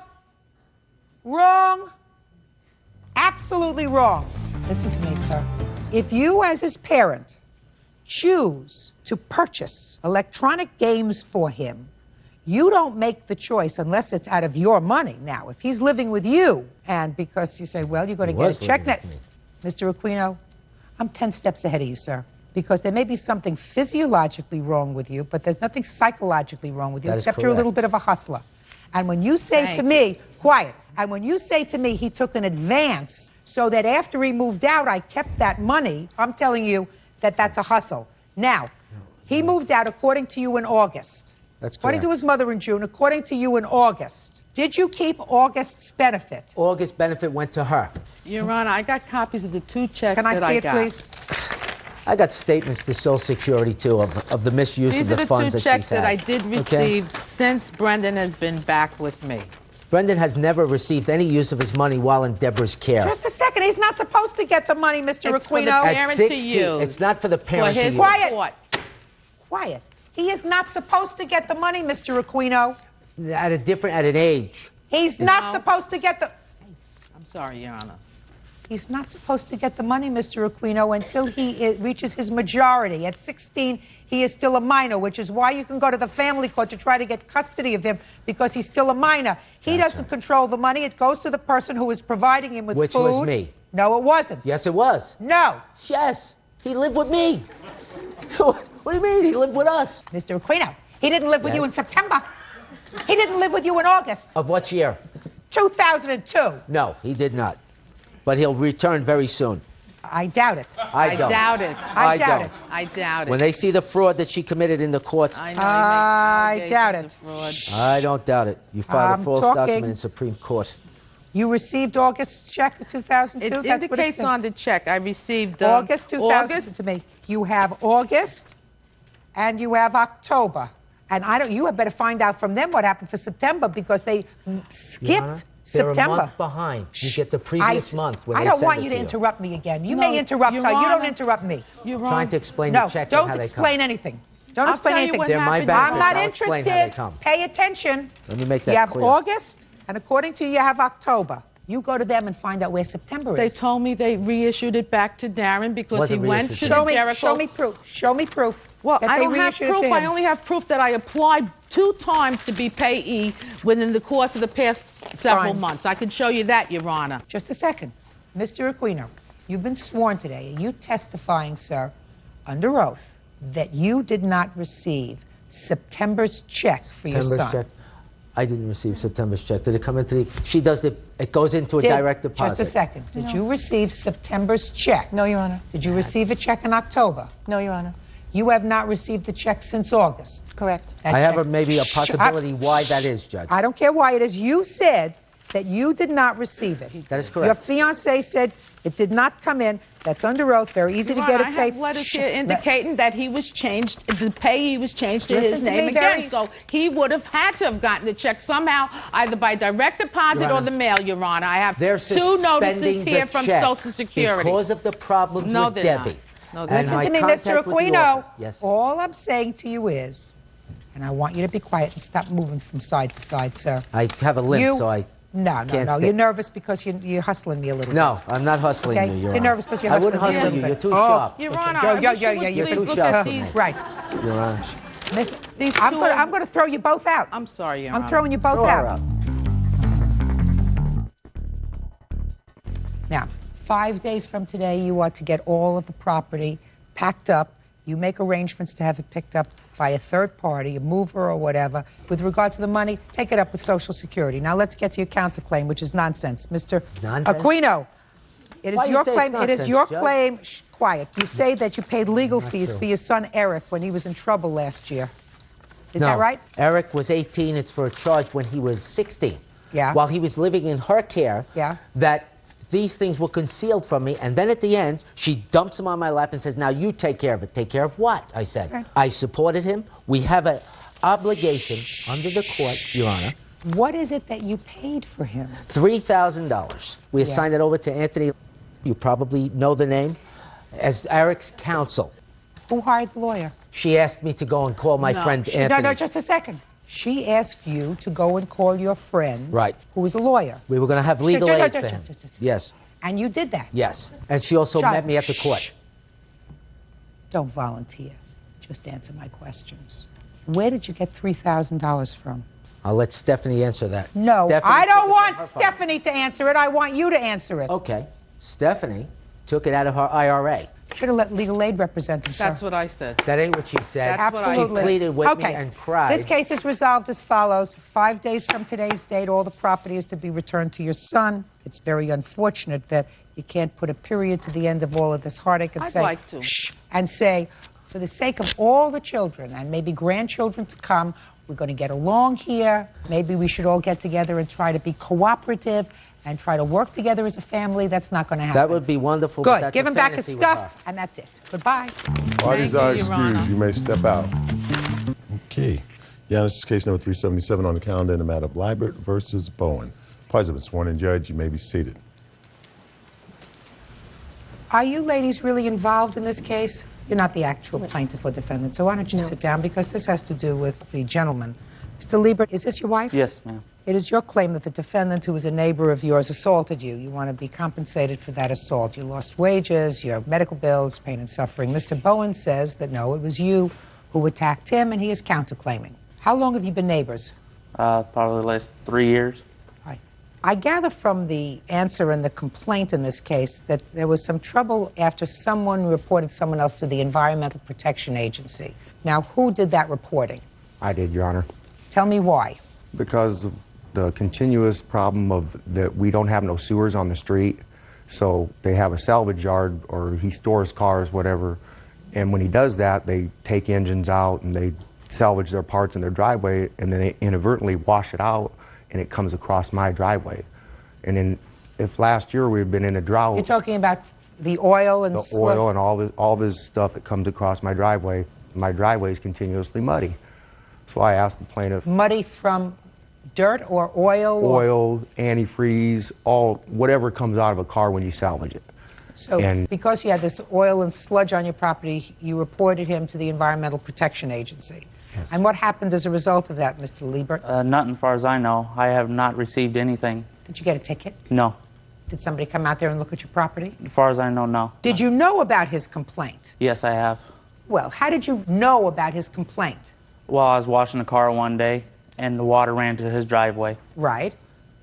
Wrong. Absolutely wrong. Listen to me, sir. If you, as his parent, choose to purchase electronic games for him, you don't make the choice unless it's out of your money. Now, if he's living with you, and because you say, well, you're going to He was get a check living net. with Mr. Aquino, I'm 10 steps ahead of you, sir. Because there may be something physiologically wrong with you, but there's nothing psychologically wrong with you, That is except you're a little correct. bit of a hustler. And when you say to me, quiet, and when you say to me he took an advance so that after he moved out, I kept that money, I'm telling you that that's a hustle. Now, he moved out according to you in August. That's According to correct. his mother in June, according to you in August. Did you keep August's benefit? August benefit went to her. Your Honor, I got copies of the two checks Can I that see I it, got. please? I got statements to Social Security, too, of the misuse These of the funds are the that two she's checks had. that I did receive since Brendan has been back with me. Brendan has never received any use of his money while in Deborah's care. Just a second. He's not supposed to get the money, Mr. It's for the Aquino. parent to use. It's not for the parent to use. Quiet. Quiet. He is not supposed to get the money, Mr. Aquino. At an age. He's not supposed to get the... I'm sorry, Your Honor. He's not supposed to get the money, Mr. Aquino, until he reaches his majority. At 16, he is still a minor, which is why you can go to the family court to try to get custody of him, because he's still a minor. He doesn't control the money. It goes to the person who is providing him with Which food. was me. No, it wasn't. Yes, it was. No. Yes. He lived with me. What do you mean? He lived with us. Mr. Aquino, he didn't live with you in September. He didn't live with you in August. Of what year? 2002. No, he did not. But he'll return very soon. I doubt it. I don't. doubt it. I doubt it. I doubt it. When they see the fraud that she committed in the courts, I doubt it. I don't doubt it. You filed a false talking. document in Supreme Court. You received August check of 2002? It That's what it indicates said. on the check I received August 2000 August. to me. You have August and you have October. And you had better find out from them what happened for September, because they skipped They're September. a month behind. You get the previous month when I they don't send want it you to to interrupt me again. You No, may interrupt Your her. You don't Honor. interrupt me. You're Trying to explain No, the checks don't and how they explain come. anything. Don't I'll explain tell you anything. what They're my happened. benefit. I'm not I'll explain how they interested. come. Pay attention. Let me make that You have clear. August, and according to you have October. You go to them and find out where September They is. told me they reissued it back to Darren because Wasn't he went reissued to to the me. Jericho. Show me proof. Show me proof. Well, that I they don't have reissued it to proof. him. I only have proof that I applied 2 times to be payee within the course of the past several Fine. months. I can show you that, Your Honor. Just a second. Mr. Aquino, you've been sworn today. Are you testifying, sir, under oath, that you did not receive September's check for your son? September's check. I didn't receive September's check. Did it come into the... She does the... It goes into a direct deposit. Just a second. Did you receive September's check? No, Your Honor. Did you receive a check in October? No, Your Honor. You have not received the check since August. Correct. That I have check- maybe a Shh, possibility why that is, Judge. I don't care why it is. You said that you did not receive it. That is correct. Your fiancé said it did not come in. That's under oath. Very easy Your to get Honor, a I tape. have letters Shh. here indicating that he was changed, the payee was changed to Listen his to name me again. very- So he would have had to have gotten the check somehow, either by direct deposit Your or Honor, the mail, Your Honor. I have They're 2 notices suspending here the from check Social Security. because of the problems No, with they're not. Debbie. No, they're And Listen my to me, Mr. contact with the Aquino. office. Yes. All I'm saying to you is, and I want you to be quiet and stop moving from side to side, sir. I have a limp, You- so I No, can't no. stay. You're nervous because you're hustling me a little No, bit. I'm not hustling Okay? you, Your You're Honor. nervous because you're I hustling wouldn't me a hustle little you. bit. You're too Oh. sharp. Your Honor, Yo, I yo, wish yo, you yo, would you're please too look sharp at for these. me. Right. Your Honor. Miss, These I'm two going to throw you both out. I'm sorry, Your I'm Honor. throwing you both Throw her out. out. Now, 5 days from today, you are to get all of the property packed up. You make arrangements to have it picked up by a third party, a mover or whatever. With regard to the money, take it up with Social Security. Now, let's get to your counterclaim, which is nonsense. Mr. Nonsense? Aquino, it is Why you your say it's claim. It is nonsense, your Judge? claim. Shh, quiet. You say that you paid legal Not fees true. for your son Eric when he was in trouble last year. Is No. that right? Eric was 18. It's for a charge when he was 16. Yeah. While he was living in her care. Yeah. That these things were concealed from me. And then at the end, she dumps him on my lap and says, now you take care of it. Take care of what? I said. Okay. I supported him. We have an obligation under the court, Your Honor. What is it that you paid for him? $3,000. We Yeah. assigned it over to Anthony. You probably know the name. As Eric's counsel. Who hired the lawyer? She asked me to go and call my friend Anthony. No, just a second. She asked you to go and call your friend, Right. who is a lawyer, We were going to have legal aid for him. Yes. and you did that. Yes. And she also Shut met up. me at the court. Don't volunteer. Just answer my questions. Where did you get $3,000 from? I'll let Stephanie answer that. No, Stephanie I took don't it want from her phone. Stephanie to answer it. I want you to answer it. Okay. Stephanie took it out of her IRA. Should have let legal aid represent himself. That's what I said. That ain't what she said. That's what I Absolutely. She pleaded with Okay. me and cried. This case is resolved as follows. 5 days from today's date, all the property is to be returned to your son. It's very unfortunate that you can't put a period to the end of all of this heartache and I'd say, like to. shh, and say, for the sake of all the children and maybe grandchildren to come, we're going to get along here. Maybe we should all get together and try to be cooperative and try to work together as a family, that's not going to happen. That would be wonderful. But Good. that's Give a him back his fantasy with her. stuff, and that's it. Goodbye. Parties Thank are you, Your Honor. excused. You may step out. Okay. Yeah, this is case number 377 on the calendar in the matter of Liebert versus Bowen. Parties have been sworn in, Judge. You may be seated. Are you ladies really involved in this case? You're not the actual plaintiff or defendant, so why don't you sit down, because this has to do with the gentleman. Mr. Liebert, is this your wife? Yes, ma'am. It is your claim that the defendant, who was a neighbor of yours, assaulted you. You want to be compensated for that assault. You lost wages, your medical bills, pain and suffering. Mr. Bowen says that no, it was you who attacked him, and he is counterclaiming. How long have you been neighbors? Probably the last 3 years. Right. I gather from the answer in the complaint in this case that there was some trouble after someone reported someone else to the Environmental Protection Agency. Now, who did that reporting? I did, Your Honor. Tell me why. Because of the continuous problem of that we don't have no sewers on the street, so they have a salvage yard, or he stores cars, whatever, and when he does that, they take engines out and they salvage their parts in their driveway, and then they inadvertently wash it out, and it comes across my driveway. And then, if last year we had been in a drought, You're talking about the oil and the oil and all of his stuff that comes across my driveway is continuously muddy. So I asked the plaintiff. Muddy from dirt or oil? Oil, antifreeze, whatever comes out of a car when you salvage it. So because you had this oil and sludge on your property, you reported him to the Environmental Protection Agency. Yes. And what happened as a result of that, Mr. Liebert? Nothing as far as I know. I have not received anything. Did you get a ticket? No. Did somebody come out there and look at your property? As far as I know, no. Did you know about his complaint? Yes, I have. Well, how did you know about his complaint? Well, I was washing the car one day, and the water ran to his driveway. Right.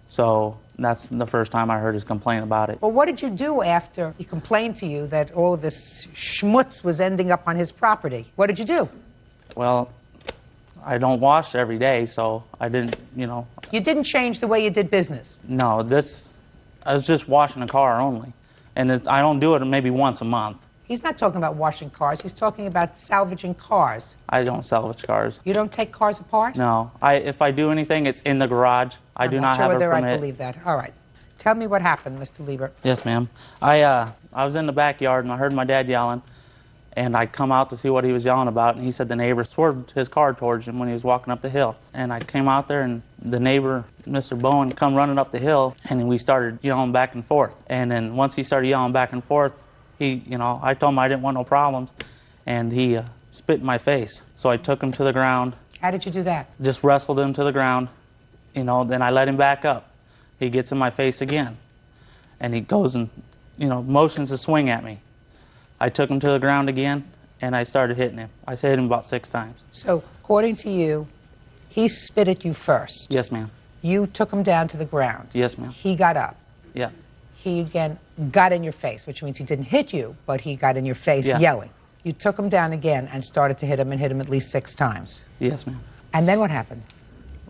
So that's the first time I heard his complaint about it. Well, what did you do after he complained to you that all of this schmutz was ending up on his property? What did you do? Well, I don't wash every day, so I didn't, You didn't change the way you did business? No, I was just washing the car only. And I don't do it maybe once a month. He's not talking about washing cars. He's talking about salvaging cars. I don't salvage cars. You don't take cars apart? No. If I do anything, it's in the garage. I do not have a permit. I'm not sure whether I believe that. All right. Tell me what happened, Mr. Liebert. Yes, ma'am. I was in the backyard, and I heard my dad yelling, and I come out to see what he was yelling about, and he said the neighbor swerved his car towards him when he was walking up the hill. And I came out there, and the neighbor, Mr. Bowen, come running up the hill, and we started yelling back and forth. And then once he started yelling back and forth, I told him I didn't want no problems, and he spit in my face. So I took him to the ground. How did you do that? Just wrestled him to the ground. Then I let him back up. He gets in my face again, and he goes and, motions to swing at me. I took him to the ground again, and I started hitting him. I hit him about 6 times. So, according to you, he spit at you first. Yes, ma'am. You took him down to the ground. Yes, ma'am. He got up. Yeah. He again got in your face, which means he didn't hit you, but he got in your face yelling. You took him down again and started to hit him, and hit him at least 6 times. Yes, ma'am. And then what happened?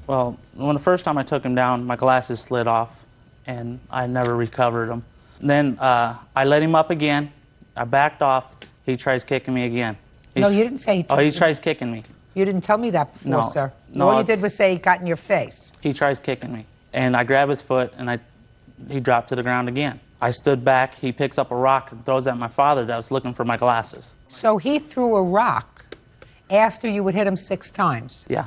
Well, when the first time I took him down, my glasses slid off, and I never recovered them. Then I let him up again. I backed off. He tries kicking me again. No, you didn't say he tried. Oh, he tries kicking me. You didn't tell me that before, No. sir. No, All you did was say he got in your face. He tries kicking me. And I grab his foot, and he dropped to the ground again. I stood back. He picks up a rock and throws at my father that was looking for my glasses. So he threw a rock after you would hit him 6 times? Yeah.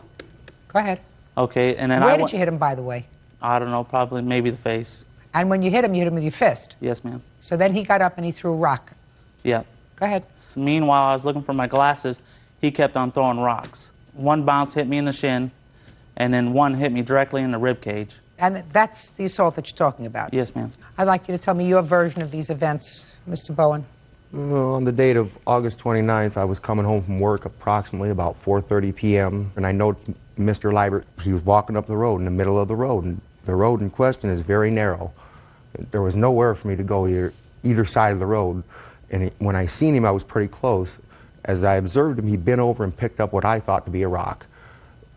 Go ahead. Okay, and then Where did you hit him, by the way? I don't know, probably maybe the face. And when you hit him with your fist? Yes, ma'am. So then he got up and he threw a rock. Yeah. Go ahead. Meanwhile, I was looking for my glasses. He kept on throwing rocks. One bounce hit me in the shin, and then one hit me directly in the rib cage. And that's the assault that you're talking about? Yes, ma'am. I'd like you to tell me your version of these events, Mr. Bowen. On the date of August 29th, I was coming home from work approximately about 4:30 p.m., and I noticed Mr. Liebert, he was walking up the road in the middle of the road, and the road in question is very narrow. There was nowhere for me to go either side of the road, and when I seen him, I was pretty close. As I observed him, he bent over and picked up what I thought to be a rock.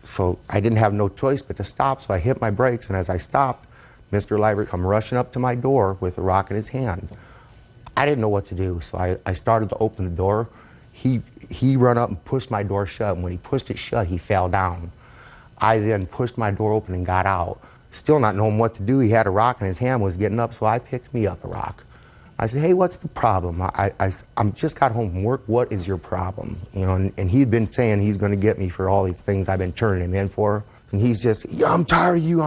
So I didn't have no choice but to stop, so I hit my brakes, and as I stopped, Mr. Liebert come rushing up to my door with a rock in his hand. I didn't know what to do, so I started to open the door. He run up and pushed my door shut, and when he pushed it shut, he fell down. I then pushed my door open and got out. Still not knowing what to do. He had a rock in his hand, was getting up, so I picked me up a rock. I said, hey, what's the problem? I'm just got home from work. What is your problem? You know, and he'd been saying he's going to get me for all these things I've been turning him in for. And he's just, yeah, I'm tired of you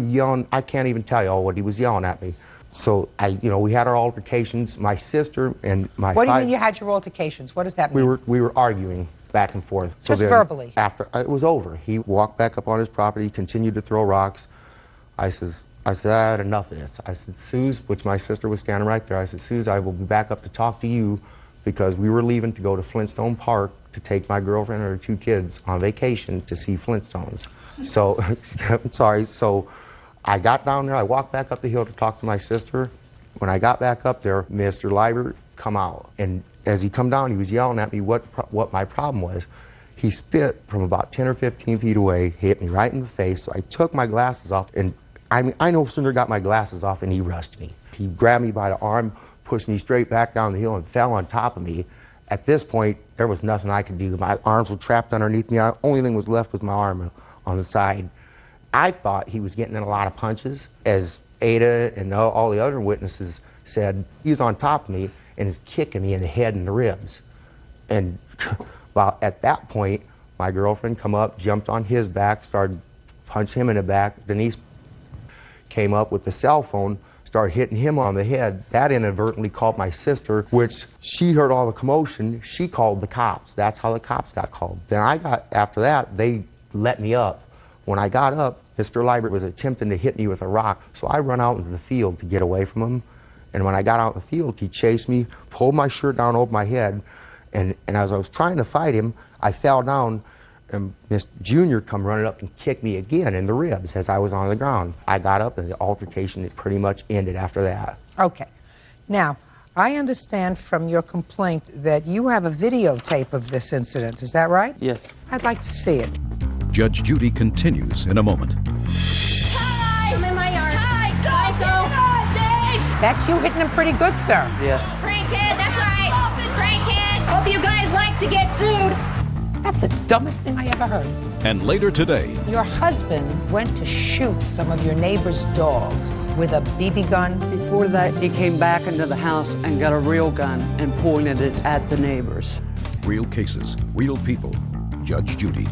yelling. I can't even tell you all what he was yelling at me. So we had our altercations. My sister and my What do you mean you had your altercations? What does that mean? We were arguing back and forth. Just verbally? After it was over, he walked back up on his property, continued to throw rocks. I said, I had enough of this. I said, Suze, which my sister was standing right there, I said, Suze, I will be back up to talk to you because we were leaving to go to Flintstone Park to take my girlfriend and her 2 kids on vacation to see Flintstones. So, I'm sorry, so I got down there, I walked back up the hill to talk to my sister. When I got back up there, Mr. Liebert come out, and as he come down, he was yelling at me what my problem was. He spit from about 10 or 15 feet away, hit me right in the face, so I took my glasses off, and I no sooner got my glasses off and he rushed me. He grabbed me by the arm, pushed me straight back down the hill and fell on top of me. At this point, there was nothing I could do. My arms were trapped underneath me. The only thing was left was my arm on the side. I thought he was getting in a lot of punches. As Ada and all the other witnesses said, he's on top of me and is kicking me in the head and the ribs. And well, at that point, my girlfriend come up, jumped on his back, started punching him in the back. Denise came up with the cell phone, started hitting him on the head. That inadvertently called my sister, which she heard all the commotion. She called the cops. That's how the cops got called. Then after that, they let me up. When I got up, Mr. Liebert was attempting to hit me with a rock, so I run out into the field to get away from him. And when I got out in the field, he chased me, pulled my shirt down over my head, and as I was trying to fight him, I fell down, and Miss Junior come running up and kicked me again in the ribs as I was on the ground. I got up, and the altercation pretty much ended after that. Okay. Now, I understand from your complaint that you have a videotape of this incident. Is that right? Yes. I'd like to see it. Judge Judy continues in a moment. Hi! I'm in my yard. Hi! Go! Dave! That's you hitting him pretty good, sir. Yes. Crankhead, that's right. Crankhead. Hope you guys like to get sued. That's the dumbest thing I ever heard. And later today, Your husband went to shoot some of your neighbor's dogs with a BB gun. Before that, he came back into the house and got a real gun and pointed it at the neighbors. real cases, real people. Judge Judy.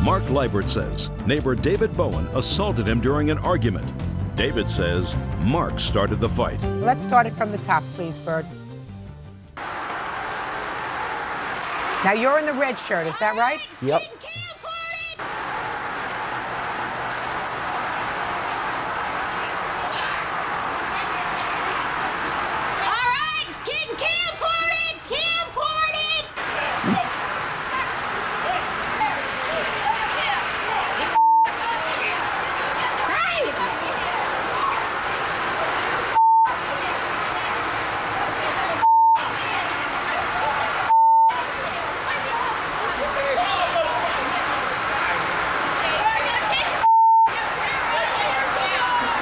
Mark Liebert says neighbor David Bowen assaulted him during an argument. David says Mark started the fight. Let's start it from the top, please, Bird. Now, you're in the red shirt, is that right? Yep. All right, it's getting camcorded! Camcorded!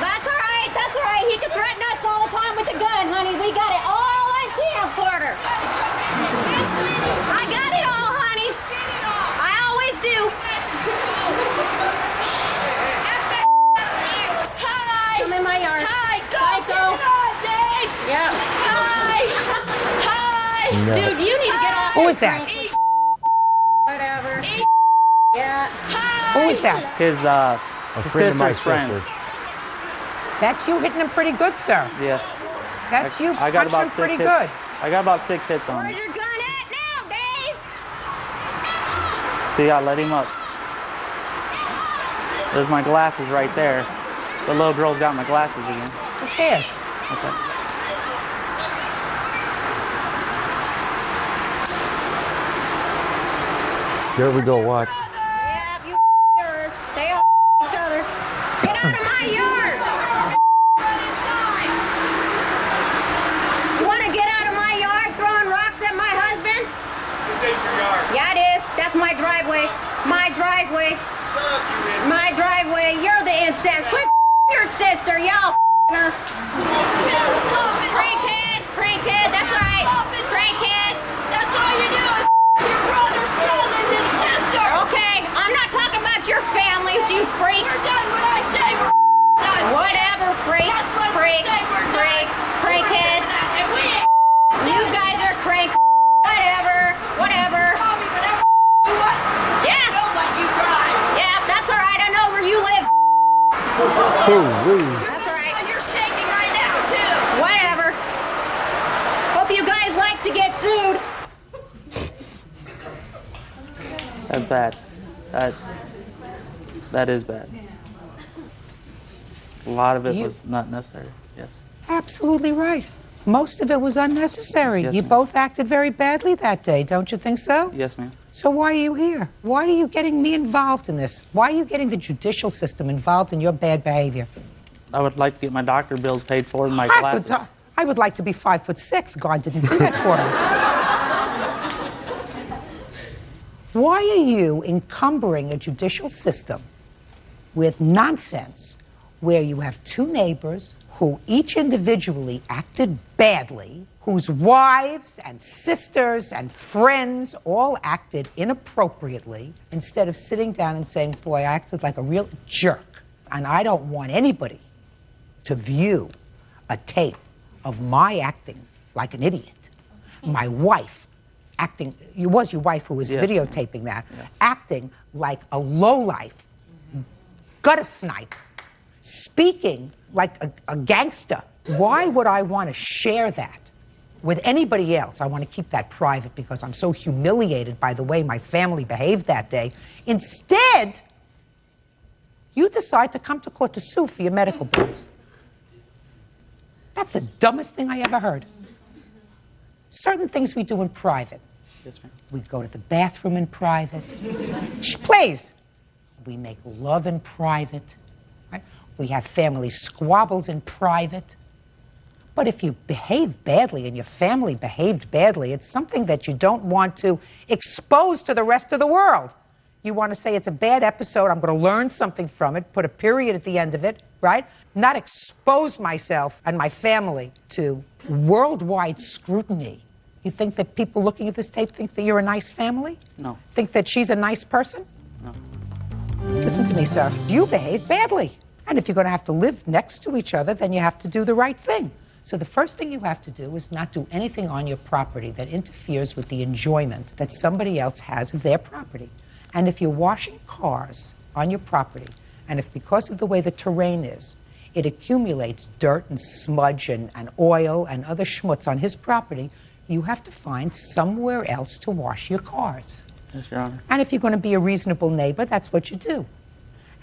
That's all right. He can threaten us all the time with a gun, honey. We got it all on camcorder. I got it all, honey. I always do. Hi. I'm in my yard. Hi. Psycho. Yep. Hi. No. Dude, you need to get off. Who is that? Whatever. Yeah. Who is that? His friend of my sister's friend. sister's. That's you hitting him pretty good, sir. Yes. That's you I got punching about him 6 pretty hits. good. I got about 6 hits on him. Where's your gun at now, Dave? See, I let him up. There's my glasses right there. The little girl's got my glasses again. Who cares? Okay. There we go, watch. Yeah, you yours. Stay off each other. Get out of my yard! You want to get out of my yard throwing rocks at my husband? This ain't your yard. Yeah, it is. That's my driveway. My driveway. Shut up, you incest. My driveway. You're the incest. Quit your sister, y'all her. Crankhead. Crankhead. That's right. Crankhead. That's all you do is your brother's cousin and sister. Okay, I'm not talking about your family, you freaks. You're done when I say we're done. bad. That is bad. A lot of it was not necessary, yes. Absolutely right. Most of it was unnecessary. Yes, you ma'am. both acted very badly that day, don't you think so? Yes, ma'am. So why are you here? Why are you getting me involved in this? Why are you getting the judicial system involved in your bad behavior? I would like to get my doctor bills paid for and my glasses. I would like to be 5'6". God didn't do that for me. Why are you encumbering a judicial system with nonsense where you have two neighbors who each individually acted badly, whose wives and sisters and friends all acted inappropriately, instead of sitting down and saying, boy, I acted like a real jerk, and I don't want anybody to view a tape of my acting like an idiot. My wife acting, it was your wife who was videotaping that, acting like a lowlife, gutter snipe, speaking like a gangster. Why would I want to share that with anybody else? I want to keep that private because I'm so humiliated by the way my family behaved that day. Instead, you decide to come to court to sue for your medical bills. That's the dumbest thing I ever heard. Certain things we do in private. Yes, ma'am. We go to the bathroom in private. Please. We make love in private. Right? We have family squabbles in private. But if you behave badly and your family behaved badly, it's something that you don't want to expose to the rest of the world. You want to say it's a bad episode, I'm going to learn something from it, put a period at the end of it, right? Not expose myself and my family to worldwide scrutiny. You think that people looking at this tape think that you're a nice family? No. Think that she's a nice person? No. Listen to me, sir. You behave badly. And if you're going to have to live next to each other, then you have to do the right thing. So the first thing you have to do is not do anything on your property that interferes with the enjoyment that somebody else has of their property. And if you're washing cars on your property, and if because of the way the terrain is, it accumulates dirt and smudge and oil and other schmutz on his property, you have to find somewhere else to wash your cars. Yes, Your Honor. And if you're going to be a reasonable neighbor, that's what you do.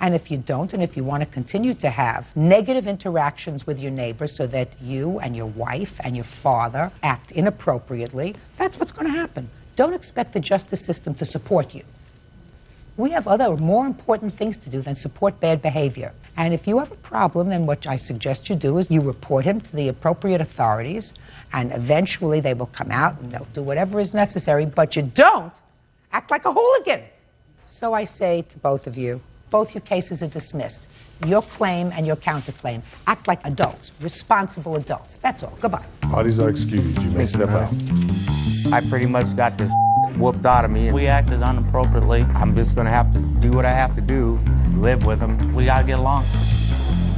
And if you don't, and if you want to continue to have negative interactions with your neighbors so that you and your wife and your father act inappropriately, that's what's going to happen. Don't expect the justice system to support you. We have other more important things to do than support bad behavior. And if you have a problem, then what I suggest you do is you report him to the appropriate authorities, and eventually they will come out and they'll do whatever is necessary, but you don't act like a hooligan. So I say to both of you, both your cases are dismissed. Your claim and your counterclaim. Act like adults, responsible adults. That's all. Goodbye. Parties are excused. You may step out. I pretty much got this whooped out of me. We acted inappropriately. I'm just going to have to do what I have to do, live with them. We got to get along.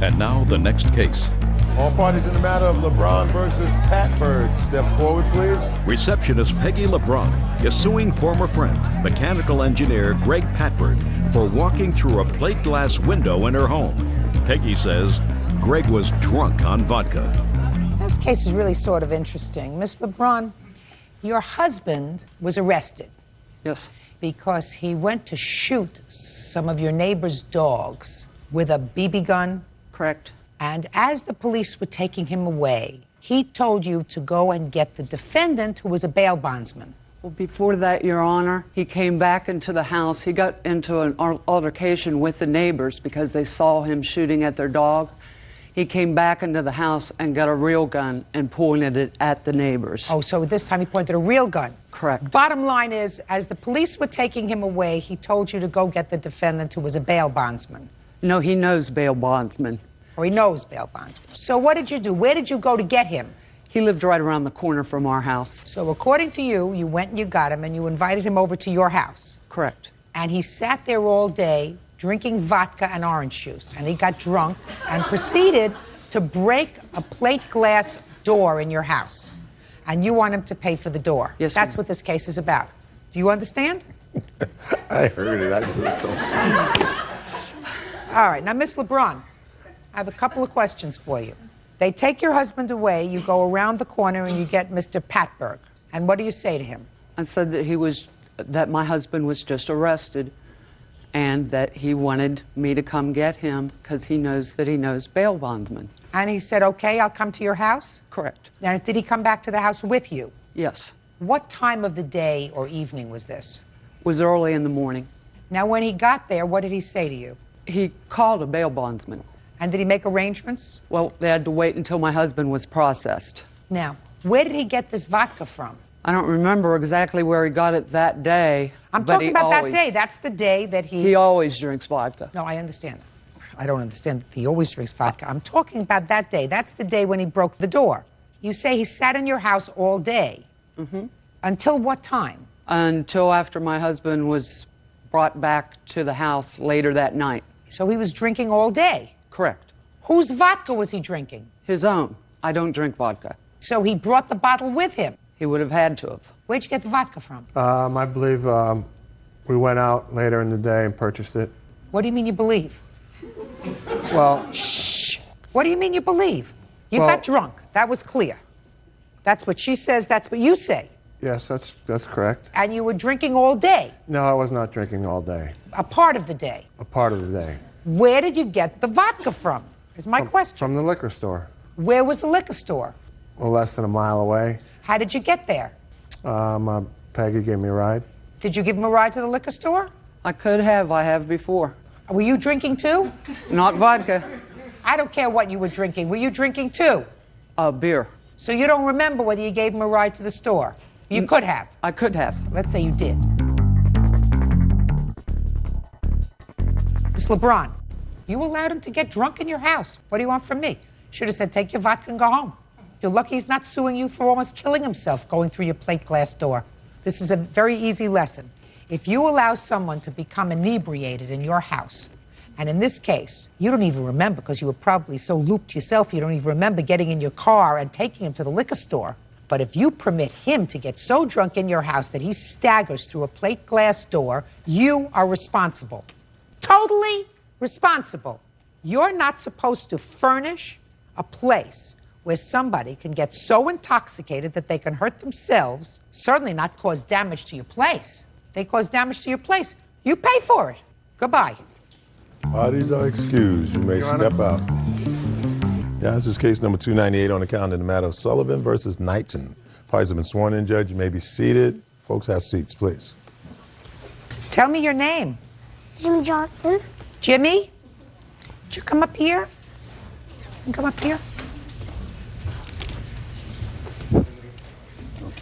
And now the next case. All parties in the matter of LeBron versus Pat Bird, step forward, please. Receptionist Peggy LeBron is suing former friend, mechanical engineer Greg Patbird, for walking through a plate glass window in her home. Peggy says Greg was drunk on vodka. This case is really sort of interesting. Miss LeBron, your husband was arrested. Yes. Because he went to shoot some of your neighbor's dogs with a BB gun. Correct. And as the police were taking him away, he told you to go and get the defendant, who was a bail bondsman. Well, before that, Your Honor, he came back into the house. He got into an altercation with the neighbors because they saw him shooting at their dog. He came back into the house and got a real gun and pointed it at the neighbors. Oh, so this time he pointed a real gun. Correct. Bottom line is, as the police were taking him away, he told you to go get the defendant, who was a bail bondsman. No, he knows bail bondsman. Or he knows bail bondsman. So what did you do? Where did you go to get him? He lived right around the corner from our house. So according to you, you went and you got him and you invited him over to your house. Correct. And he sat there all day drinking vodka and orange juice. And he got drunk and proceeded to break a plate glass door in your house. And you want him to pay for the door. Yes, That's what this case is about. Do you understand? I heard it. I just don't. All right. Now, Miss LeBron, I have a couple of questions for you. They take your husband away, you go around the corner and you get Mr. Patberg. And what do you say to him? I said that he was that my husband was just arrested and that he wanted me to come get him because he knows that he knows bail bondsmen. And he said, okay, I'll come to your house? Correct. Now, did he come back to the house with you? Yes. What time of the day or evening was this? It was early in the morning. Now, when he got there, what did he say to you? He called a bail bondsman. And did he make arrangements? Well, they had to wait until my husband was processed. Now, where did he get this vodka from? I don't remember exactly where he got it that day. I'm but talking he about always, that day. That's the day that he... He always drinks vodka. No, I understand. I don't understand that he always drinks vodka. I'm talking about that day. That's the day when he broke the door. You say he sat in your house all day. Mm-hmm. Until what time? Until after my husband was brought back to the house later that night. So he was drinking all day? Correct. Whose vodka was he drinking? His own. I don't drink vodka. So he brought the bottle with him? He would have had to have. Where'd you get the vodka from? I believe we went out later in the day and purchased it. What do you mean you believe? Well... Shh! What do you mean you believe? You Well- got drunk. That was clear. That's what she says. That's what you say. Yes, that's correct. And you were drinking all day? No, I was not drinking all day. A part of the day? A part of the day. Where did you get the vodka from? Is my question. From the liquor store. Where was the liquor store? Well, less than a mile away. How did you get there? Peggy gave me a ride. Did you give him a ride to the liquor store? I could have. I have before. Were you drinking too? Not vodka. I don't care what you were drinking. Were you drinking too? Beer. So you don't remember whether you gave him a ride to the store? You could have. I could have. Let's say you did. Miss LeBron, you allowed him to get drunk in your house. What do you want from me? Should have said, take your vodka and go home. You're lucky he's not suing you for almost killing himself going through your plate glass door. This is a very easy lesson. If you allow someone to become inebriated in your house, and in this case, you don't even remember because you were probably so looped yourself you don't even remember getting in your car and taking him to the liquor store. But if you permit him to get so drunk in your house that he staggers through a plate glass door, you are responsible. Totally responsible. You're not supposed to furnish a place where somebody can get so intoxicated that they can hurt themselves, certainly not cause damage to your place. They cause damage to your place. You pay for it. Goodbye. Parties are excused. You may step out. Yeah, this is case number 298 on the calendar in the matter of Sullivan versus Knighton. Parties have been sworn in, Judge. You may be seated. Folks, have seats, please. Tell me your name. Jimmy Johnson. Jimmy? Did you come up here? You come up here? Can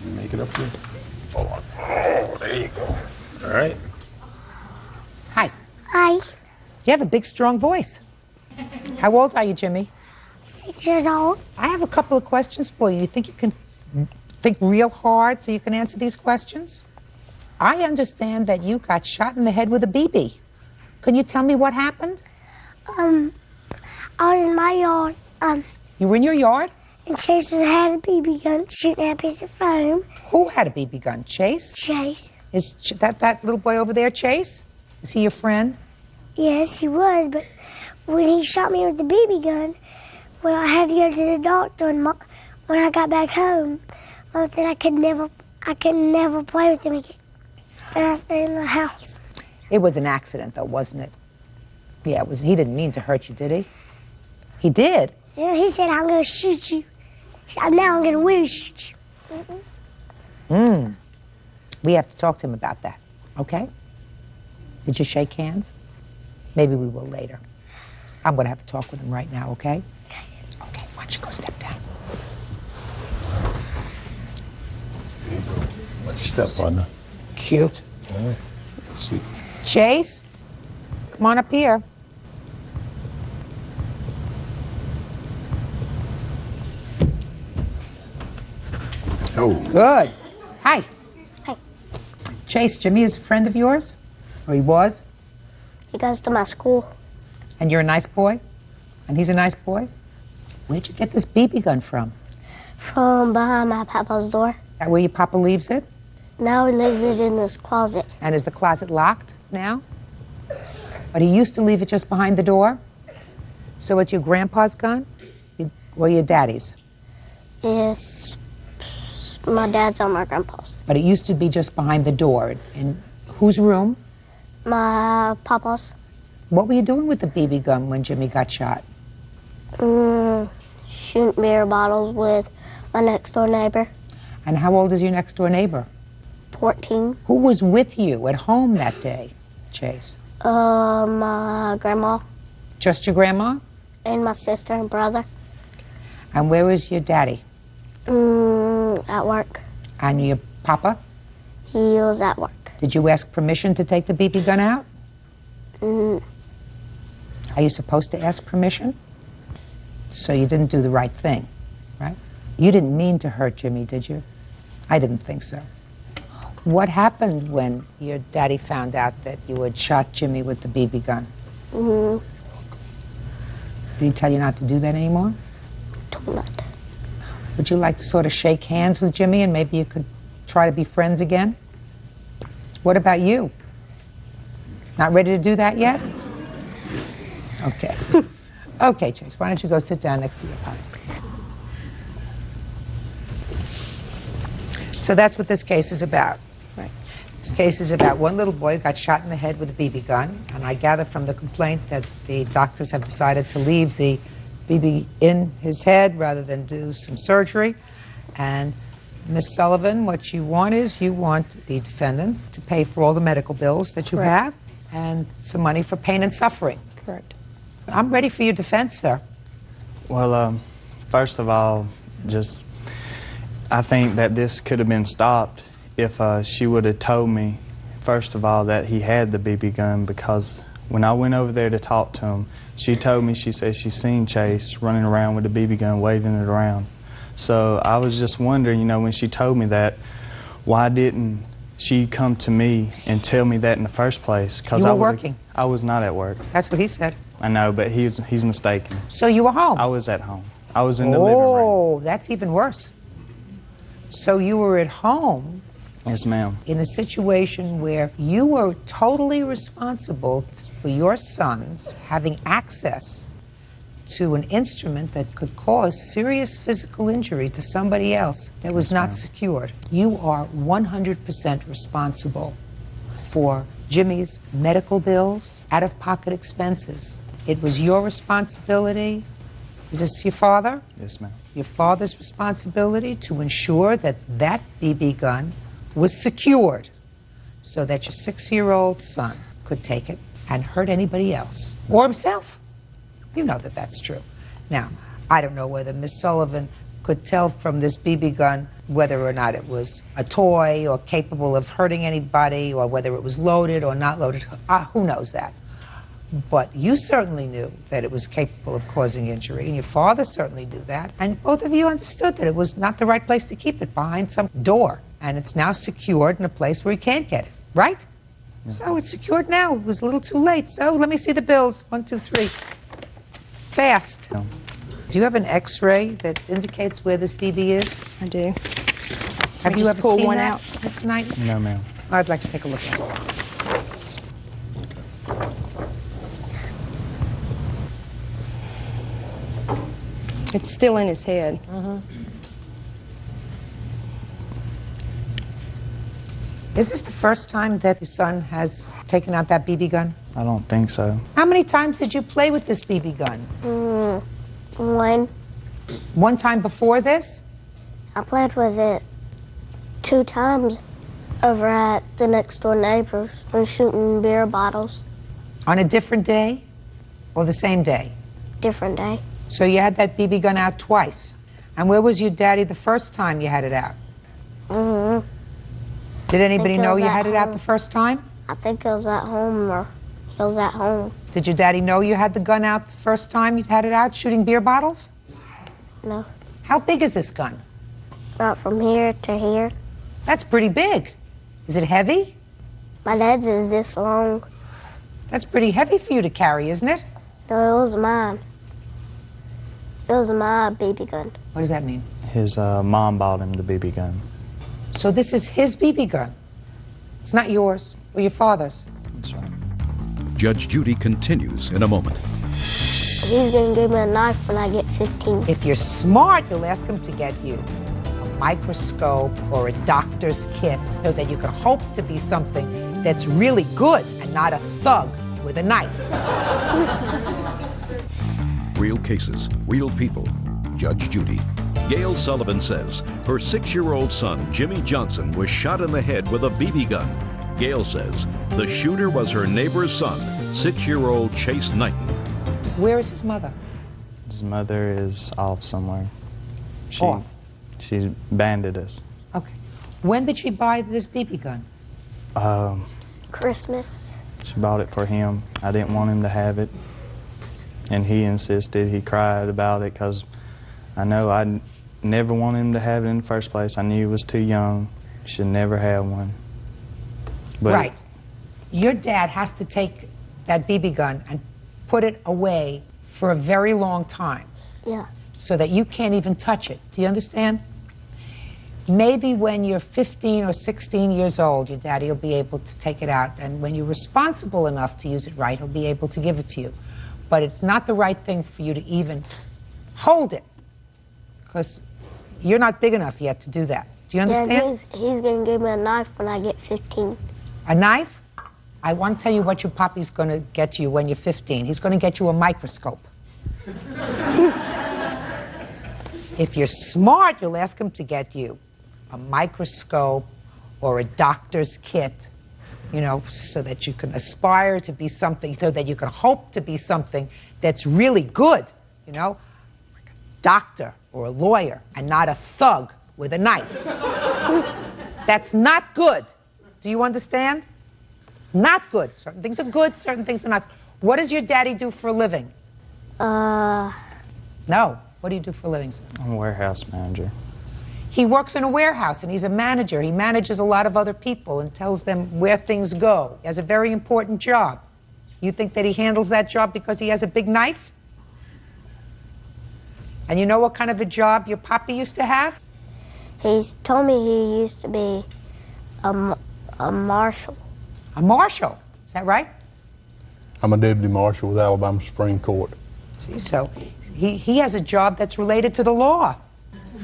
you make it up here? Hold on. Oh, there you go. All right. Hi. Hi. You have a big, strong voice. How old are you, Jimmy? 6 years old. I have a couple of questions for you. You think you can think real hard so you can answer these questions? I understand that you got shot in the head with a BB. Can you tell me what happened? I was in my yard. You were in your yard? And Chase had a BB gun shooting at a piece of foam. Who had a BB gun? Chase? Chase. Is that little boy over there, Chase? Is he your friend? Yes, he was, but when he shot me with the BB gun, well, I had to go to the doctor, and when I got back home, Mom said I could never play with him again. And I stayed in the house. It was an accident, though, wasn't it? Yeah, it was. He didn't mean to hurt you, did he? He did? Yeah, he said, I'm going to shoot you. Now I'm going to really shoot you. We have to talk to him about that, okay? Did you shake hands? Maybe we will later. I'm going to have to talk with him right now, okay? Okay, why don't you go step down? Watch your step, partner. Cute. All right. Let's see. Chase, come on up here. Oh. Good. Hi. Hi. Chase, Jimmy is a friend of yours? Or he was? He goes to my school. And you're a nice boy? And he's a nice boy? Where'd you get this BB gun from? From behind my papa's door. That where your papa leaves it? Now he leaves it in his closet. And is the closet locked now? But he used to leave it just behind the door? So it's your grandpa's gun? Or your daddy's? It's My dad's or my grandpa's. But it used to be just behind the door. In whose room? My papa's. What were you doing with the BB gun when Jimmy got shot? Shooting beer bottles with my next door neighbor. And how old is your next door neighbor? 14. Who was with you at home that day, Chase? My grandma. Just your grandma? And my sister and brother. And where was your daddy? At work. And your papa? He was at work. Did you ask permission to take the BB gun out? Are you supposed to ask permission? So you didn't do the right thing, right? You didn't mean to hurt Jimmy, did you? I didn't think so. What happened when your daddy found out that you had shot Jimmy with the BB gun? Did he tell you not to do that anymore? Told not to. Would you like to sort of shake hands with Jimmy and maybe you could try to be friends again? What about you? Not ready to do that yet? Okay. Okay, Chase, why don't you go sit down next to your papa? So that's what this case is about. Right. This case is about one little boy who got shot in the head with a BB gun, and I gather from the complaint that the doctors have decided to leave the BB in his head rather than do some surgery. And Ms. Sullivan, what you want is you want the defendant to pay for all the medical bills that you have and some money for pain and suffering. Correct. I'm ready for your defense, sir. Well, first of all, I think that this could have been stopped if she would have told me, first of all, that he had the BB gun, because when I went over there to talk to him, she told me, she said she seen Chase running around with the BB gun, waving it around. So I was just wondering, you know, when she told me that, why didn't she come to me and tell me that in the first place? You were working. I was not at work. That's what he said. I know, but he's mistaken. So you were home? I was at home. I was in the living room. Oh, that's even worse. So you were at home. Yes, ma'am. In a situation where you were totally responsible for your sons having access to an instrument that could cause serious physical injury to somebody else that was not secured. You are 100% responsible for Jimmy's medical bills, out-of-pocket expenses. It was your responsibility. Is this your father? Yes, ma'am. Your father's responsibility to ensure that that BB gun was secured so that your 6-year-old son could take it and hurt anybody else or himself. You know that that's true. Now, I don't know whether Miss Sullivan could tell from this BB gun whether or not it was a toy or capable of hurting anybody or whether it was loaded or not loaded. Who knows that? But you certainly knew that it was capable of causing injury, and your father certainly knew that, and both of you understood that it was not the right place to keep it, behind some door, and it's now secured in a place where he can't get it, right? So it's secured now. It was a little too late. So let me see the bills. 1, 2, 3. Fast. Do you have an X-ray that indicates where this BB is? I do. Have you ever pulled seen one that, out? Mr. Knight? No, ma'am. I'd like to take a look at it. It's still in his head. Is this the first time that your son has taken out that BB gun? I don't think so. How many times did you play with this BB gun? One. One time before this? I played with it 2 times over at the next door neighbors and shooting beer bottles. On a different day or the same day? Different day. So you had that BB gun out twice. And where was your daddy the first time you had it out? Did anybody know you had it out the first time? I think it was at home, or it was at home. Did your daddy know you had the gun out the first time you had it out, shooting beer bottles? No. How big is this gun? About from here to here. That's pretty big. Is it heavy? My dad's is this long. That's pretty heavy for you to carry, isn't it? No, it was mine. It was my BB gun. What does that mean? His mom bought him the BB gun. So this is his BB gun. It's not yours or your father's. That's right. Judge Judy continues in a moment. He's going to give me a knife when I get 15. If you're smart, you'll ask him to get you a microscope or a doctor's kit so that you can hope to be something that's really good and not a thug with a knife. Real cases, real people. Judge Judy. Gail Sullivan says her 6-year-old son, Jimmy Johnson, was shot in the head with a BB gun. Gail says the shooter was her neighbor's son, 6-year-old Chase Knighton. Where is his mother? His mother is off somewhere. Off? She banded us. Okay. When did she buy this BB gun? Christmas. She bought it for him. I didn't want him to have it. And he insisted. He cried about it because I know I never wanted him to have it in the first place. I knew he was too young. Should never have one. But right. Your dad has to take that BB gun and put it away for a very long time. Yeah. So that you can't even touch it. Do you understand? Maybe when you're 15 or 16 years old, your daddy will be able to take it out. And when you're responsible enough to use it right, he'll be able to give it to you. But it's not the right thing for you to even hold it. Because you're not big enough yet to do that. Do you understand? Yeah, he's going to give me a knife when I get 15. A knife? I want to tell you what your papi's going to get you when you're 15. He's going to get you a microscope. If you're smart, you'll ask him to get you a microscope or a doctor's kit, you know, so that you can aspire to be something, so that you can hope to be something that's really good, you know, like a doctor or a lawyer and not a thug with a knife. That's not good. Do you understand? Not good. Certain things are good, certain things are not. What does your daddy do for a living? No. What do you do for a living, sir? I'm a warehouse manager. He works in a warehouse and he's a manager. He manages a lot of other people and tells them where things go. He has a very important job. You think that he handles that job because he has a big knife? And you know what kind of a job your papi used to have? He's told me he used to be a marshal. A marshal? Is that right? I'm a deputy marshal with Alabama Supreme Court. See, so he has a job that's related to the law,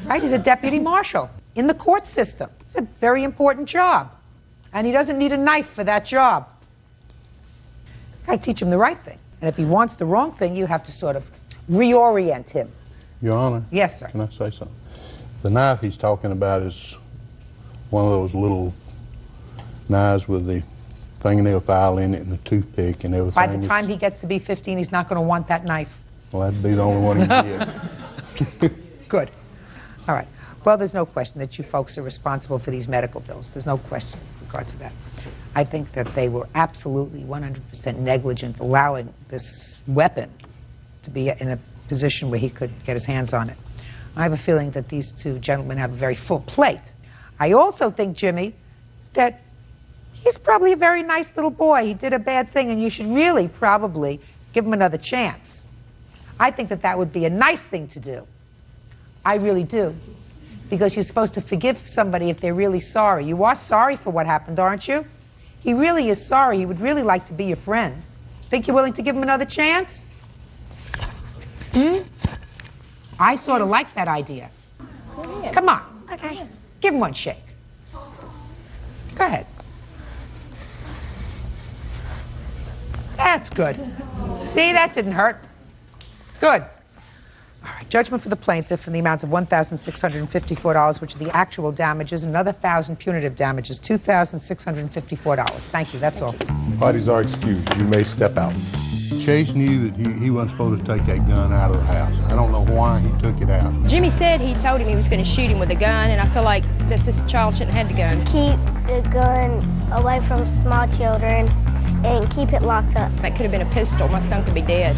right? He's a deputy marshal in the court system. It's a very important job. And he doesn't need a knife for that job. Got to teach him the right thing. And if he wants the wrong thing, you have to sort of reorient him. Your Honor? Yes, sir. Can I say something? The knife he's talking about is one of those little knives with the fingernail file in it and the toothpick and everything. By the time he gets to be 15, he's not going to want that knife. Well, that'd be the only one he get. Good. All right. Well, there's no question that you folks are responsible for these medical bills. There's no question in regards to that. I think that they were absolutely 100% negligent allowing this weapon to be in a position where he could get his hands on it. I have a feeling that these two gentlemen have a very full plate. I also think, Jimmy, that he's probably a very nice little boy. He did a bad thing, and you should really probably give him another chance. I think that that would be a nice thing to do. I really do. Because you're supposed to forgive somebody if they're really sorry. You are sorry for what happened, aren't you? He really is sorry. He would really like to be your friend. Think you're willing to give him another chance? I sort of like that idea. Come on. Okay. Give him one shake. Go ahead. That's good. See, that didn't hurt. Good. All right, judgment for the plaintiff in the amount of $1,654, which are the actual damages, another 1,000 punitive damages, $2,654. Thank you, that's all. Parties are excused. You may step out. Chase knew that he wasn't supposed to take that gun out of the house. I don't know why he took it out. Jimmy said he told him he was going to shoot him with a gun, and I feel like that this child shouldn't have had the gun. Keep the gun away from small children and keep it locked up. That could have been a pistol. My son could be dead.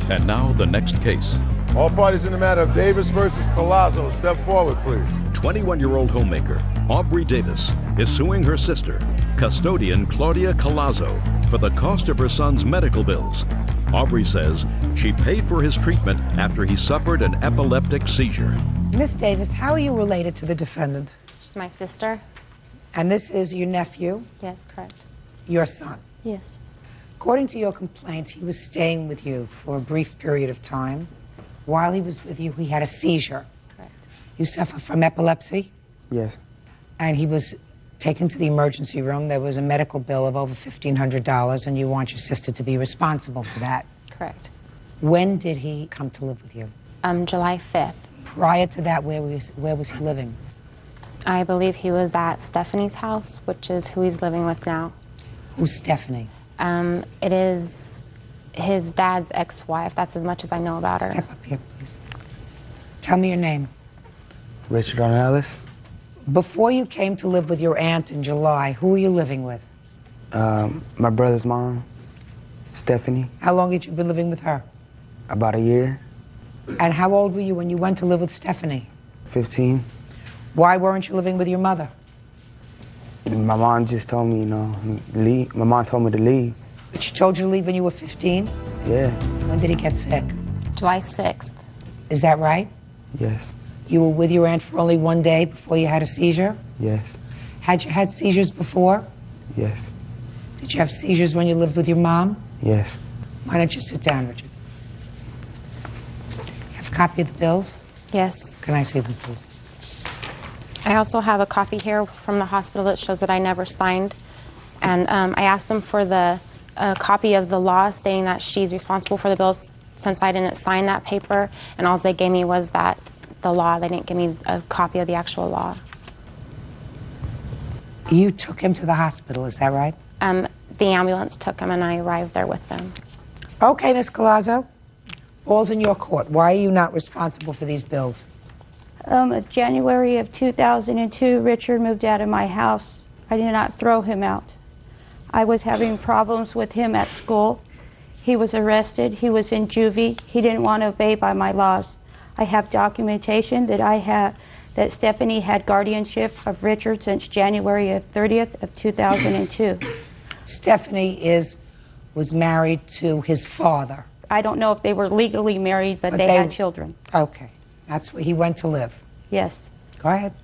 And now the next case. All parties in the matter of Davis versus Collazo, step forward, please. 21-year-old homemaker Aubrey Davis is suing her sister, custodian Claudia Collazo, for the cost of her son's medical bills. Aubrey says she paid for his treatment after he suffered an epileptic seizure. Miss Davis, how are you related to the defendant? She's my sister. And this is your nephew? Yes, correct. Your son? Yes. According to your complaint, he was staying with you for a brief period of time. While he was with you, he had a seizure. Correct. You suffer from epilepsy? Yes. And he was taken to the emergency room. There was a medical bill of over $1,500, and you want your sister to be responsible for that. Correct. When did he come to live with you? July 5th. Prior to that, where was he living? I believe he was at Stephanie's house, which is who he's living with now. Who's Stephanie? It is his dad's ex-wife. That's as much as I know about her. Step up here, please. Tell me your name. Richard Ellis. Before you came to live with your aunt in July, who were you living with? My brother's mom, Stephanie. How long had you been living with her? About a year. And how old were you when you went to live with Stephanie? 15. Why weren't you living with your mother? My mom just told me, leave. My mom told me to leave. But she told you to leave when you were 15? Yeah. When did he get sick? July 6th. Is that right? Yes. You were with your aunt for only one day before you had a seizure? Yes. Had you had seizures before? Yes. Did you have seizures when you lived with your mom? Yes. Why don't you sit down, Richard? You have a copy of the bills? Yes. Can I see them, please? I also have a copy here from the hospital that shows that I never signed. And I asked them for the copy of the law stating that she's responsible for the bills since I didn't sign that paper. And all they gave me was the law. They didn't give me a copy of the actual law. You took him to the hospital, is that right? The ambulance took him and I arrived there with them. Okay, Ms. Collazo. All's in your court. Why are you not responsible for these bills? January of 2002, Richard moved out of my house. I did not throw him out. I was having problems with him at school. He was arrested. He was in juvie. He didn't want to obey by my laws. I have documentation that Stephanie had guardianship of Richard since January of 30th of 2002. Stephanie was married to his father. I don't know if they were legally married, but they had children. Okay. That's where he went to live. Yes. Go ahead.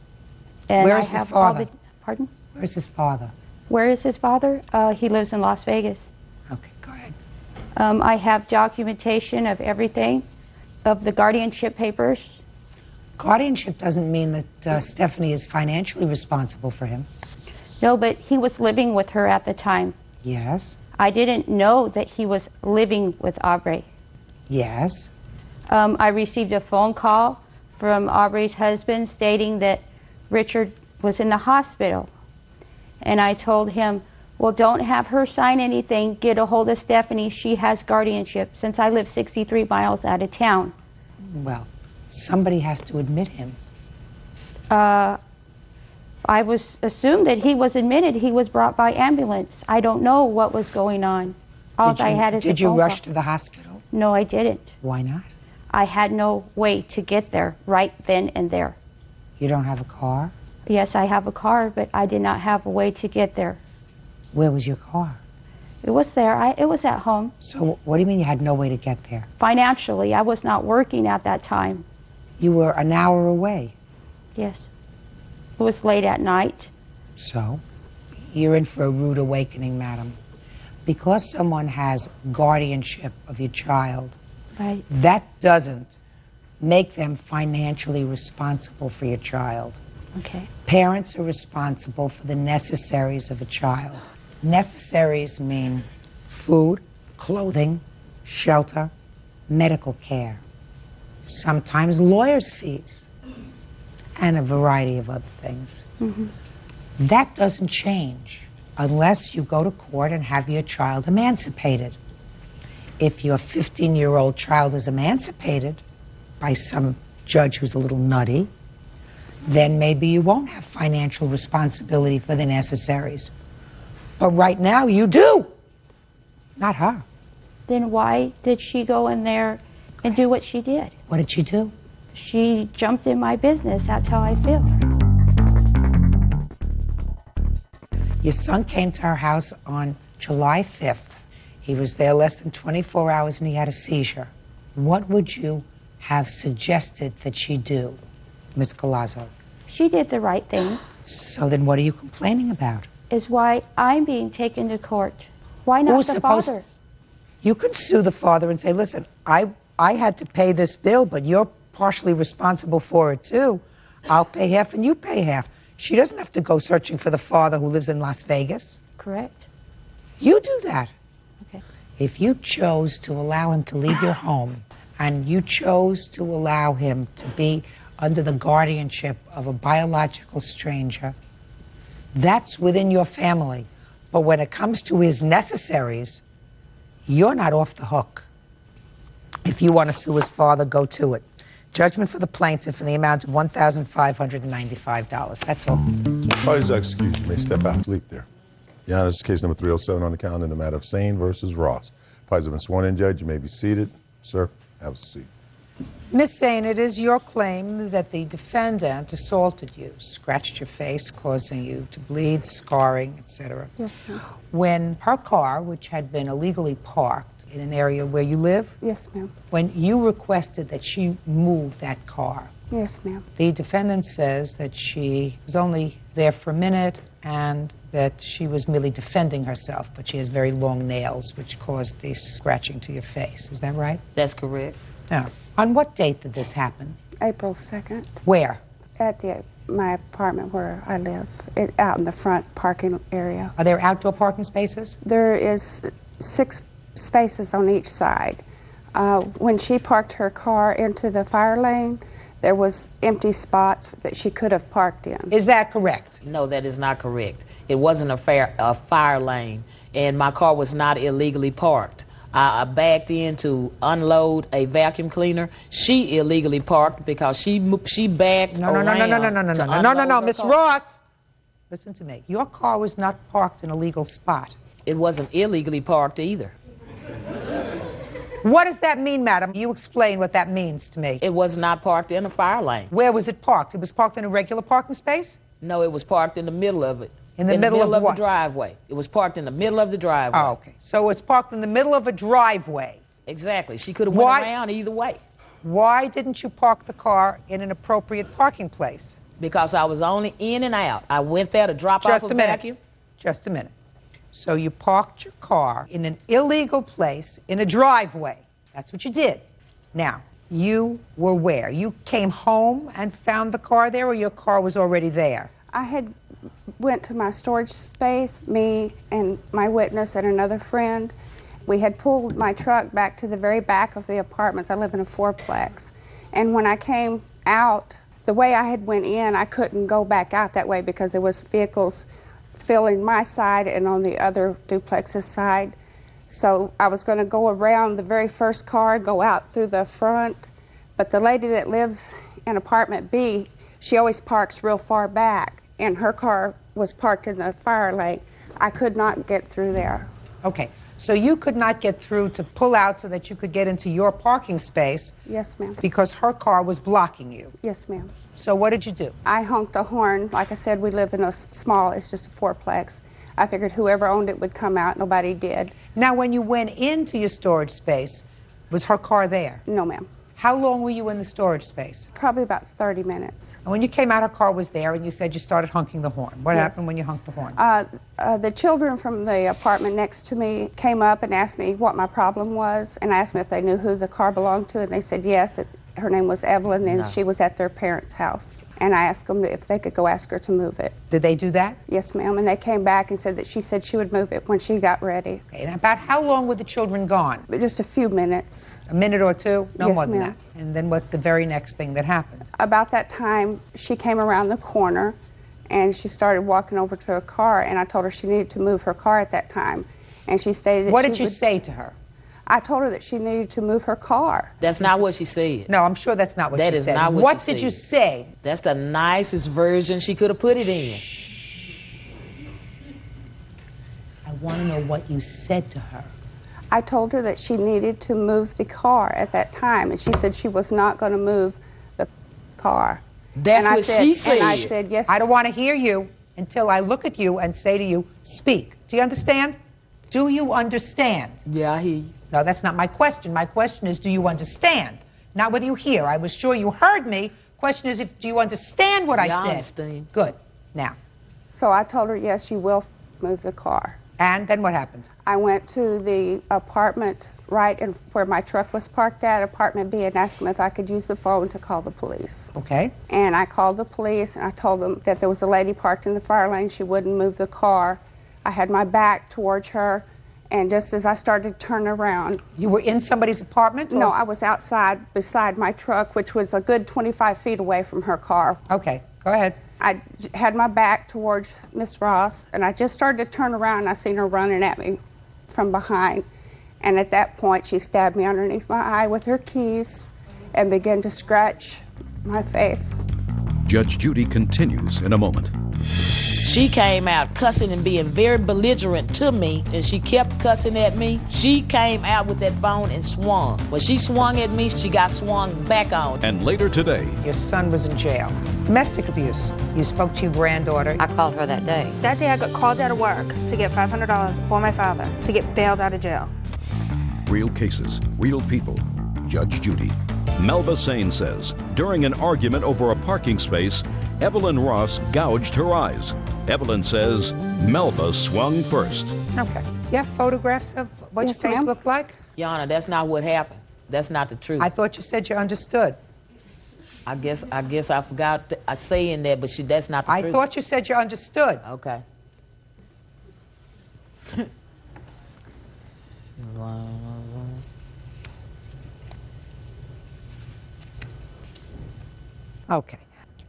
And Where is his father? Pardon? Where is his father? Where is his father? He lives in Las Vegas. Okay, go ahead. I have documentation of everything, of the guardianship papers. Guardianship doesn't mean that Stephanie is financially responsible for him. No, but he was living with her at the time. Yes. I didn't know that he was living with Aubrey. Yes. I received a phone call from Aubrey's husband stating that Richard was in the hospital. And I told him, well, don't have her sign anything. Get a hold of Stephanie. She has guardianship since I live 63 miles out of town. Well, somebody has to admit him. I was assumed that he was admitted. He was brought by ambulance. I don't know what was going on. All I had is a phone call. Did you rush to the hospital? No, I didn't. Why not? I had no way to get there right then and there. You don't have a car? Yes, I have a car, but I did not have a way to get there. Where was your car? It was there. It was at home. So what do you mean you had no way to get there? Financially, I was not working at that time. You were an hour away? Yes. It was late at night. So? You're in for a rude awakening, madam. Because someone has guardianship of your child, right, that doesn't make them financially responsible for your child. Okay. Parents are responsible for the necessaries of a child. Necessaries mean food, clothing, shelter, medical care, sometimes lawyers' fees, and a variety of other things. Mm-hmm. That doesn't change unless you go to court and have your child emancipated. If your 15-year-old child is emancipated by some judge who's a little nutty, then maybe you won't have financial responsibility for the necessaries. But right now, you do. Not her. Then why did she go in there and do what she did? What did she do? She jumped in my business. That's how I feel. Your son came to our house on July 5th. He was there less than 24 hours and he had a seizure. What would you have suggested that she do, Ms. Collazo? She did the right thing. So then what are you complaining about? Is why I'm being taken to court. Why not the father? You could sue the father and say, listen, I had to pay this bill, but you're partially responsible for it too. I'll pay half and you pay half. She doesn't have to go searching for the father who lives in Las Vegas. Correct. You do that. Okay. If you chose to allow him to leave your home and you chose to allow him to be under the guardianship of a biological stranger, that's within your family. But when it comes to his necessaries, you're not off the hook. If you want to sue his father, go to it. Judgment for the plaintiff in the amount of $1,595. That's all. Parties are excused. You may step out. Sleep there. Your Honor, this is case number 307 on the calendar in the matter of Sane versus Ross. Parties have been sworn in, Judge. You may be seated. Sir, have a seat. Miss Sane, it is your claim that the defendant assaulted you, scratched your face, causing you to bleed, scarring, etc. Yes, ma'am. When her car, which had been illegally parked in an area where you live, Yes, ma'am. when you requested that she move that car, Yes, ma'am. the defendant says that she was only there for a minute and that she was merely defending herself, but she has very long nails, which caused the scratching to your face. Is that right? That's correct. Now, on what date did this happen? April 2nd. Where? At my apartment where I live, out in the front parking area. Are there outdoor parking spaces? There is 6 spaces on each side. When she parked her car into the fire lane, there was empty spots that she could have parked in. Is that correct? No, that is not correct. It wasn't a fire lane, and my car was not illegally parked. I backed in to unload a vacuum cleaner. She illegally parked because she backed around. No, Miss Ross. Listen to me. Your car was not parked in a legal spot. It wasn't illegally parked either. What does that mean, madam? You explain what that means to me. It was not parked in a fire lane. Where was it parked? It was parked in a regular parking space? No, it was parked in the middle of it. In the middle of the what? driveway. It was parked in the middle of the driveway. Oh, okay. So it's parked in the middle of a driveway. Exactly. She could have went around either way. Why didn't you park the car in an appropriate parking place? Because I was only in and out. I went there to drop off a vacuum. Just a minute. So you parked your car in an illegal place in a driveway. That's what you did. Now, you were where? You came home and found the car there, or your car was already there? I had went to my storage space, me and my witness and another friend. We had pulled my truck back to the very back of the apartments. I live in a 4-plex. And when I came out, the way I had went in, I couldn't go back out that way because there was vehicles filling my side and on the other duplex's side. So I was going to go around the very first car, go out through the front. But the lady that lives in apartment B, she always parks real far back, and her car was parked in the fire lane. I could not get through there. Okay, so you could not get through to pull out so that you could get into your parking space? Yes, ma'am. Because her car was blocking you? Yes, ma'am. So what did you do? I honked the horn. Like I said, we live in a small, it's just a 4-plex. I figured whoever owned it would come out. Nobody did. Now, when you went into your storage space, was her car there? No, ma'am. How long were you in the storage space? Probably about 30 minutes. And when you came out, her car was there, and you said you started honking the horn. What Yes. happened when you honked the horn? The children from the apartment next to me came up and asked me what my problem was, and I asked them if they knew who the car belonged to, and they said yes, that her name was Evelyn, and she was at their parents' house. And I asked them if they could go ask her to move it. Did they do that? Yes, ma'am, and they came back and said that she said she would move it when she got ready. Okay, and about how long were the children gone? Just a few minutes. A minute or two? No Yes, more than ma'am. that. And then what's the very next thing that happened? About that time, she came around the corner, and she started walking over to her car, and I told her she needed to move her car at that time. And she stated that What did you say to her? I told her that she needed to move her car. That's not what she said. No, I'm sure that's not what That she is said. not what What she did said. you say? That's the nicest version she could have put it in. I want to know what you said to her. I told her that she needed to move the car at that time, and she said she was not going to move the car. That's and what she said. And I said, yes. I don't want to hear you until I look at you and say to you, speak. Do you understand? Do you understand? Yeah, I hear you. No, that's not my question. My question is, do you understand? Not whether you hear. I was sure you heard me. Question is, do you understand what I said? I understand. Good. Now. So I told her, yes, you will move the car. And then what happened? I went to the apartment right in where my truck was parked at, apartment B, and asked them if I could use the phone to call the police. Okay. And I called the police, and I told them that there was a lady parked in the fire lane. She wouldn't move the car. I had my back towards her, and just as I started to turn around... You were in somebody's apartment? Or? No, I was outside beside my truck, which was a good 25 feet away from her car. Okay, go ahead. I had my back towards Miss Ross, and I just started to turn around, and I seen her running at me from behind. And at that point, she stabbed me underneath my eye with her keys and began to scratch my face. Judge Judy continues in a moment. She came out cussing and being very belligerent to me, and she kept cussing at me. She came out with that phone and swung. When she swung at me, she got swung back on. And later today, your son was in jail. Domestic abuse. You spoke to your granddaughter. I called her that day. That day I got called out of work to get $500 for my father to get bailed out of jail. real cases, real people. Judge Judy. Melba Sane says, during an argument over a parking space, Evelyn Ross gouged her eyes. Evelyn says Melba swung first. Okay. You have photographs of what your face looked like? Your Honor, that's not what happened. That's not the truth. I thought you said you understood. I guess I forgot saying that, but that's not the truth. I thought you said you understood. Okay. Okay.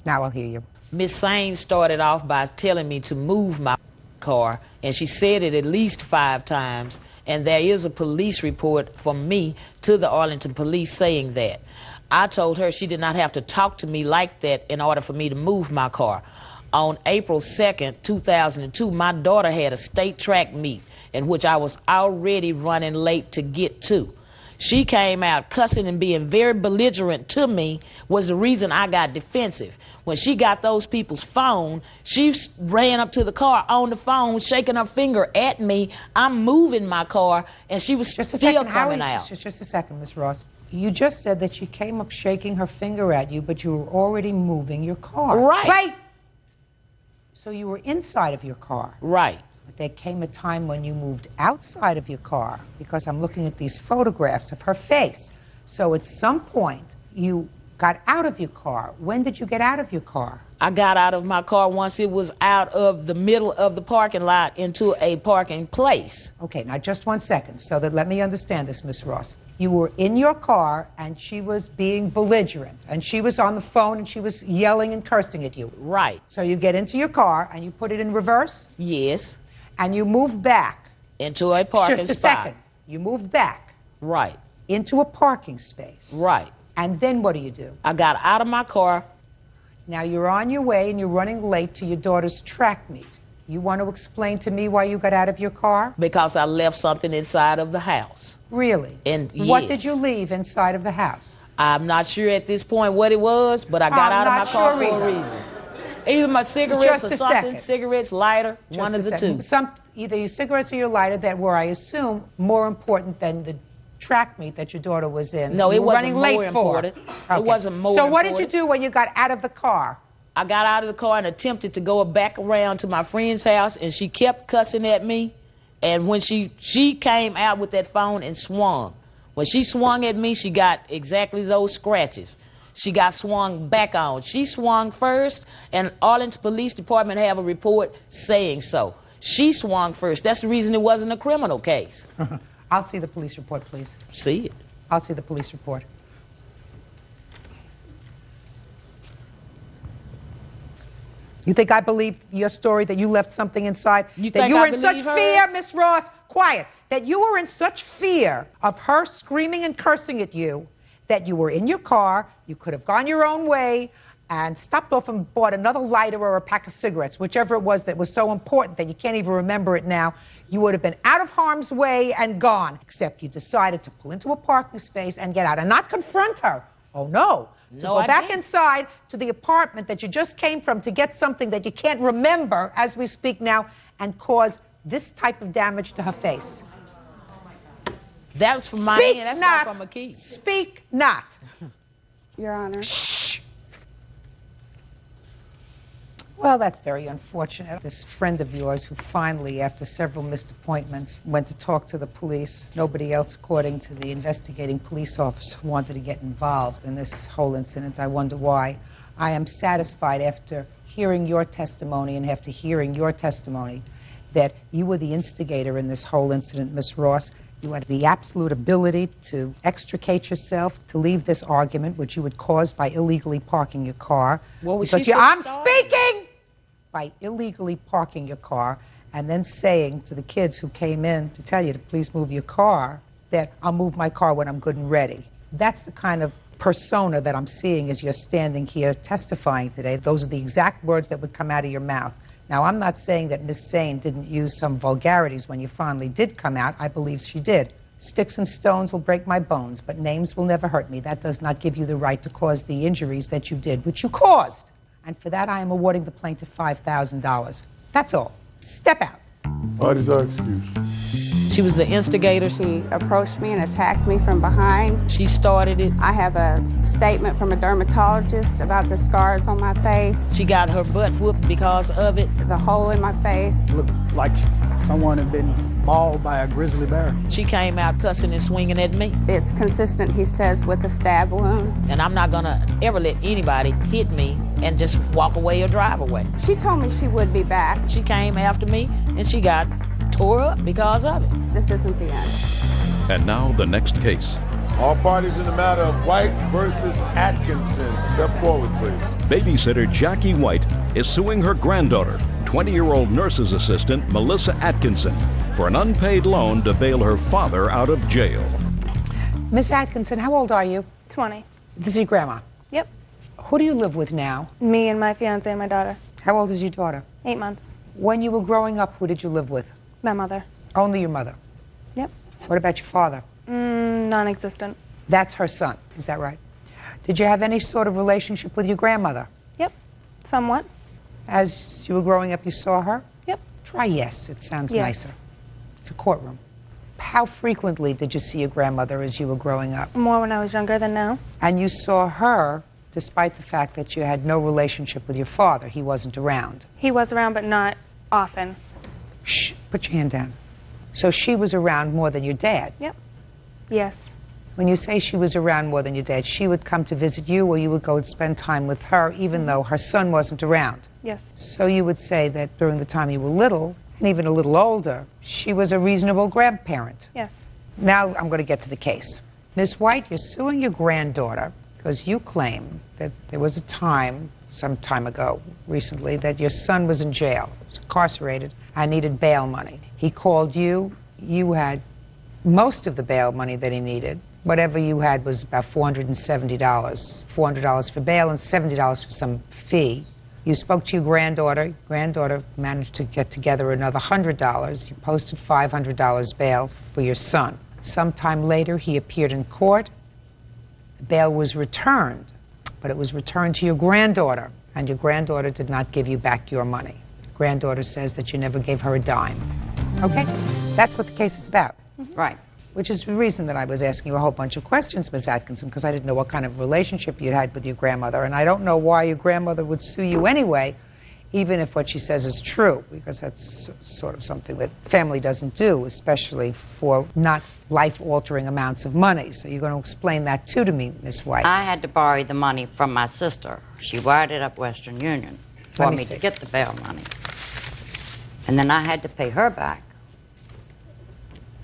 Now I'll hear you. Miss Sane started off by telling me to move my car, and she said it at least 5 times, and there is a police report from me to the Arlington police saying that. I told her she did not have to talk to me like that in order for me to move my car. On April 2nd, 2002, my daughter had a state track meet in which I was already running late to get to. She came out cussing and being very belligerent to me was the reason I got defensive. When she got those people's phone, she ran up to the car on the phone, shaking her finger at me. I'm moving my car, and she was still coming out. Just a second, Miss Ross. You just said that she came up shaking her finger at you, but you were already moving your car. Right. Right. So you were inside of your car. Right. But there came a time when you moved outside of your car, because I'm looking at these photographs of her face. So at some point, you got out of your car. When did you get out of your car? I got out of my car once it was out of the middle of the parking lot into a parking place. Okay, now just 1 second, so that let me understand this, Miss Ross. You were in your car, and she was being belligerent, and she was on the phone, and she was yelling and cursing at you. Right. So you get into your car, and you put it in reverse? Yes. And you move back. Into a parking spot. Just a second. You move back. Right. Into a parking space. Right. And then what do? I got out of my car. Now you're on your way and you're running late to your daughter's track meet. You want to explain to me why you got out of your car? Because I left something inside of the house. Really? And what did you leave inside of the house? I'm not sure at this point what it was, but I got out of my car for a reason. Either my cigarettes or something, cigarettes, lighter, one of the two. Either your cigarettes or your lighter that were, I assume, more important than the track meet that your daughter was in. No, it wasn't running late more important. Okay. It wasn't more So what important. did you do when you got out of the car? I got out of the car and attempted to go back around to my friend's house, and she kept cussing at me. And when she came out with that phone and swung. When she swung at me, she got exactly those scratches. She got swung back on. She swung first, and Arlington Police Department have a report saying so. She swung first. That's the reason it wasn't a criminal case. I'll see the police report, please. See it. I'll see the police report. You think I believe your story that you left something inside? That you were in such fear, Miss Ross, quiet, that you were in such fear of her screaming and cursing at you that you were in your car, you could have gone your own way and stopped off and bought another lighter or a pack of cigarettes, whichever it was that was so important that you can't even remember it now. You would have been out of harm's way and gone, except you decided to pull into a parking space and get out and not confront her. Oh, no. To go back inside to the apartment that you just came from to get something that you can't remember as we speak now and cause this type of damage to her face. That was from my hand. That's not from a key. Speak not. Your Honor. Shh. Well, that's very unfortunate. This friend of yours who finally, after several missed appointments, went to talk to the police. Nobody else, according to the investigating police officer, wanted to get involved in this whole incident. I wonder why. I am satisfied after hearing your testimony and after hearing your testimony that you were the instigator in this whole incident, Miss Ross. You had the absolute ability to extricate yourself, to leave this argument, which you had caused by illegally parking your car. What was Because she I'm started? speaking! By illegally parking your car and then saying to the kids who came in to tell you to please move your car, that I'll move my car when I'm good and ready. That's the kind of persona that I'm seeing as you're standing here testifying today. Those are the exact words that would come out of your mouth. Now, I'm not saying that Miss Sane didn't use some vulgarities when you finally did come out. I believe she did. Sticks and stones will break my bones, but names will never hurt me. That does not give you the right to cause the injuries that you did, which you caused. And for that, I am awarding the plaintiff $5,000. That's all. Step out. Parties are excused. She was the instigator. She approached me and attacked me from behind. She started it. I have a statement from a dermatologist about the scars on my face. She got her butt whooped because of it. The hole in my face. Looked like someone had been mauled by a grizzly bear. She came out cussing and swinging at me. It's consistent, he says, with the stab wound. And I'm not gonna ever let anybody hit me and just walk away or drive away. She told me she would be back. She came after me and she got tore up because of it. This isn't the end. And now the next case. All parties in the matter of White versus Atkinson. Step forward, please. Babysitter Jackie White is suing her granddaughter, 20-year-old nurse's assistant Melissa Atkinson, for an unpaid loan to bail her father out of jail. Miss Atkinson, how old are you? 20. This is your grandma. Yep. Who do you live with now? Me and my fiance and my daughter. How old is your daughter? 8 months. When you were growing up, who did you live with? My mother. Only your mother? Yep. What about your father? Non-existent. That's her son, is that right? Did you have any sort of relationship with your grandmother? Yep. Somewhat. As you were growing up, you saw her? Yep. Try yes, it sounds Yes. nicer. It's a courtroom. How frequently did you see your grandmother as you were growing up? More when I was younger than now. And you saw her despite the fact that you had no relationship with your father. He wasn't around. He was around, but not often. Shh, put your hand down. So she was around more than your dad? Yep. Yes. When you say she was around more than your dad, she would come to visit you or you would go and spend time with her even though her son wasn't around? Yes. So you would say that during the time you were little, and even a little older, she was a reasonable grandparent? Yes. Now I'm going to get to the case. Ms. White, you're suing your granddaughter because you claim that there was a time, some time ago, recently, that your son was in jail, was incarcerated, and needed bail money. He called you. You had most of the bail money that he needed. Whatever you had was about $470. $400 for bail and $70 for some fee. You spoke to your granddaughter. Granddaughter managed to get together another $100. You posted $500 bail for your son. Sometime later, he appeared in court. Bail was returned, but it was returned to your granddaughter, and your granddaughter did not give you back your money. Granddaughter says that you never gave her a dime. Okay? That's what the case is about. Right. Which is the reason that I was asking you a whole bunch of questions, Ms. Atkinson, because I didn't know what kind of relationship you had with your grandmother, and I don't know why your grandmother would sue you anyway, even if what she says is true, because that's sort of something that family doesn't do, especially for not life-altering amounts of money. So you're going to explain that too to me, Ms. White. I had to borrow the money from my sister. She wired it up Western Union for me to get the bail money. And then I had to pay her back.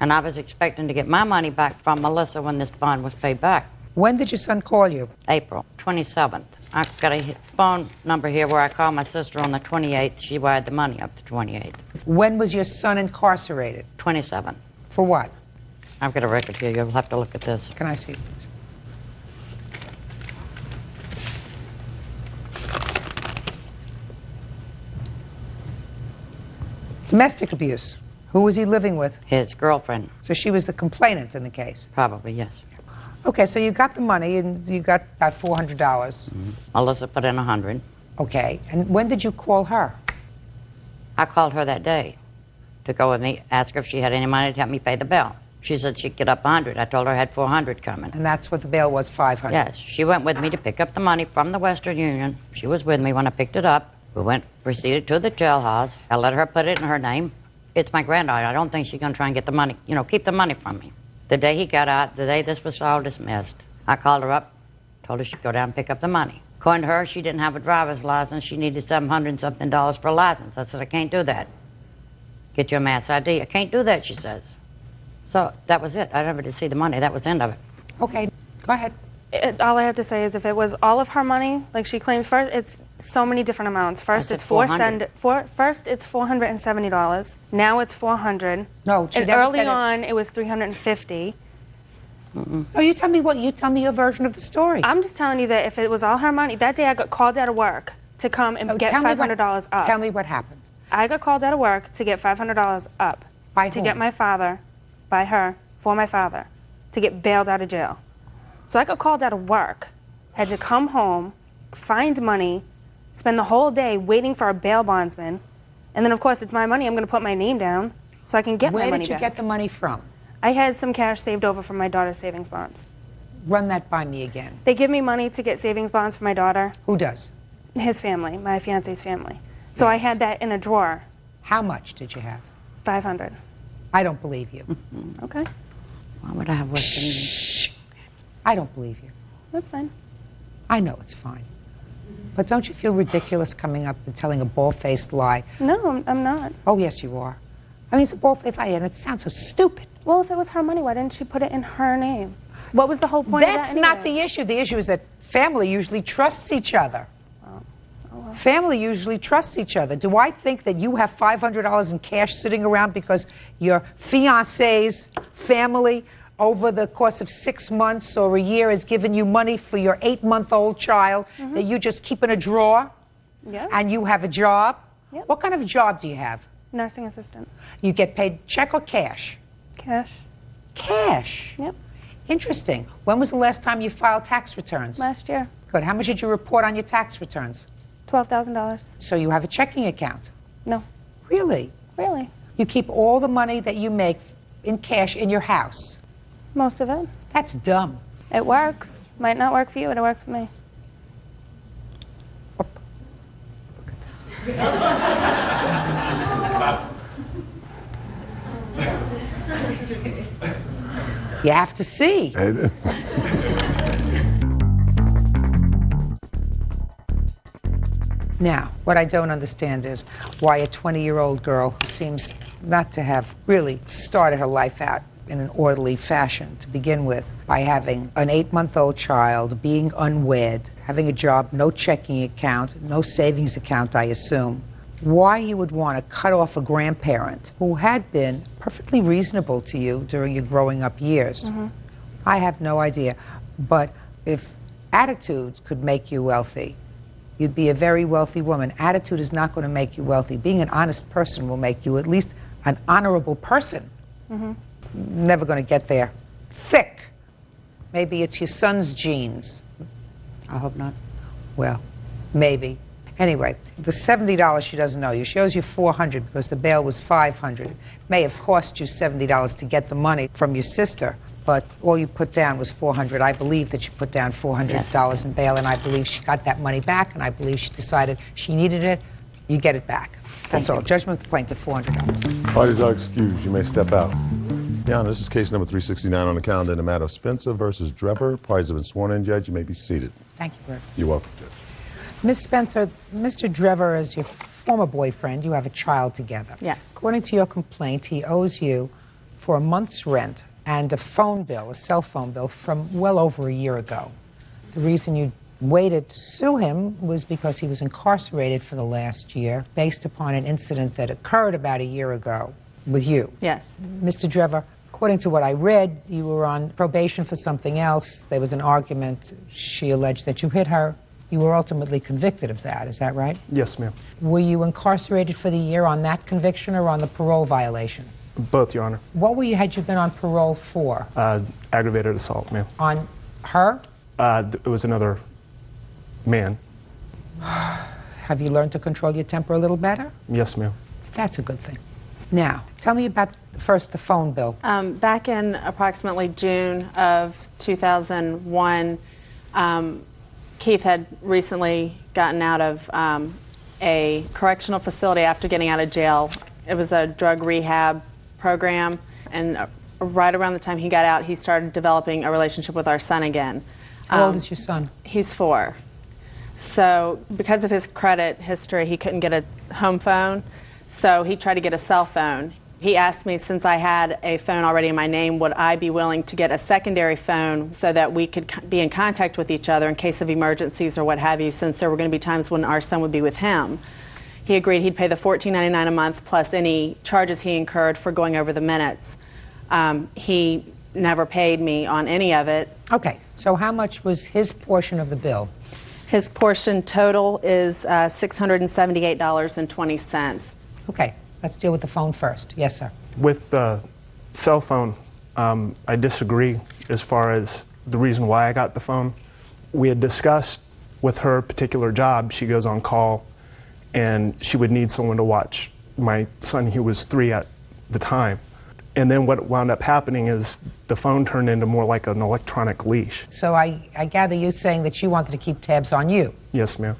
And I was expecting to get my money back from Melissa when this bond was paid back. When did your son call you? April 27th. I've got a phone number here where I called my sister on the 28th. She wired the money up the 28th. When was your son incarcerated? 27th. For what? I've got a record here. You'll have to look at this. Can I see it? Domestic abuse. Who was he living with? His girlfriend. So she was the complainant in the case? Probably, yes. Okay, so you got the money, and you got about $400. Melissa put in 100. Okay, and when did you call her? I called her that day to go with me, ask her if she had any money to help me pay the bill. She said she'd get up 100. I told her I had 400 coming. And that's what the bail was, $500? Yes, she went with me to pick up the money from the Western Union. She was with me when I picked it up. We proceeded to the jailhouse. I let her put it in her name. It's my granddaughter. I don't think she's going to try and get the money, keep the money from me. The day he got out, the day this was all dismissed, I called her up, told her she'd go down and pick up the money. According to her, she didn't have a driver's license. She needed $700 and something for a license. I said, I can't do that. Get your mass ID. I can't do that, she says. So that was it. I never did see the money. That was the end of it. Okay, go ahead. All I have to say is if it was all of her money, like she claims, first it's so many different amonts. First it's $470. Now it's $400. No, she and never early said it. on it was $350. Oh, you tell me your version of the story. I'm just telling you that if it was all her money, that day I got called out of work to come and get $500 up. Tell me what happened. I got called out of work to get $500 up. By to whom? get my father, by her, for my father, to get bailed out of jail. So I got called out of work, had to come home, find money, spend the whole day waiting for a bail bondsman, and then of course it's my money, I'm going to put my name down so I can get my money back. Where did you get the money from? I had some cash saved over from my daughter's savings bonds. Run that by me again. They give me money to get savings bonds for my daughter. Who does? His family, my fiance's family. So I had that in a drawer. How much did you have? $500. I don't believe you. Okay. Why would I have Western Union? I don't believe you. That's fine. I know it's fine. But don't you feel ridiculous coming up and telling a bald-faced lie? No, I'm not. Oh, yes, you are. I mean, it's a bald-faced lie, and it sounds so stupid. Well, if it was her money, why didn't she put it in her name? What was the whole point of that That's not anyway? the issue. The issue is that family usually trusts each other. Family usually trusts each other. Do I think that you have $500 in cash sitting around because your fiancé's family over the course of 6 months or a year has given you money for your 8-month-old child that you just keep in a drawer? Yeah. And you have a job? Yep. What kind of job do you have? Nursing assistant. You get paid check or cash? Cash. Cash? Yep. Interesting. When was the last time you filed tax returns? Last year. Good. How much did you report on your tax returns? $12,000. So you have a checking account? No. Really? Really? You keep all the money that you make in cash in your house? Most of it. That's dumb. It works. Might not work for you, but it works for me. You have to see. Now, what I don't understand is why a 20-year-old girl who seems not to have really started her life out in an orderly fashion to begin with, by having an 8-month-old child, being unwed, having a job, no checking account, no savings account, I assume, why you would want to cut off a grandparent who had been perfectly reasonable to you during your growing up years. I have no idea. But if attitude could make you wealthy, you'd be a very wealthy woman. Attitude is not going to make you wealthy. Being an honest person will make you at least an honorable person. Never going to get there. Thick. Maybe it's your son's genes. I hope not. Well, maybe. Anyway, the $70 she doesn't owe you. She owes you $400 because the bail was $500. It may have cost you $70 to get the money from your sister, but all you put down was $400. I believe that you put down $400 in bail, and I believe she got that money back, and I believe she decided she needed it. You get it back. That's all. Judgment of the plaintiff, $400. Parties are excused. You may step out. Your Honor, this is case number 369 on the calendar in the matter of Spencer versus Drever. Parties have been sworn in, Judge. You may be seated. Thank you, Bert. You're welcome, Judge. Ms. Spencer, Mr. Drever is your former boyfriend. You have a child together. Yes. According to your complaint, he owes you for a month's rent and a phone bill, a cell phone bill, from well over a year ago. The reason you waited to sue him was because he was incarcerated for the last year based upon an incident that occurred about a year ago with you. Yes. Mr. Drever, according to what I read, you were on probation for something else. There was an argument. She alleged that you hit her. You were ultimately convicted of that. Is that right? Yes, ma'am. Were you incarcerated for the year on that conviction or on the parole violation? Both, Your Honor. What had you been on parole for? Aggravated assault, ma'am. On her? It was another man. Have you learned to control your temper a little better? Yes, ma'am. That's a good thing. Now, tell me about first the phone bill. Back in approximately June of 2001, Keith had recently gotten out of a correctional facility after getting out of jail. It was a drug rehab program, and right around the time he got out, he started developing a relationship with our son again. How old is your son? He's 4. So because of his credit history, he couldn't get a home phone, so he tried to get a cell phone. He asked me, since I had a phone already in my name, would I be willing to get a secondary phone so that we could be in contact with each other in case of emergencies or what have you, since there were going to be times when our son would be with him. He agreed he'd pay the $14.99 a month plus any charges he incurred for going over the minutes. He never paid me on any of it. Okay, so how much was his portion of the bill? His portion total is $678.20. Okay, let's deal with the phone first. Yes, sir. With the cell phone, I disagree as far as the reason why I got the phone. We had discussed with her particular job, she goes on call, and she would need someone to watch my son, who was 3 at the time. And then what wound up happening is the phone turned into more like an electronic leash. So I gather you saying that she wanted to keep tabs on you. Yes, ma'am.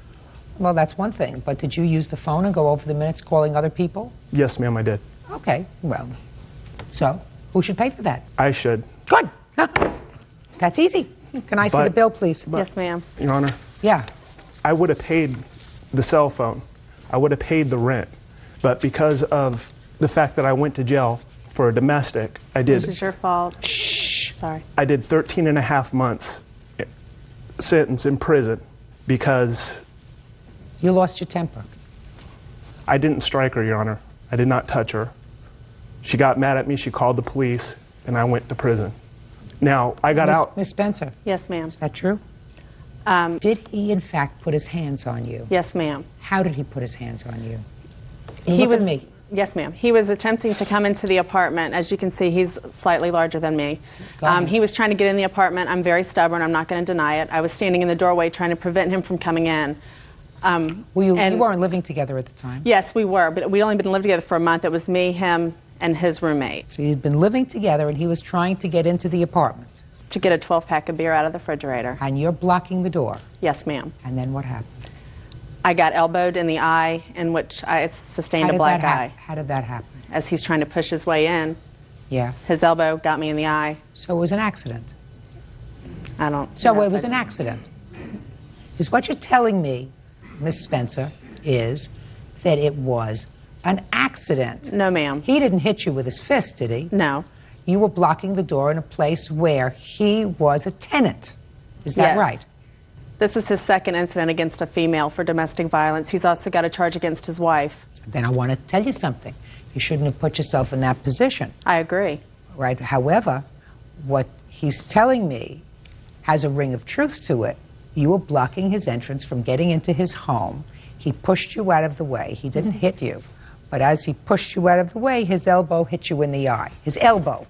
Well, that's one thing, but did you use the phone and go over the minutes calling other people? Yes, ma'am, I did. Okay, well, so who should pay for that? I should. Good. Huh. That's easy. Can I see the bill, please? Yes, ma'am. Your Honor? Yeah. I would have paid the cell phone. I would have paid the rent. But because of the fact that I went to jail for a domestic, I did. This is your fault. Shh. Sorry. I did 13 and a half months sentence in prison because... You lost your temper. I didn't strike her, Your Honor. I did not touch her. She got mad at me, she called the police, and I went to prison. Now, I got out... Miss Spencer. Yes, ma'am. Is that true? Did he, in fact, put his hands on you? Yes, ma'am. How did he put his hands on you? He Look was, at me. Yes, ma'am. He was attempting to come into the apartment. As you can see, he's slightly larger than me. He was trying to get in the apartment. I'm very stubborn. I'm not going to deny it. I was standing in the doorway trying to prevent him from coming in. You weren't living together at the time? Yes, we were, but we'd only been living together for a month. It was me, him, and his roommate. So you'd been living together, and he was trying to get into the apartment? To get a 12-pack of beer out of the refrigerator. And you're blocking the door? Yes, ma'am. And then what happened? I got elbowed in the eye, in which I sustained a black eye. How did that happen? As he's trying to push his way in. Yeah. His elbow got me in the eye. So it was an accident? I don't... So it was an accident? Is what you're telling me, Miss Spencer, is that it was an accident? No, ma'am. He didn't hit you with his fist, did he? No. You were blocking the door in a place where he was a tenant. Is that right? This is his second incident against a female for domestic violence. He's also got a charge against his wife. Then I want to tell you something. You shouldn't have put yourself in that position. I agree. Right. However, what he's telling me has a ring of truth to it. You were blocking his entrance from getting into his home. He pushed you out of the way. He didn't hit you. But as he pushed you out of the way, his elbow hit you in the eye. His elbow.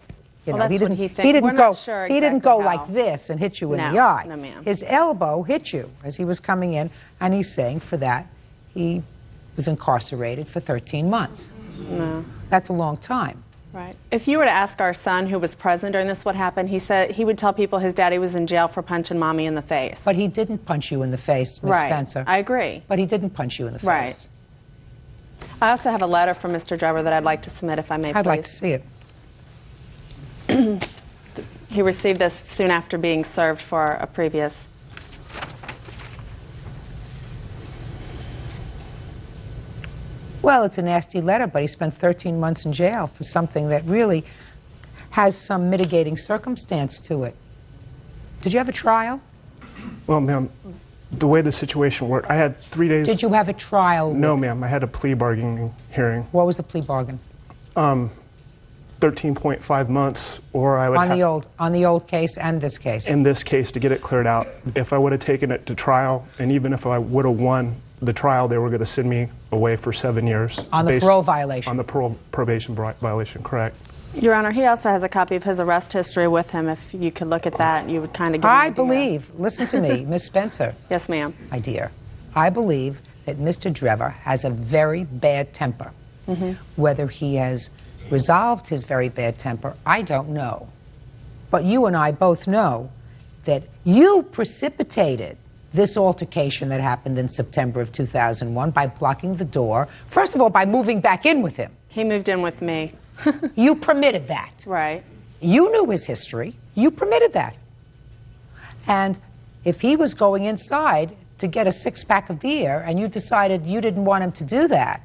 You know, that's what he thinks. He didn't We're go. not sure He didn't exactly go how. like this and hit you in No, the eye. no, ma'am. His elbow hit you as he was coming in, and he's saying for that he was incarcerated for 13 months. No. That's a long time. Right. If you were to ask our son, who was present during this, what happened, he said he would tell people his daddy was in jail for punching mommy in the face. But he didn't punch you in the face, Miss Spencer. I agree. But he didn't punch you in the face. Right. I also have a letter from Mr. Drever that I'd like to submit, if I may, I'd please. like to see it. He received this soon after being served for a previous. Well, it's a nasty letter, but he spent 13 months in jail for something that really has some mitigating circumstance to it. Did you have a trial? Well, ma'am, the way the situation worked, I had 3 days... Did you have a trial? No, ma'am, I had a plea bargaining hearing. What was the plea bargain? 13.5 months, or I would on the old case and this case? In this case, to get it cleared out. If I would have taken it to trial, and even if I would have won the trial, they were going to send me away for 7 years. On the parole violation? On the probation violation, correct. Your Honor, he also has a copy of his arrest history with him. If you could look at that, you would kind of get an idea. believe, listen to me, Miss Spencer. Yes, ma'am. My dear, I believe that Mr. Drever has a very bad temper. Whether he has resolved his very bad temper, I don't know. But you and I both know that you precipitated this altercation that happened in September of 2001 by blocking the door, first of all, by moving back in with him. He moved in with me. You permitted that. Right. You knew his history. You permitted that. And if he was going inside to get a six-pack of beer and you decided you didn't want him to do that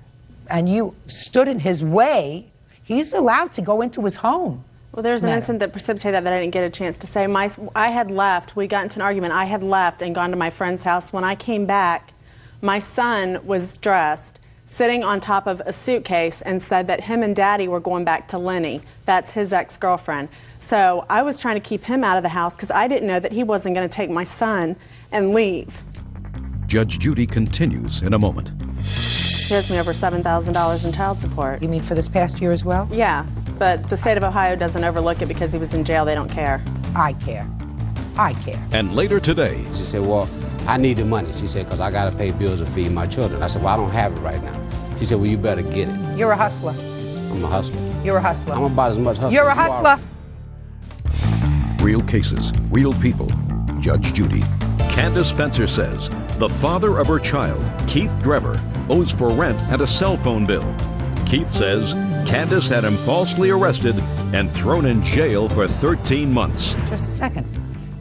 and you stood in his way, he's allowed to go into his home. Well, there's an incident that precipitated that I didn't get a chance to say. I had left. We got into an argument. I had left and gone to my friend's house. When I came back, my son was dressed, sitting on top of a suitcase, and said that him and Daddy were going back to Lenny. That's his ex-girlfriend. So I was trying to keep him out of the house because I didn't know that he wasn't going to take my son and leave. Judge Judy continues in a moment. He owes me over $7,000 in child support. You mean for this past year as well? Yeah, but the state of Ohio doesn't overlook it because he was in jail. They don't care. I care. I care. And later today, she said, well, I need the money. She said, because I got to pay bills and feed my children. I said, well, I don't have it right now. She said, well, you better get it. You're a hustler. I'm a hustler. You're a hustler. I'm about as much hustler. You're a hustler. real cases, real people. Judge Judy. Candace Spencer says the father of her child, Keith Drever, owes for rent and a cell phone bill. Keith says Candace had him falsely arrested and thrown in jail for 13 months. Just a second.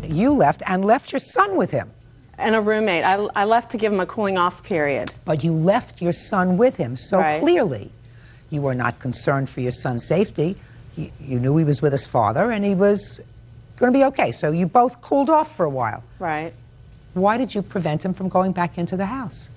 You left and left your son with him. And a roommate. I left to give him a cooling off period. But you left your son with him, so Right. clearly you were not concerned for your son's safety. You knew he was with his father and he was going to be okay. So you both cooled off for a while. Right. Why did you prevent him from going back into the house?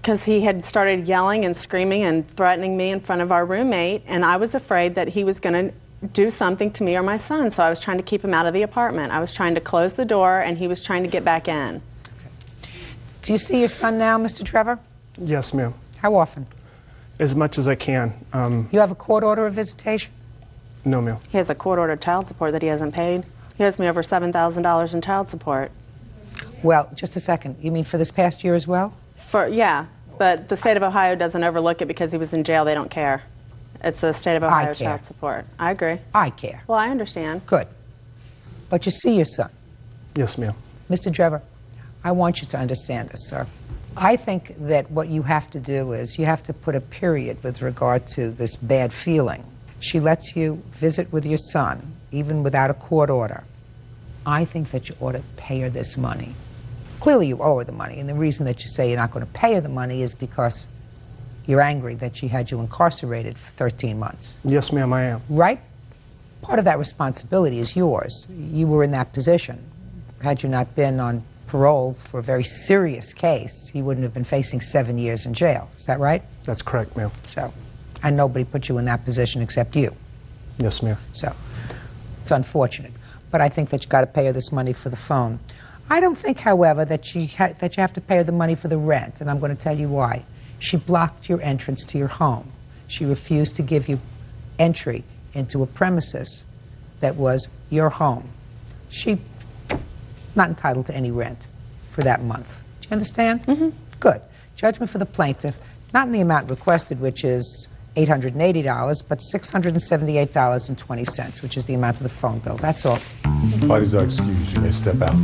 Because he had started yelling and screaming and threatening me in front of our roommate, and I was afraid that he was going to do something to me or my son, so I was trying to keep him out of the apartment. I was trying to close the door, and he was trying to get back in. Okay. Do you see your son now, Mr. Trevor? Yes, ma'am. How often? As much as I can. You have a court order of visitation? No, ma'am. He has a court-ordered child support that he hasn't paid. He owes me over $7,000 in child support. Well, just a second. You mean for this past year as well? Yeah, but the state of Ohio doesn't overlook it because he was in jail. They don't care. It's the state of Ohio child support. I agree. I care. Well, I understand. Good. But you see your son. Yes, ma'am. Mr. Trevor, I want you to understand this, sir. I think that what you have to do is you have to put a period with regard to this bad feeling. She lets you visit with your son, even without a court order. I think that you ought to pay her this money. Clearly you owe her the money, and the reason that you say you're not going to pay her the money is because you're angry that she had you incarcerated for 13 months. Yes, ma'am, I am. Right? Part of that responsibility is yours. You were in that position. Had you not been on parole for a very serious case, you wouldn't have been facing 7 years in jail. Is that right? That's correct, ma'am. So, and nobody put you in that position except you. Yes, ma'am. So, it's unfortunate. But I think that you got to pay her this money for the phone. I don't think, however, that you have to pay her the money for the rent, and I'm going to tell you why. She blocked your entrance to your home. She refused to give you entry into a premises that was your home. She not entitled to any rent for that month. Do you understand? Mm-hmm. Good. Judgment for the plaintiff, not in the amount requested, which is $880, but $678.20, which is the amount of the phone bill. That's all. Parties are excused. You may step out.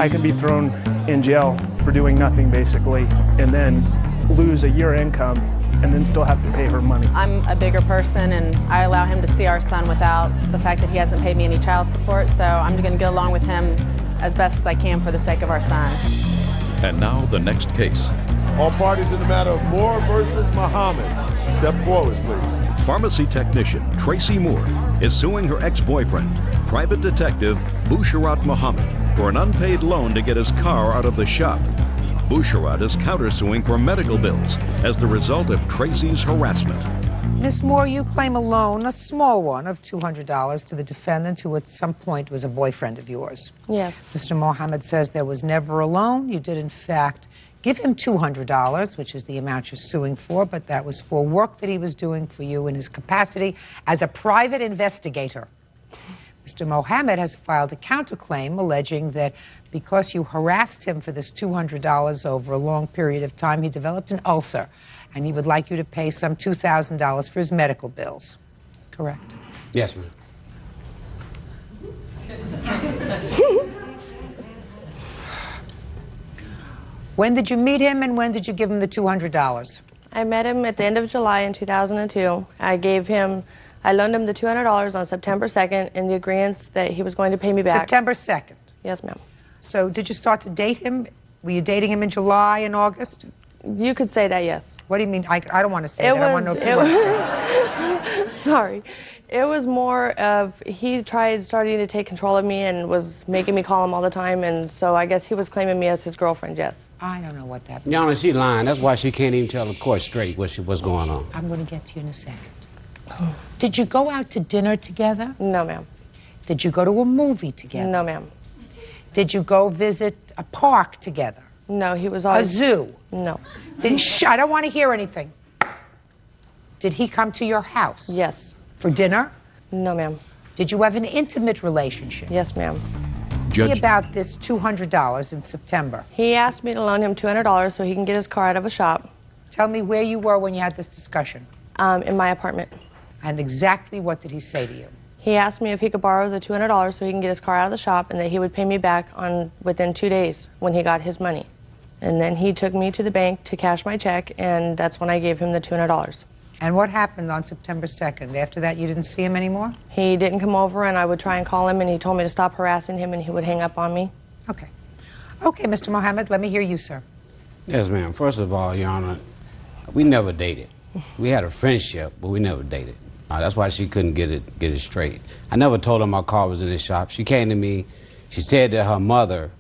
I can be thrown in jail for doing nothing, basically, and then lose a year income and then still have to pay her money. I'm a bigger person, and I allow him to see our son without the fact that he hasn't paid me any child support, so I'm going to get along with him as best as I can for the sake of our son. And now the next case. All parties in the matter of Moore versus Muhammad. Step forward, please. Pharmacy technician Tracy Moore is suing her ex-boyfriend, private detective Busharat Muhammad, for an unpaid loan to get his car out of the shop. Busharat is countersuing for medical bills as the result of Tracy's harassment. Miss Moore, you claim a loan, a small one, of $200 to the defendant who at some point was a boyfriend of yours. Yes. Mr. Mohammed says there was never a loan. You did, in fact, give him $200, which is the amount you're suing for, but that was for work that he was doing for you in his capacity as a private investigator. Mr. Mohammed has filed a counterclaim alleging that because you harassed him for this $200 over a long period of time, he developed an ulcer, and he would like you to pay some $2,000 for his medical bills. Correct? Yes, ma'am. When did you meet him and when did you give him the $200? I met him at the end of July in 2002. I loaned him the $200 on September 2nd in the agreement that he was going to pay me back. September 2nd? Yes, ma'am. So did you start to date him? Were you dating him in July and August? You could say that, yes. What do you mean? I don't want to say that. I want to know if you want to say that. Sorry. It was more of he starting to take control of me and was making me call him all the time, and so I guess he was claiming me as his girlfriend, yes. I don't know what that means. Your Honor, she's lying. That's why she can't even tell the court straight what's going on. I'm going to get to you in a second. Did you go out to dinner together? No, ma'am. Did you go to a movie together? No, ma'am. Did you go visit a park together? No, he was always... A zoo? No. I don't want to hear anything. Did he come to your house? Yes. For dinner? No, ma'am. Did you have an intimate relationship? Yes, ma'am. Judge, about this $200 in September. He asked me to loan him $200 so he can get his car out of a shop. Tell me where you were when you had this discussion. In my apartment. And exactly what did he say to you? He asked me if he could borrow the $200 so he can get his car out of the shop and that he would pay me back within 2 days when he got his money. And then he took me to the bank to cash my check, and that's when I gave him the $200. And what happened on September 2nd? After that, you didn't see him anymore? He didn't come over, and I would try and call him, and he told me to stop harassing him, and he would hang up on me. Okay. Okay, Mr. Mohammed, let me hear you, sir. Yes, ma'am. First of all, Your Honor, we never dated. We had a friendship, but we never dated. That's why she couldn't get it straight. I never told her my car was in the shop. She came to me. She said that her mother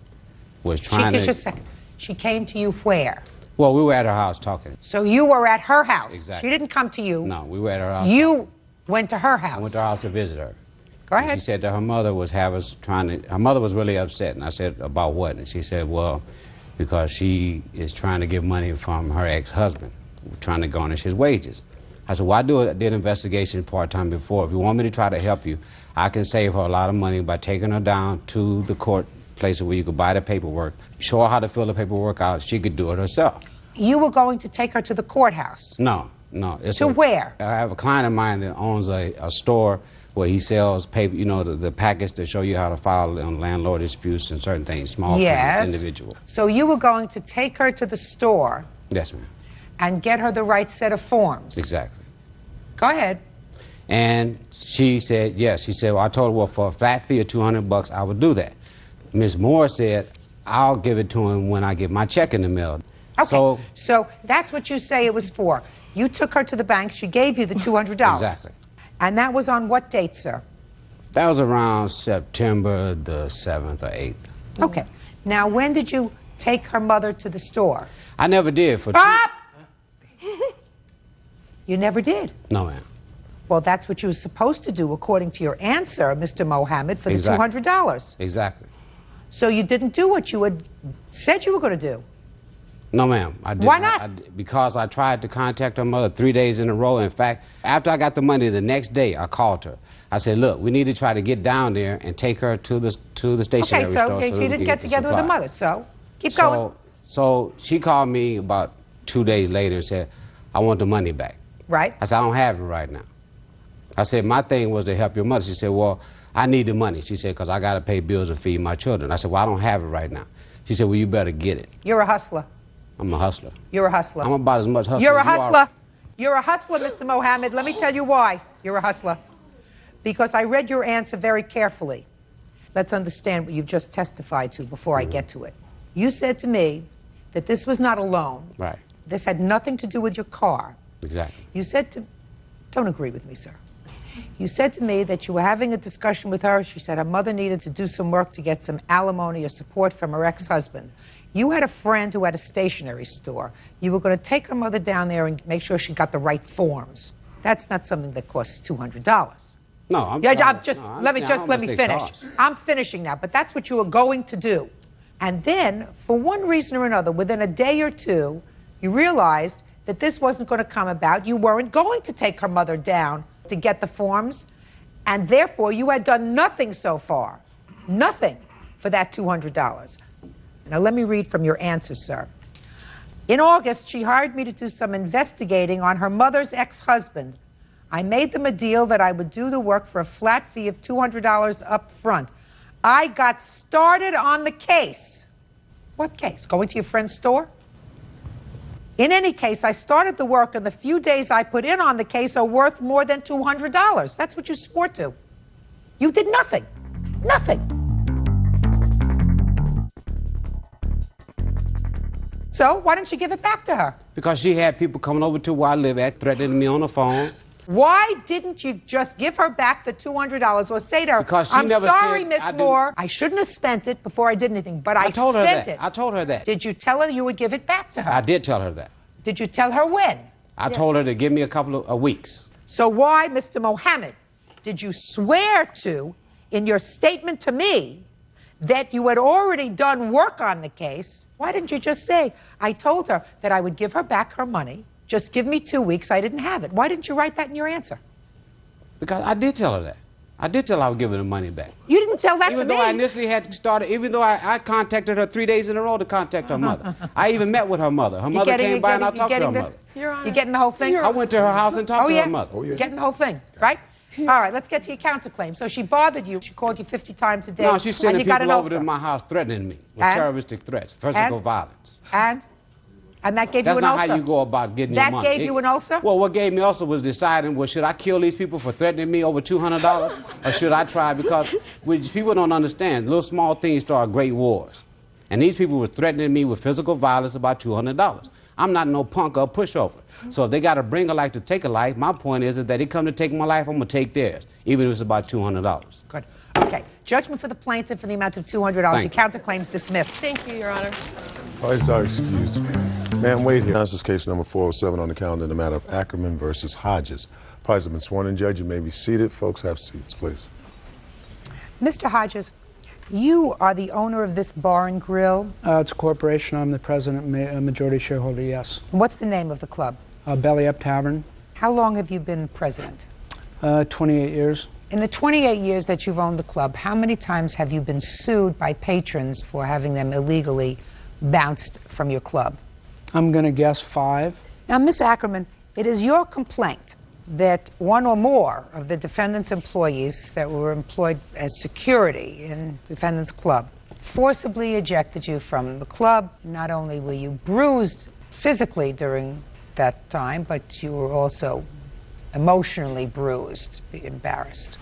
was trying to... Just a second. She came to you where? Well, we were at her house talking. So you were at her house? Exactly. She didn't come to you? No, we were at her house. You went to her house? I went to her house to visit her. Go ahead. And she said that her mother was her mother was really upset. And I said, about what? And she said, well, because she is trying to get money from her ex-husband, trying to garnish his wages. I said, well, I did investigation part-time before. If you want me to try to help you, I can save her a lot of money by taking her down to the court places where you could buy the paperwork, show her how to fill the paperwork out. She could do it herself. You were going to take her to the courthouse? No. Where? I have a client of mine that owns a store where he sells paper, you know, the packets that show you how to file on landlord disputes and certain things, small things, individual. So you were going to take her to the store? Yes, ma'am. And get her the right set of forms? Exactly. Go ahead. And she said, yes. She said, well, I told her, well, for a flat fee of $200, I would do that. Ms. Moore said, I'll give it to him when I get my check in the mail. Okay, so that's what you say it was for. You took her to the bank, she gave you the $200. Exactly. And that was on what date, sir? That was around September the 7th or 8th. Okay. Now, when did you take her mother to the store? I never did. You never did? No, ma'am. Well, that's what you were supposed to do, according to your answer, Mr. Mohammed, for the $200. Exactly. So you didn't do what you had said you were going to do? No, ma'am. I didn't. Why not? Because I tried to contact her mother 3 days in a row. In fact, after I got the money the next day, I called her. I said, look, we need to try to get down there and take her to the stationery store. Okay, so you didn't get together with the mother, so keep going. So she called me about 2 days later and said, I want the money back. Right. I said, I don't have it right now. I said, my thing was to help your mother. She said, well, I need the money. She said, because I got to pay bills and feed my children. I said, well, I don't have it right now. She said, well, you better get it. You're a hustler. I'm a hustler. You're a hustler. I'm about as much hustler You're a as you hustler. are. You're a hustler, Mr. Mohammed. Let me tell you why you're a hustler. Because I read your answer very carefully. Let's understand what you've just testified to before I get to it. You said to me that this was not a loan. Right. This had nothing to do with your car. Exactly. You said to... Don't agree with me, sir. You said to me that you were having a discussion with her. She said her mother needed to do some work to get some alimony or support from her ex-husband. You had a friend who had a stationery store. You were going to take her mother down there and make sure she got the right forms. That's not something that costs $200. No, let me finish. I'm finishing now, but that's what you were going to do. And then, for one reason or another, within a day or two, you realized that this wasn't going to come about. You weren't going to take her mother down to get the forms, and therefore you had done nothing so far. Nothing for that $200. Now let me read from your answer, sir. In August, she hired me to do some investigating on her mother's ex-husband. I made them a deal that I would do the work for a flat fee of $200 up front. I got started on the case. What case? Going to your friend's store? In any case, I started the work, and the few days I put in on the case are worth more than $200. That's what you swore to. You did nothing. Nothing. So why didn't you give it back to her? Because she had people coming over to where I live at, threatening me on the phone. Why didn't you just give her back the $200 or say to her, because she I'm never sorry, said, Miss Moore, I shouldn't have spent it before I did anything, but I told her spent that. it. I told her that. Did you tell her you would give it back to her? I did tell her that. Did you tell her when? I told her to give me a couple of weeks. So why, Mr. Mohammed, did you swear to, in your statement to me, that you had already done work on the case? Why didn't you just say, I told her that I would give her back her money, just give me 2 weeks, I didn't have it? Why didn't you write that in your answer? Because I did tell her that. I did tell her I would give her the money back. You didn't tell that to me. Even though I initially had started, even though I contacted her 3 days in a row to contact her mother. I even met with her mother. Her mother came by and I talked to her mother. You getting the whole thing? I went to her house and talked to her mother. You're getting the whole thing, right? All right, let's get to your counterclaim. So she bothered you. She called you 50 times a day. No, she's sending got people an over to ulcer. my house threatening me with terroristic threats, physical violence. And that gave That's you an not ulcer? how you go about getting your money. That gave you an ulcer? Well, what gave me ulcer was deciding, well, should I kill these people for threatening me over $200? Or should I try? Because people don't understand. Little small things start great wars. And these people were threatening me with physical violence about $200. I'm not no punk or pushover. So if they got to bring a life to take a life, my point is that they come to take my life, I'm going to take theirs, even if it's about $200. Good. Okay. Judgment for the plaintiff for the amount of $200. Your counterclaim's dismissed. Thank you, Your Honor. Parties are excused. Ma'am, wait here. This is case number 407 on the calendar in the matter of Ackerman versus Hodges. Parties have been sworn in, Judge. You may be seated. Folks, have seats, please. Mr. Hodges, you are the owner of this bar and grill? It's a corporation. I'm the president, majority shareholder, yes. What's the name of the club? Belly Up Tavern. How long have you been president? 28 years. In the 28 years that you've owned the club, how many times have you been sued by patrons for having them illegally bounced from your club? I'm going to guess 5. Now, Ms. Ackerman, it is your complaint that one or more of the defendant's employees that were employed as security in defendant's club forcibly ejected you from the club. Not only were you bruised physically during that time, but you were also emotionally bruised, embarrassed.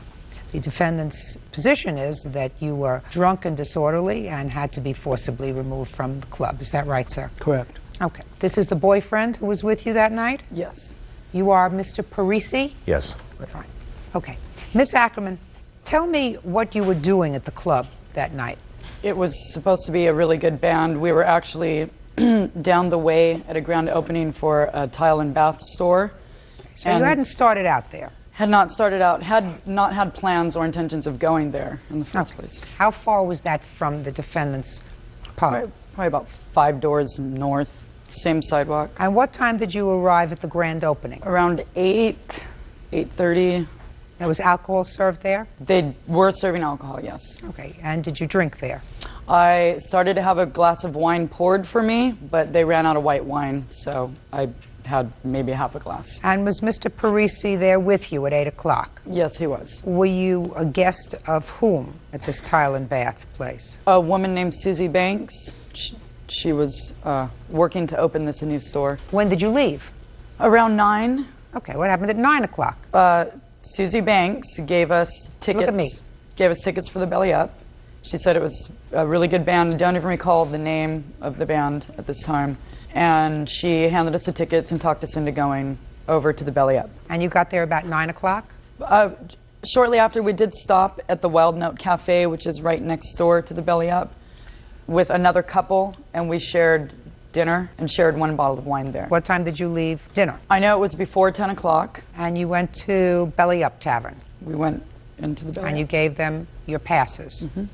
The defendant's position is that you were drunk and disorderly and had to be forcibly removed from the club. Is that right, sir? Correct. Okay. This is the boyfriend who was with you that night? Yes. You are Mr. Parisi? Yes. Fine. Okay. Ms. Ackerman, tell me what you were doing at the club that night. It was supposed to be a really good band. We were actually down the way at a grand opening for a tile and bath store. So you hadn't started out there? Had not started out, had not had plans or intentions of going there in the first place. How far was that from the defendant's pub? Probably about 5 doors north, same sidewalk. And what time did you arrive at the grand opening? Around 8:30. There was alcohol served there? They were serving alcohol, yes. Okay, and did you drink there? I started to have a glass of wine poured for me, but they ran out of white wine, so I had maybe half a glass. And was Mr. Parisi there with you at 8 o'clock? Yes, he was. Were you a guest of whom at this tile and bath place? A woman named Susie Banks. She was working to open this new store. When did you leave? Around 9. Okay, what happened at 9 o'clock? Susie Banks gave us tickets. Look at me. Gave us tickets for the Belly Up. She said it was a really good band. I don't even recall the name of the band at this time. And she handed us the tickets and talked us into going over to the Belly Up. And you got there about 9 o'clock? Shortly after, we did stop at the Wild Note Cafe, which is right next door to the Belly Up, with another couple, and we shared dinner and shared 1 bottle of wine there. What time did you leave dinner? I know it was before 10 o'clock. And you went to Belly Up Tavern? We went into the Belly Up. And you gave them your passes? Mm-hmm.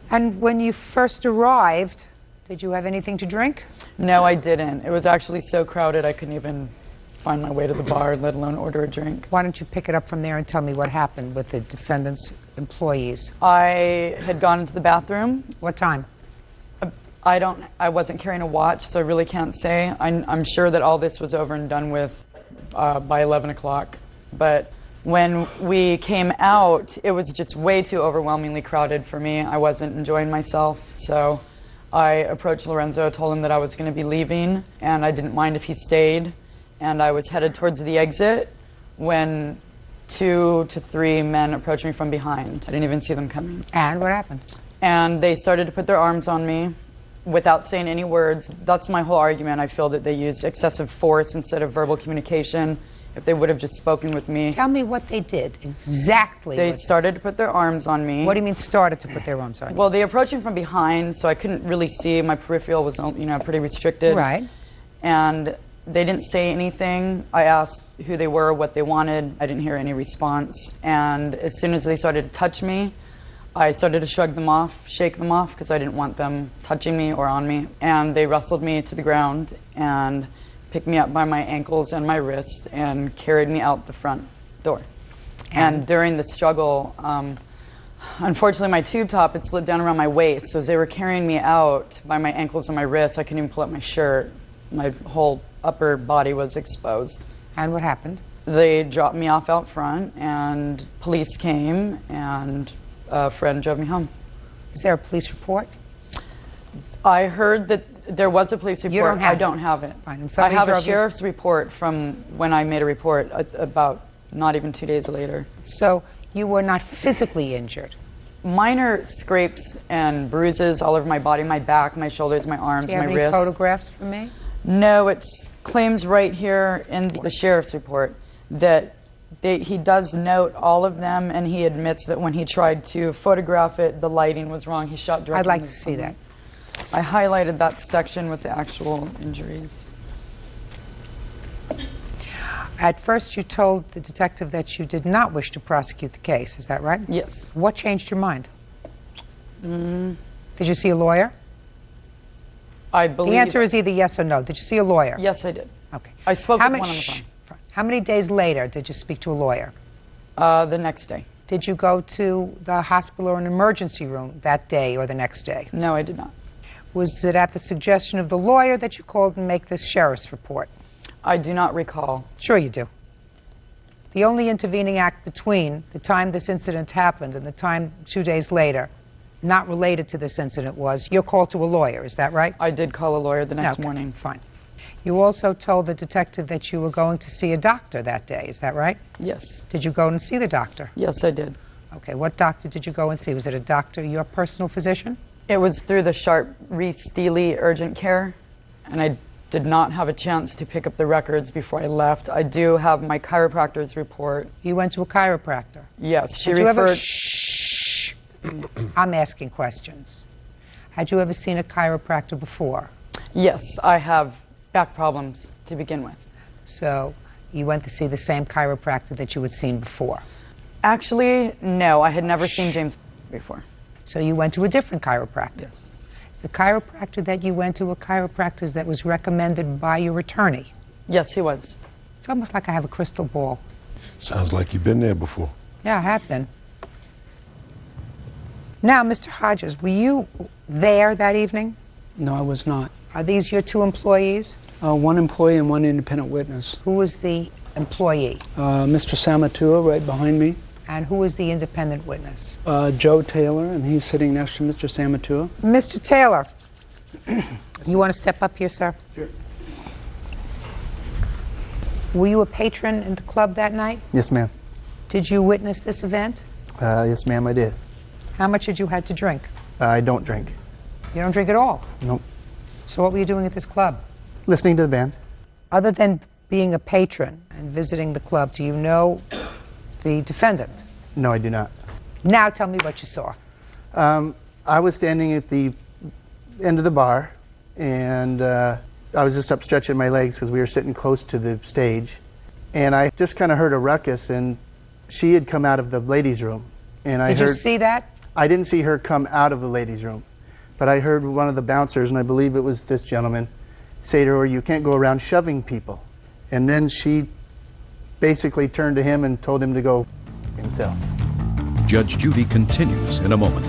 And when you first arrived, did you have anything to drink? No, I didn't. It was actually so crowded I couldn't even find my way to the bar, let alone order a drink. Why don't you pick it up from there and tell me what happened with the defendant's employees? I had gone into the bathroom. What time? I wasn't carrying a watch, so I really can't say. I'm sure that all this was over and done with by 11 o'clock. But when we came out, it was just way too overwhelmingly crowded for me. I wasn't enjoying myself, so I approached Lorenzo, told him that I was going to be leaving, and I didn't mind if he stayed. And I was headed towards the exit when 2 to 3 men approached me from behind. I didn't even see them coming. And what happened? And they started to put their arms on me without saying any words. That's my whole argument. I feel that they used excessive force instead of verbal communication. If they would have just spoken with me. Tell me what they did, exactly. They started to put their arms on me. What do you mean started to put their arms on you? Well, they approached me from behind, so I couldn't really see. My peripheral was, pretty restricted. Right. And they didn't say anything. I asked who they were, what they wanted. I didn't hear any response. And as soon as they started to touch me, I started to shrug them off, shake them off, because I didn't want them touching me or on me. And they wrestled me to the ground and picked me up by my ankles and my wrists and carried me out the front door. And during the struggle, unfortunately my tube top had slid down around my waist, so as they were carrying me out by my ankles and my wrists, I couldn't even pull up my shirt. My whole upper body was exposed. And what happened? They dropped me off out front, and police came, and a friend drove me home. Is there a police report? I heard that there was a police report. You don't have I don't have it. Fine. I have a sheriff's report from when I made a report about not even 2 days later. So you were not physically injured? Minor scrapes and bruises all over my body, my back, my shoulders, my arms, Do you have my any wrists. photographs for me? No, it claims right here in the sheriff's report that he does note all of them, and he admits that when he tried to photograph it, the lighting was wrong. He shot directly. I'd like into to see that. I highlighted that section with the actual injuries. At first you told the detective that you did not wish to prosecute the case, is that right? Yes. What changed your mind? Did you see a lawyer? I believe... The answer is either yes or no. Did you see a lawyer? Yes, I did. Okay. I spoke with one on the phone. How many days later did you speak to a lawyer? The next day. Did you go to the hospital or an emergency room that day or the next day? No, I did not. Was it at the suggestion of the lawyer that you called and make this sheriff's report? I do not recall. Sure you do. The only intervening act between the time this incident happened and the time 2 days later, not related to this incident, was your call to a lawyer, is that right? I did call a lawyer the next morning. Fine. You also told the detective that you were going to see a doctor that day, is that right? Yes. Did you go and see the doctor? Yes, I did. Okay, what doctor did you go and see? Was it a doctor, your personal physician? It was through the Sharp Reese Steely Urgent Care, and I did not have a chance to pick up the records before I left. I do have my chiropractor's report. You went to a chiropractor? Yes, she Had you referred... ever... Shh. I'm asking questions. Had you ever seen a chiropractor before? Yes, I have back problems to begin with. So you went to see the same chiropractor that you had seen before? Actually, no. I had never seen James before. So you went to a different chiropractor? Yes. Is the chiropractor that you went to a chiropractor that was recommended by your attorney? Yes, he was. It's almost like I have a crystal ball. Sounds like you've been there before. Yeah, I have been. Now, Mr. Hodges, were you there that evening? No, I was not. Are these your two employees? One employee and one independent witness. Who was the employee? Mr. Samatua, right behind me. And who was the independent witness? Joe Taylor, and he's sitting next to Mr. Samatua. Mr. Taylor, you want to step up here, sir? Sure. Were you a patron in the club that night? Yes, ma'am. Did you witness this event? Yes, ma'am, I did. How much did you had to drink? I don't drink. You don't drink at all? Nope. So what were you doing at this club? Listening to the band. Other than being a patron and visiting the club, do you know the defendant? No, I do not. Now tell me what you saw. I was standing at the end of the bar, and I was just up stretching my legs because we were sitting close to the stage. And I just kind of heard a ruckus, and she had come out of the ladies' room. And I Did you see that? I didn't see her come out of the ladies' room, but I heard one of the bouncers, and I believe it was this gentleman, say to her, "You can't go around shoving people." And then she basically turned to him and told him to go himself. Judge Judy continues in a moment.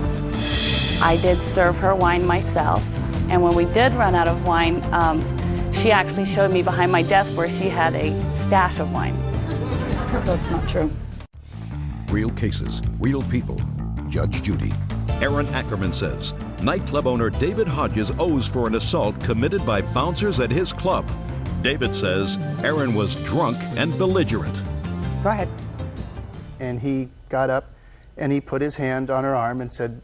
I did serve her wine myself, and when we did run out of wine, she actually showed me behind my desk where she had a stash of wine. That's not true. Real cases, real people. Judge Judy. Aaron Ackerman says nightclub owner David Hodges owes for an assault committed by bouncers at his club. David says Aaron was drunk and belligerent. Go ahead. And he got up and he put his hand on her arm and said,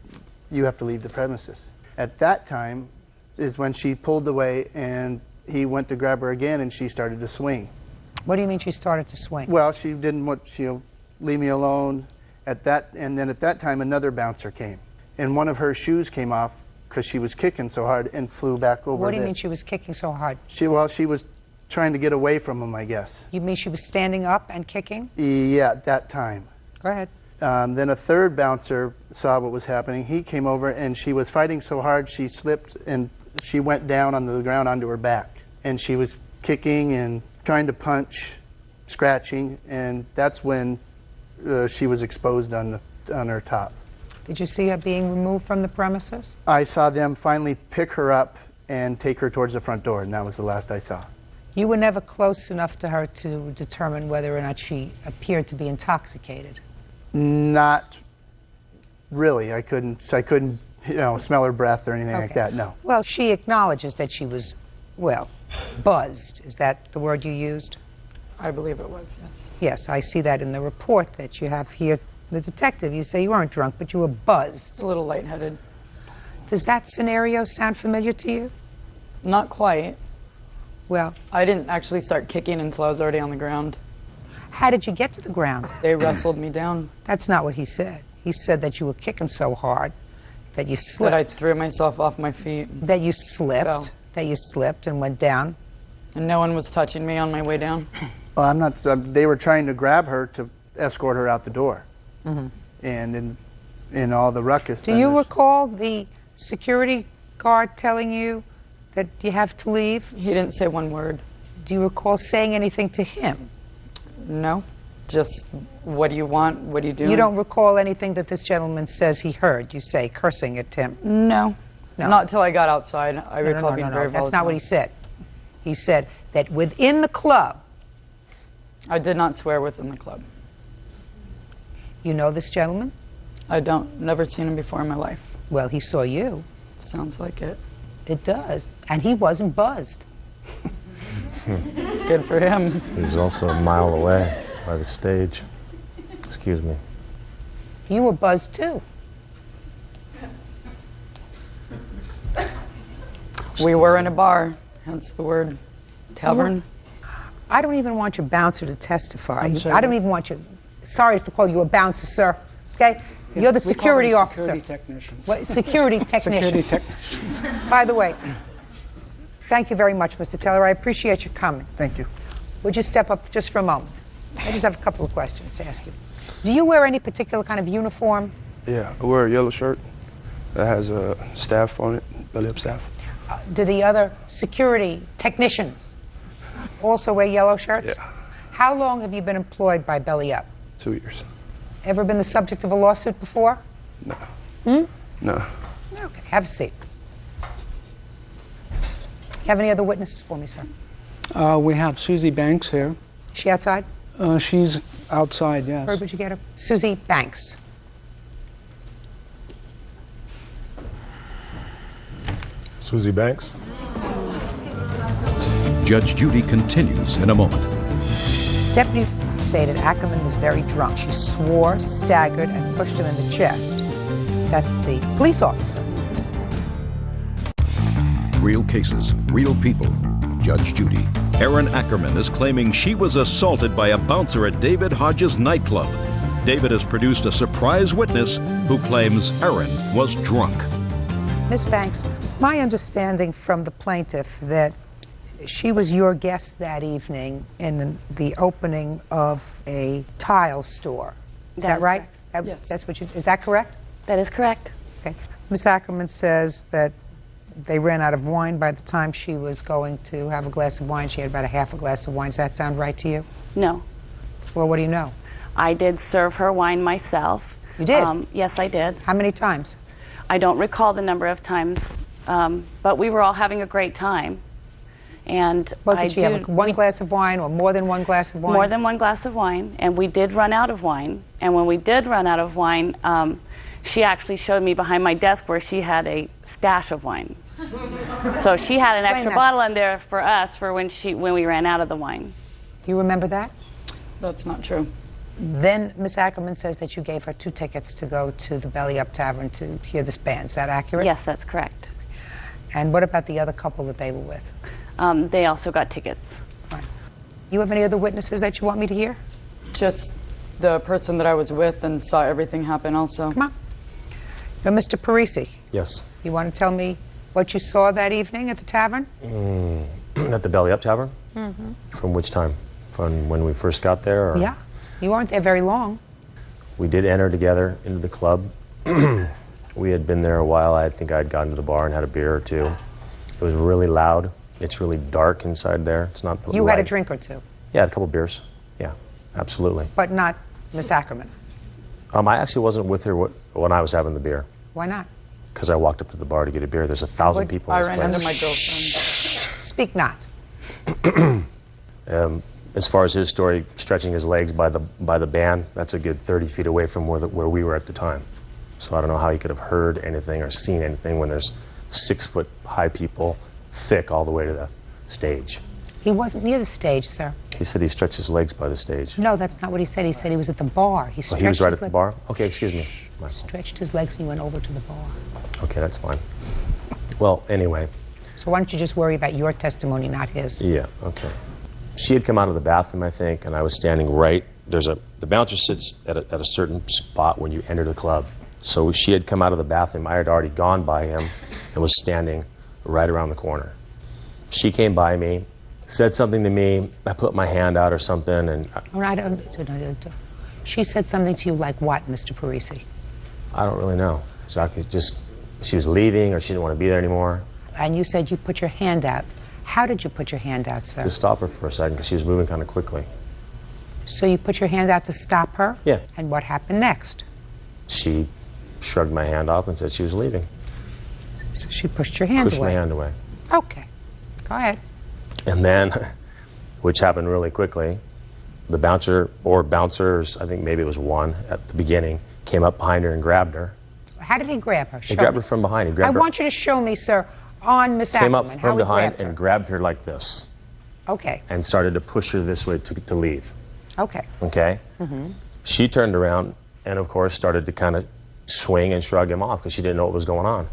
"You have to leave the premises." At that time is when she pulled away and he went to grab her again and she started to swing. What do you mean she started to swing? Well, she didn't want, leave me alone. And then at that time another bouncer came. And one of her shoes came off because she was kicking so hard and flew back over. What do you mean she was kicking so hard? She was trying to get away from him, I guess. You mean she was standing up and kicking? Yeah, at that time. Go ahead. Then a third bouncer saw what was happening. He came over and she was fighting so hard she slipped and she went down on the ground onto her back. And she was kicking and trying to punch, scratching, and that's when she was exposed on her top. Did you see her being removed from the premises? I saw them finally pick her up and take her towards the front door, and that was the last I saw. You were never close enough to her to determine whether or not she appeared to be intoxicated? Not really. I couldn't smell her breath or anything like that, no. Well, she acknowledges that she was, well, buzzed. Is that the word you used? I believe it was, yes. Yes, I see that in the report that you have here. The detective, you say you weren't drunk, but you were buzzed. It's a little lightheaded. Does that scenario sound familiar to you? Not quite. Well, I didn't actually start kicking until I was already on the ground. How did you get to the ground? They wrestled me down. That's not what he said. He said that you were kicking so hard that you slipped. That I threw myself off my feet. That you slipped. Fell. That you slipped and went down. And no one was touching me on my way down. Well, I'm not. They were trying to grab her to escort her out the door. Mm-hmm. And in all the ruckus. Do you recall the security guard telling you that you have to leave? He didn't say one word. Do you recall saying anything to him? No. Just, what do you want? What are you doing? You don't recall anything that this gentleman says he heard you say, cursing at him? No. No. Not till I got outside. I recall being very volatile. That's not what he said. He said that within the club. I did not swear within the club. You know this gentleman? I don't. Never seen him before in my life. Well, he saw you. Sounds like it. It does. And he wasn't buzzed. Good for him. He was also a mile away by the stage. Excuse me. You were buzzed too. We were in a bar, hence the word tavern. I don't even want your bouncer to testify. I don't even want you. Sorry for calling you a bouncer, sir. Okay? Yeah, you're the security officer. Security technicians. What, security technicians. Security technicians. By the way, thank you very much, Mr. Taylor. I appreciate your coming. Thank you. Would you step up just for a moment? I just have a couple of questions to ask you. Do you wear any particular kind of uniform? Yeah, I wear a yellow shirt that has a staff on it, belly up staff. Do the other security technicians also wear yellow shirts? Yeah. How long have you been employed by Belly Up? 2 years. Ever been the subject of a lawsuit before? No. Hmm? No. Okay, have a seat. Have any other witnesses for me, sir? We have Susie Banks here. Is she outside? She's outside, yes. Where would you get her? Susie Banks. Susie Banks. Judge Judy continues in a moment. Deputy stated Ackerman was very drunk. She swore, staggered, and pushed him in the chest. That's the police officer. Real cases, real people. Judge Judy. Erin Ackerman is claiming she was assaulted by a bouncer at David Hodges' nightclub. David has produced a surprise witness who claims Erin was drunk. Miss Banks, it's my understanding from the plaintiff that she was your guest that evening in the opening of a tile store. Is that right? Yes. That's what you, is that correct? That is correct. Okay. Miss Ackerman says that they ran out of wine by the time she was going to have a glass of wine. She had about a half a glass of wine. Does that sound right to you? No. Well, what do you know? I did serve her wine myself. You did? Yes, I did. How many times? I don't recall the number of times, but we were all having a great time. And What did she have? One glass of wine or more than one glass of wine? More than one glass of wine, and we did run out of wine. And when we did run out of wine, she actually showed me behind my desk where she had a stash of wine. So she had an extra bottle in there for us for when we ran out of the wine. You remember that? That's not true. Then Miss Ackerman says that you gave her 2 tickets to go to the Belly Up Tavern to hear this band. Is that accurate? Yes, that's correct. And what about the other couple that they were with? They also got tickets. Right. You have any other witnesses that you want me to hear? Just the person that I was with and saw everything happen also. Come on. Now, Mr. Parisi. Yes. You want to tell me what you saw that evening at the tavern? At the Belly Up Tavern? Mm-hmm. From which time? From when we first got there? Or? Yeah. You weren't there very long. We did enter together into the club. We had been there a while. I think I had gotten to the bar and had a beer or 2. It was really loud. It's really dark inside there. It's not the You light. had a drink or 2? Yeah, I had a couple beers. Yeah, absolutely. But not Miss Ackerman. I actually wasn't with her when I was having the beer. Why not? Because I walked up to the bar to get a beer. There's 1,000 people in this place. I ran into my girlfriend. Speak not. As far as his story, stretching his legs by the band, that's a good 30 feet away from where we were at the time. So I don't know how he could have heard anything or seen anything when there's 6-foot-high people, thick all the way to the stage. He wasn't near the stage, sir. He said he stretched his legs by the stage. No, that's not what he said. He said he was at the bar. He Oh, he was right at the bar? Okay, excuse me. Stretched his legs and he went over to the bar. Okay, that's fine. Well, anyway. So why don't you just worry about your testimony, not his? Yeah, okay. She had come out of the bathroom, I think, and I was standing right. The bouncer sits at a certain spot when you enter the club. So she had come out of the bathroom. I had already gone by him and was standing right around the corner. She came by me, said something to me. I put my hand out or something, and She said something to you like what, Mr. Parisi? I don't really know. Exactly. Just she was leaving or she didn't want to be there anymore. And you said you put your hand out. How did you put your hand out, sir? To stop her for a second because she was moving kind of quickly. So you put your hand out to stop her? Yeah. And what happened next? She shrugged my hand off and said she was leaving. So she pushed your hand Pushed away? my hand away. Okay. Go ahead. And then, which happened really quickly, the bouncer, or bouncers, I think maybe it was one at the beginning, came up behind her and grabbed her. How did he grab her? He grabbed her from behind. He grabbed I her. want you to show me, sir, on Miss Came Ackerman, up how from he behind grabbed her. and grabbed her like this. Okay. And started to push her this way to leave. Okay. Okay? Mm-hmm. She turned around and, of course, started to kind of swing and shrug him off because she didn't know what was going on.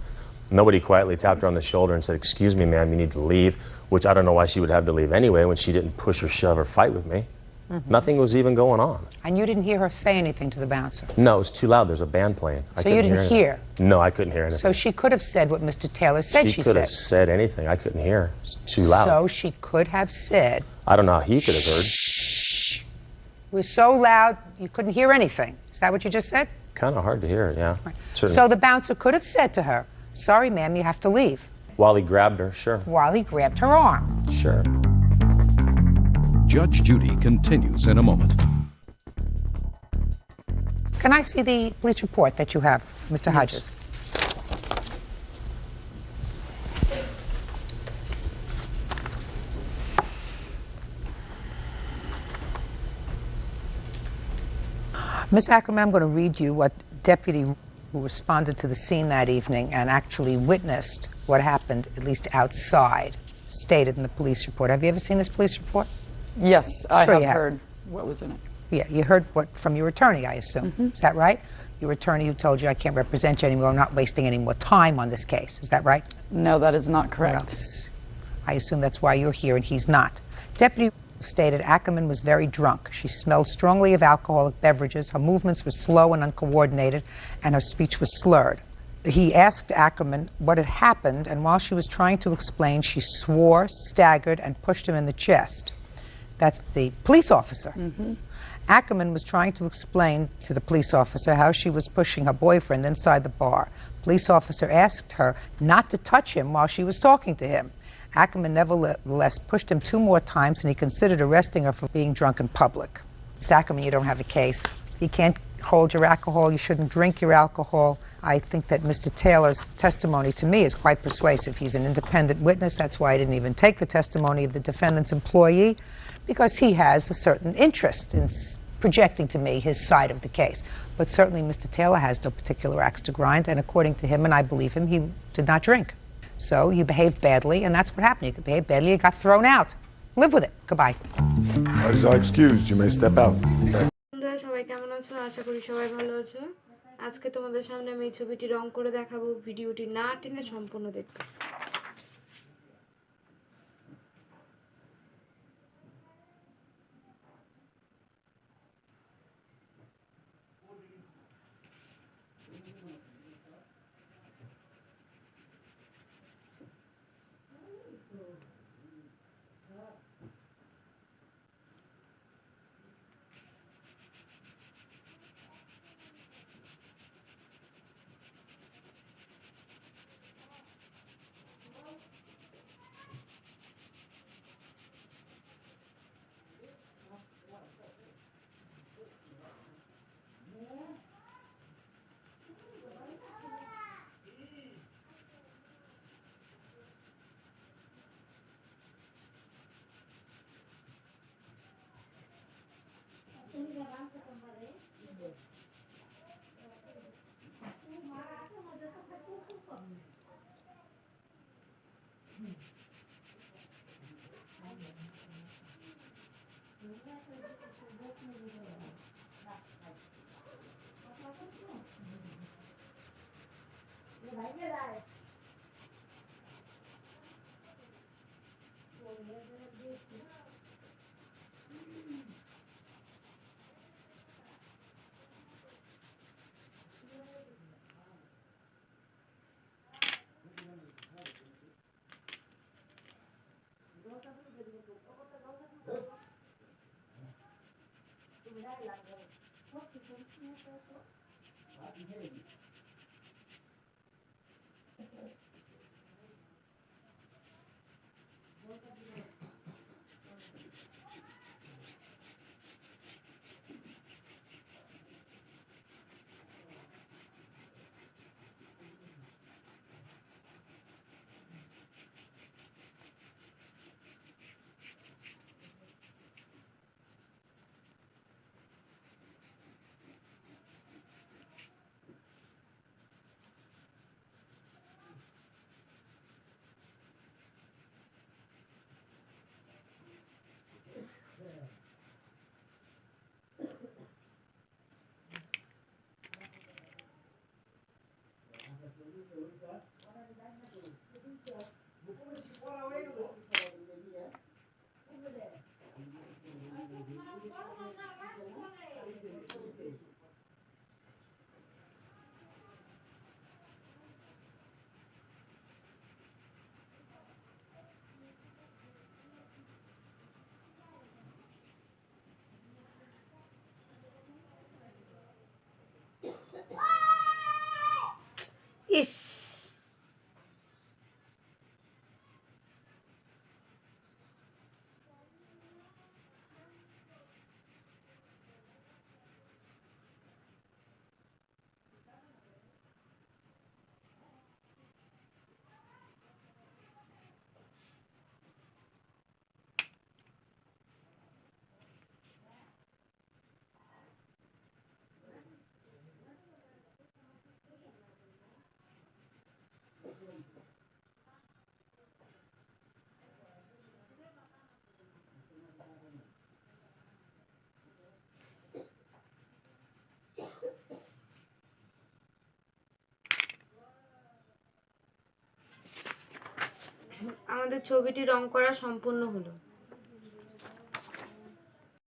Nobody quietly tapped her on the shoulder and said, "Excuse me, ma'am, you need to leave," which I don't know why she would have to leave anyway when she didn't push or shove or fight with me. Mm-hmm. Nothing was even going on. And you didn't hear her say anything to the bouncer? No, it was too loud. There's a band playing. So you didn't hear? No, I couldn't hear anything. So she could have said what Mr. Taylor said she could said? have said anything. I couldn't hear. It's too loud. So she could have said... I don't know how he could have heard. Shh. It was so loud you couldn't hear anything. Is that what you just said? Kind of hard to hear, yeah. So the bouncer could have said to her, "Sorry, ma'am, you have to leave." While he grabbed her, sure. While he grabbed her arm. Sure. Judge Judy continues in a moment. Can I see the police report that you have, Mr. Hodges? Ms. Ackerman, I'm going to read you what deputy who responded to the scene that evening and actually witnessed what happened, at least outside, stated in the police report. Have you ever seen this police report? Yes, I Sure have you have. heard what was in it. Yeah, you heard what from your attorney, I assume. Is that right? Your attorney who told you, "I can't represent you anymore, I'm not wasting any more time on this case." Is that right? No, that is not correct. Well, I assume that's why you're here and he's not. Deputy stated Ackerman was very drunk. She smelled strongly of alcoholic beverages. Her movements were slow and uncoordinated, and her speech was slurred. He asked Ackerman what had happened, and while she was trying to explain, she swore, staggered, and pushed him in the chest. That's the police officer. Ackerman was trying to explain to the police officer how she was pushing her boyfriend inside the bar. Police officer asked her not to touch him while she was talking to him. Ackerman nevertheless pushed him 2 more times, and he considered arresting her for being drunk in public. Ms. Ackerman, you don't have a case. You can't hold your alcohol. You shouldn't drink your alcohol. I think that Mr. Taylor's testimony to me is quite persuasive. He's an independent witness. That's why I didn't even take the testimony of the defendant's employee, because he has a certain interest in projecting to me his side of the case. But certainly Mr. Taylor has no particular axe to grind, and according to him, and I believe him, he did not drink. So you behaved badly, and that's what happened. You behaved badly, you got thrown out. Live with it. Goodbye. Parties are excused. You may step out. বন্ধুরা সবাই কেমন আছো? আশা করি সবাই ভালো আছো। আজকে তোমাদের সামনে আমি এই ছবিটি রং করে দেখাবো। ভিডিওটি না টেনে সম্পূর্ণ দেখবে। ইস আমাদের ছবিটি রং করা সম্পূর্ণ হলো।